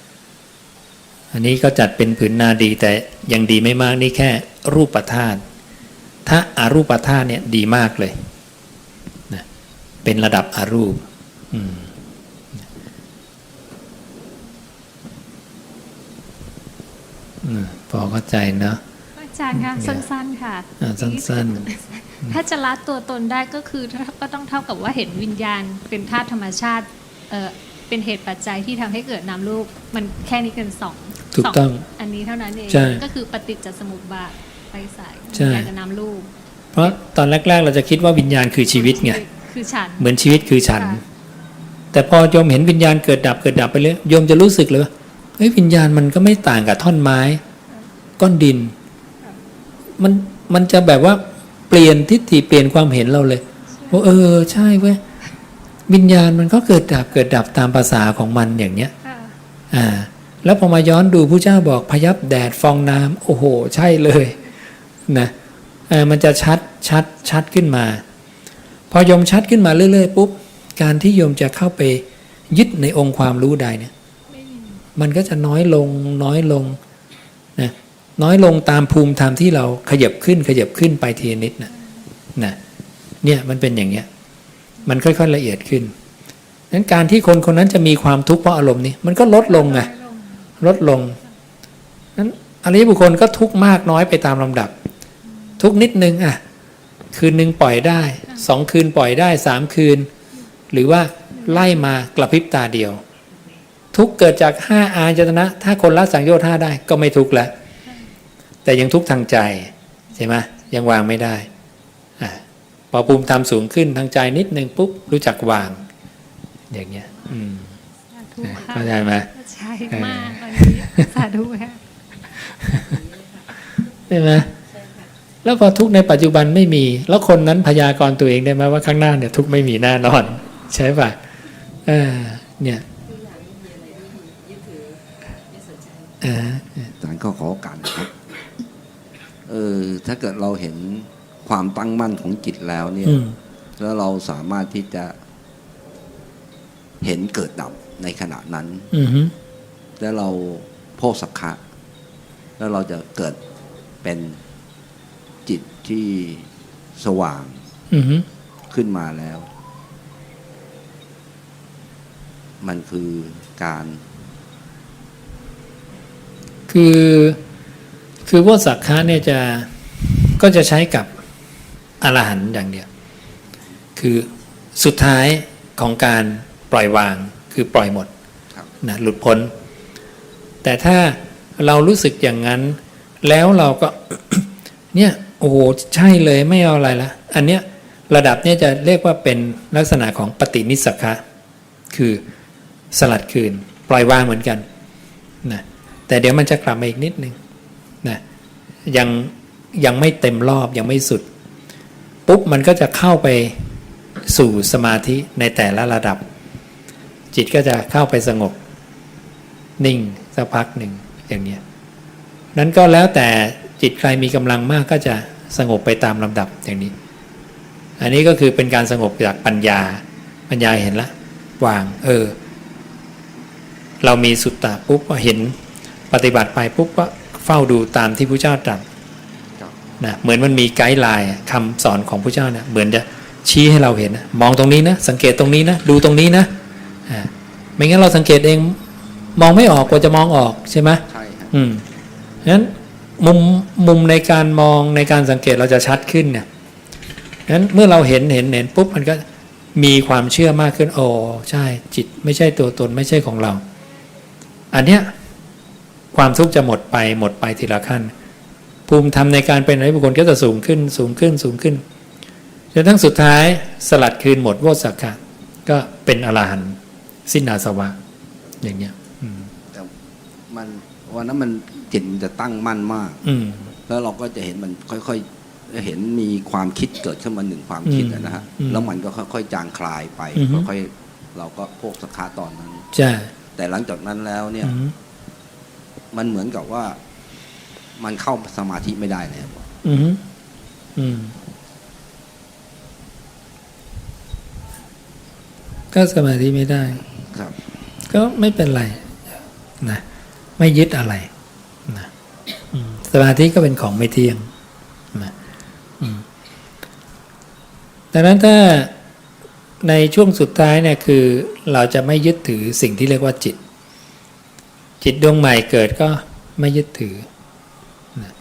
อันนี้ก็จัดเป็นผืนนาดีแต่ยังดีไม่มากนี่แค่รูปธาตุถ้าอารูปธาตุเนี่ยดีมากเลยนะเป็นระดับอารูปพอเข้าใจเนาะอาจารย์คะสั้นๆค่ะสั้นๆถ้าจะละตัวตนได้ก็คือก็ต้องเท่ากับว่าเห็นวิญญาณเป็นธาตุธรรมชาติเป็นเหตุปัจจัยที่ทำให้เกิดนามรูปมันแค่นี้กันสองถูกต้องอันนี้เท่านั้นเองก็คือปฏิจจสมุปบาทไปใส่วิญญาณกับนามรูปเพราะตอนแรกๆเราจะคิดว่าวิญญาณคือชีวิตไงคือฉันเหมือนชีวิตคือฉันแต่พอโยมเห็นวิญญาณเกิดดับไปเลยโยมจะรู้สึกเลยว่าเฮ้ยวิญญาณมันก็ไม่ต่างกับท่อนไม้ก้อนดินมันจะแบบว่าเปลี่ยนทิฏฐิเปลี่ยนความเห็นเราเลยว่าใช่เว้ยวิญญาณมันก็เกิดดับตามภาษาของมันอย่างเนี้ยแล้วพอมาย้อนดูพระเจ้าบอกพยับแดดฟองน้ำโอ้โหใช่เลยนะมันจะชัดขึ้นมาพอโยมชัดขึ้นมาเรื่อยๆปุ๊บการที่โยมจะเข้าไปยึดในองค์ความรู้ใดเนี่ยมันก็จะน้อยลงนะน้อยลงตามภูมิธรรมที่เราขยับขึ้นไปทีนิดนะเนี่ยมันเป็นอย่างเงี้ยมันค่อยๆละเอียดขึ้นนั้นการที่คนนั้นจะมีความทุกข์เพราะอารมณ์นี้มันก็ลดลงไงลดลงนั้นอริยบุคคลก็ทุกข์มากน้อยไปตามลำดับทุกนิดนึงคืนนึงปล่อยได้2 คืนปล่อยได้3 คืนหรือว่าไล่มากระพริบตาเดียวทุกเกิดจาก5อายตนะถ้าคนละสังโยชน์5ได้ก็ไม่ทุกข์แล้วแต่ยังทุกข์ทางใจใช่ไหมยังวางไม่ได้พอภูมิธรรมสูงขึ้นทางใจนิดนึงปุ๊บรู้จักวางอย่างเงี้ยเข้าใจไหมใช่มากตอนนี้สาธุค่ะใช่ไหมแล้วพอทุกข์ในปัจจุบันไม่มีแล้วคนนั้นพยากรณ์ตัวเองได้ไหมว่าข้างหน้าเนี่ยทุกข์ไม่มีแน่นอนใช่ป่ะเนี่ยอาจารย์ก็ขอโอกาสนะครับถ้าเกิดเราเห็นความตั้งมั่นของจิตแล้วเนี่ยแล้วเราสามารถที่จะเห็นเกิดดับในขณะนั้นแล้วเราโพสักขะแล้วเราจะเกิดเป็นจิตที่สว่างขึ้นมาแล้วมันคือการคือพวกสักขะเนี่ยก็จะใช้กับอรหันต์อย่างเดียวคือสุดท้ายของการปล่อยวางคือปล่อยหมดนะหลุดพ้นแต่ถ้าเรารู้สึกอย่างนั้นแล้วเราก็ เนี่ยโอ้โหใช่เลยไม่เอาอะไรละอันเนี้ยระดับเนี้ยจะเรียกว่าเป็นลักษณะของปฏินิสสักขะคือสลัดคืนปล่อยวางเหมือนกันนะแต่เดี๋ยวมันจะกลับมาอีกนิดนึงนะยังไม่เต็มรอบยังไม่สุดปุ๊บมันก็จะเข้าไปสู่สมาธิในแต่ละระดับจิตก็จะเข้าไปสงบนิ่งสักพักหนึ่งอย่างเนี้ยนั้นก็แล้วแต่จิตใครมีกำลังมากก็จะสงบไปตามลำดับอย่างนี้อันนี้ก็คือเป็นการสงบจากปัญญาเห็นละวางเรามีสุตตะปุ๊บก็เห็นปฏิบัติไปปุ๊บก็เฝ้าดูตามที่พระเจ้าตรัสนะเหมือนมันมีไกด์ไลน์คำสอนของพระเจ้าเนี่ยเหมือนจะชี้ให้เราเห็นมองตรงนี้นะสังเกตตรงนี้นะดูตรงนี้นะไม่งั้นเราสังเกตเองมองไม่ออกกว่าจะมองออกใช่ไหมใช่ครับงั้นมุมในการมองในการสังเกตเราจะชัดขึ้นเนี่ย งั้นเมื่อเราเห็นปุ๊บมันก็มีความเชื่อมากขึ้นโอ้ใช่จิตไม่ใช่ตัวตนไม่ใช่ของเรา อันเนี้ยความทุกข์จะหมดไปทีละขั้นภูมิธรรมในการเป็นอริยบุคคลก็จะสูงขึ้นจนทั้งสุดท้ายสลัดคืนหมดโวสักขะก็เป็นอรหันต์สิ้นอาสวะอย่างเงี้ยแต่มันวันนั้นมันจิตมันจะตั้งมั่นมากแล้วเราก็จะเห็นมันค่อยๆเห็นมีความคิดเกิดขึ้นมาหนึ่งความคิดนะฮะแล้วมันก็ค่อยๆจางคลายไปค่อยๆเราก็โภคสักขะตอนนั้นใช่แต่หลังจากนั้นแล้วเนี่ยมันเหมือนกับว่ามันเข้าสมาธิไม่ได้แล้วก็สมาธิไม่ได้ครับก็ไม่เป็นไรนะไม่ยึดอะไรนะสมาธิก็เป็นของไม่เที่ยงนะดังนั้นถ้าในช่วงสุดท้ายเนี่ยคือเราจะไม่ยึดถือสิ่งที่เรียกว่าจิตดวงใหม่เกิดก็ไม่ยึดถือนะ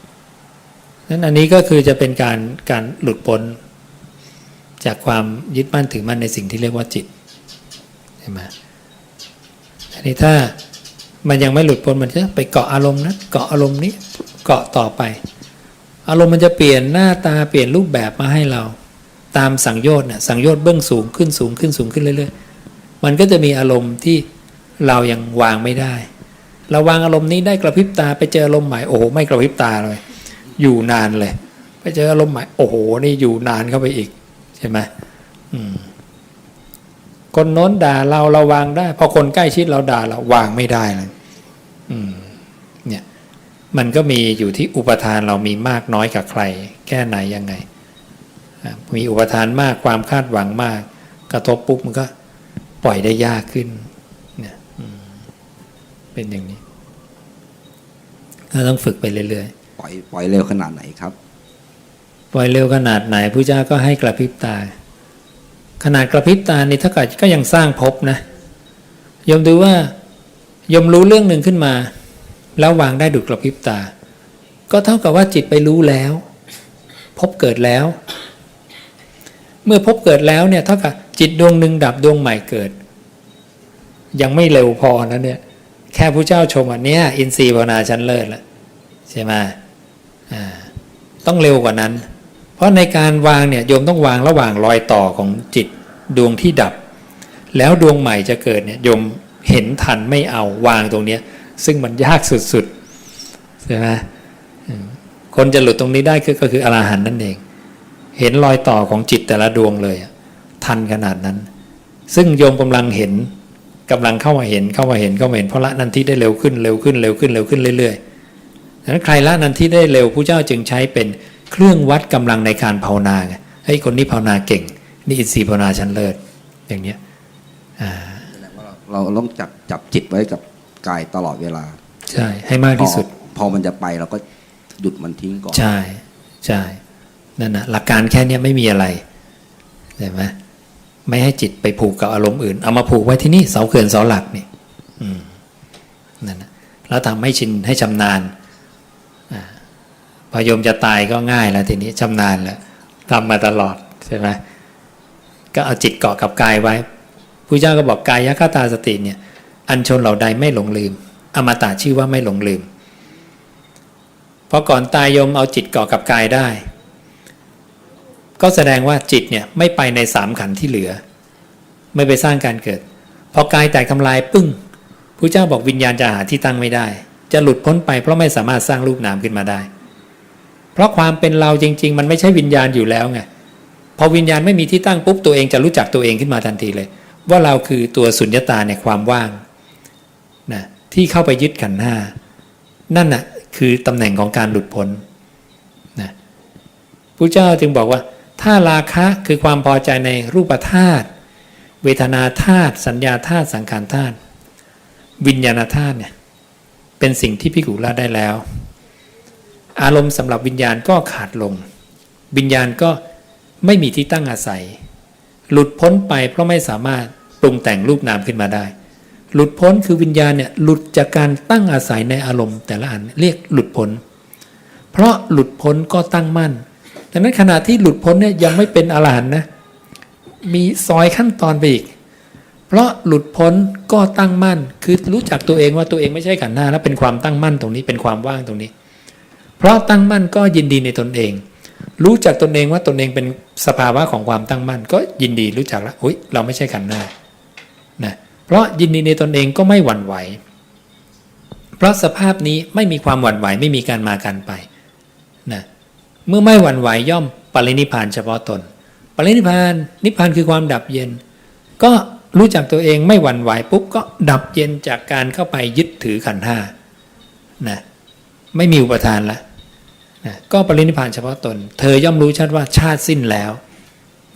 นั้นอันนี้ก็คือจะเป็นการหลุดพ้นจากความยึดมั่นถือมั่นในสิ่งที่เรียกว่าจิตใช่ไหมอันนี้ถ้ามันยังไม่หลุดพ้นมันจะไปเกาะอารมณ์นั้นเกาะอารมณ์นี้เกาะต่อไปอารมณ์มันจะเปลี่ยนหน้าตาเปลี่ยนรูปแบบมาให้เราตามสังโยชน์เนี่ยสังโยชน์เบื้องสูงขึ้นเรื่อยๆมันก็จะมีอารมณ์ที่เรายังวางไม่ได้เราวางอารมณ์นี้ได้กระพริบตาไปเจออารมณ์ใหม่โอ้โหไม่กระพริบตาเลยอยู่นานเลยไปเจออารมณ์ใหม่โอ้โหนี่อยู่นานเข้าไปอีกใช่ไหมคนโน้นด่าเราวางได้พอคนใกล้ชิดเราด่าเราวางไม่ได้เลยเนี่ยมันก็มีอยู่ที่อุปทานเรามีมากน้อยกับใครแค่ไหนยังไงมีอุปทานมากความคาดหวังมากกระทบปุ๊บมันก็ปล่อยได้ยากขึ้นเนี่ยเป็นอย่างนี้เราต้องฝึกไปเรื่อยๆปล่อยเร็วขนาดไหนครับปล่อยเร็วขนาดไหนพุทธเจ้าก็ให้กระพริบตาขนาดกระพริบตานี่ถ้าเกิดก็ยังสร้างภพนะโยมดูว่าโยมรู้เรื่องหนึ่งขึ้นมาแล้ววางได้ดุจกระพริบตาก็เท่ากับว่าจิตไปรู้แล้วภพเกิดแล้วเมื่อภพเกิดแล้วเนี่ยเท่ากับจิตดวงหนึ่งดับดวงใหม่เกิดยังไม่เร็วพอนะเนี่ยแค่พระเจ้าชมอันเนี้ยอินทรีย์ภาวนาชั้นเลิศแล้วใช่ไหมต้องเร็วกว่านั้นเพราะในการวางเนี่ยโยมต้องวางระหว่างรอยต่อของจิตดวงที่ดับแล้วดวงใหม่จะเกิดเนี่ยโยมเห็นทันไม่เอาวางตรงนี้ซึ่งมันยากสุดๆใช่ไหมคนจะหลุดตรงนี้ได้ก็คืออรหันต์นั่นเองเห็นรอยต่อของจิตแต่ละดวงเลยทันขนาดนั้นซึ่งโยมกำลังเห็นกำลังเข้ามาเห็นเพราะละนันทิได้เร็วขึ้นเรื่อยๆดังนั้นใครละนันทิได้เร็วพระเจ้าจึงใช้เป็นเครื่องวัดกำลังในการภาวนาไงให้คนนี้ภาวนาเก่งนี่อินทรีย์ภาวนาชั้นเลิศอย่างเนี้ยเราต้องจับจิตไว้กับกายตลอดเวลาใช่ให้มากที่สุดพอมันจะไปเราก็หยุดมันทิ้งก่อนใช่นั่นนะหลักการแค่นี้ไม่มีอะไรใช่ไหมไม่ให้จิตไปผูกกับอารมณ์อื่นเอามาผูกไว้ที่นี่เสาเขื่อนเสาหลักนี่นั่นนะแล้วทำให้ชินให้ชำนาญพอโยมจะตายก็ง่ายแล้วทีนี้ชำนาญแล้วทำมาตลอดใช่ไหมก็เอาจิตเกาะกับกายไว้พระเจ้าก็บอกกายคตาสติเนี่ยอัญชนเหล่าใดไม่หลงลืมอมตะชื่อว่าไม่หลงลืมเพราะก่อนตายโยมเอาจิตเกาะกับกายได้ก็แสดงว่าจิตเนี่ยไม่ไปในสามขันธ์ที่เหลือไม่ไปสร้างการเกิดพอกายแตกทำลายปึ้งพระเจ้าบอกวิญญาณจะหาที่ตั้งไม่ได้จะหลุดพ้นไปเพราะไม่สามารถสร้างรูปนามขึ้นมาได้เพราะความเป็นเราจริงๆมันไม่ใช่วิญญาณอยู่แล้วไงพอวิญญาณไม่มีที่ตั้งปุ๊บตัวเองจะรู้จักตัวเองขึ้นมาทันทีเลยว่าเราคือตัวสุญญตาในความว่างนะที่เข้าไปยึดขันธ์ห้านั่นน่ะคือตำแหน่งของการหลุดพ้นนะพระเจ้าจึงบอกว่าถ้าราคะคือความพอใจในรูปธาตุเวทนาธาตุสัญญาธาตุสังขารธาตุวิญญาณธาตุเนี่ยเป็นสิ่งที่ภิกขุละได้แล้วอารมณ์สำหรับวิญญาณก็ขาดลงวิญญาณก็ไม่มีที่ตั้งอาศัยหลุดพ้นไปเพราะไม่สามารถปรุงแต่งรูปนามขึ้นมาได้หลุดพ้นคือวิญญาณเนี่ยหลุดจากการตั้งอาศัยในอารมณ์แต่ละอันเรียกหลุดพ้นเพราะหลุดพ้นก็ตั้งมั่น ดังนั้นขณะที่หลุดพ้นเนี่ยยังไม่เป็นอรหันต์นะมีซอยขั้นตอนไปอีกเพราะหลุดพ้นก็ตั้งมั่นคือรู้จักตัวเองว่าตัวเองไม่ใช่ขันธ์ห้าแล้วเป็นความตั้งมั่นตรงนี้เป็นความว่างตรงนี้เพราะตั้งมั่นก็ยินดีในตนเองรู้จักตนเองว่าตนเองเป็นสภาวะของความตั้งมั่นก็ยินดีรู้จักแล้วอุ๊ยเราไม่ใช่ขันธ์ห้านะเพราะยินดีในตนเองก็ไม่หวั่นไหวเพราะสภาพนี้ไม่มีความหวั่นไหวไม่มีการมาการไปนะเมื่อไม่หวั่นไหวย่อมปรินิพพานเฉพาะตนปรินิพพานนิพพานคือความดับเย็นก็รู้จักตัวเองไม่หวั่นไหวปุ๊บก็ดับเย็นจากการเข้าไปยึดถือขันธ์ห้านะไม่มีอุปทานละนะก็ปรินิพพานเฉพาะตนเธอย่อมรู้ชัดว่าชาติสิ้นแล้ว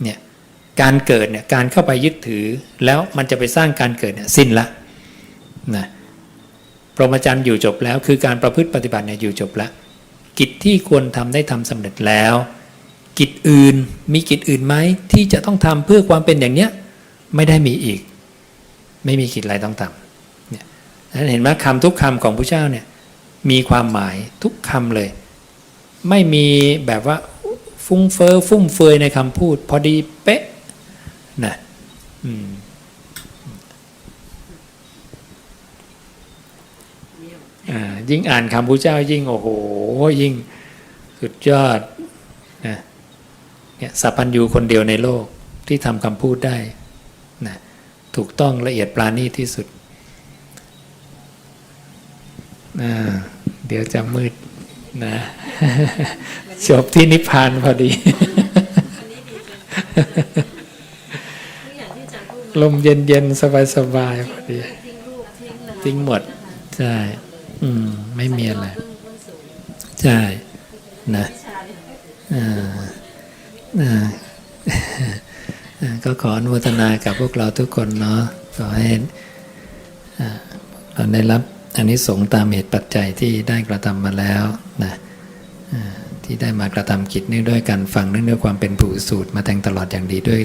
เนี่ยการเกิดเนี่ยการเข้าไปยึดถือแล้วมันจะไปสร้างการเกิดเนี่ยสิ้นละนะพรหมจรรย์อยู่จบแล้วคือการประพฤติปฏิบัติเนี่ยอยู่จบแล้วกิจที่ควรทำได้ทำสำเร็จแล้วกิจอื่นมีกิจอื่นไหมที่จะต้องทำเพื่อความเป็นอย่างเนี้ยไม่ได้มีอีกไม่มีกิจอะไรต้องทำเนี่ยนั้นเห็นไหมคำทุกคำของพระเจ้าเนี่ยมีความหมายทุกคำเลยไม่มีแบบว่าฟุ้งเฟ้อฟุ่มเฟือยในคำพูดพอดีเป๊ะนะยิ่งอ่านคำพระเจ้ายิ่งโอ้โหยิ่งสุดยอดนะเนี่ยสัพพัญญูคนเดียวในโลกที่ทำคำพูดได้นะถูกต้องละเอียดปราณีตที่สุดเดี๋ยวจะมืดนะจบที่นิพพานพอดีลมเย็นๆสบายๆพอดีทิ้งหมดใช่ไม่มีอะไรใช่นะก็ขออนุโมทนากับพวกเราทุกคนเนาะขอให้เราได้รับอานิสงส์ตามเหตุปัจจัยที่ได้กระทำมาแล้วนะที่ได้มากระทำกิจนี้ด้วยการฟังเนื่องด้วยความเป็นผู้สูตรมาแทงตลอดอย่างดีด้วย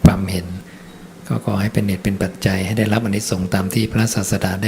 ความเห็นก็ขอให้เป็นเหตุเป็นปัจจัยให้ได้รับอานิสงส์ตามที่พระศาสดาได้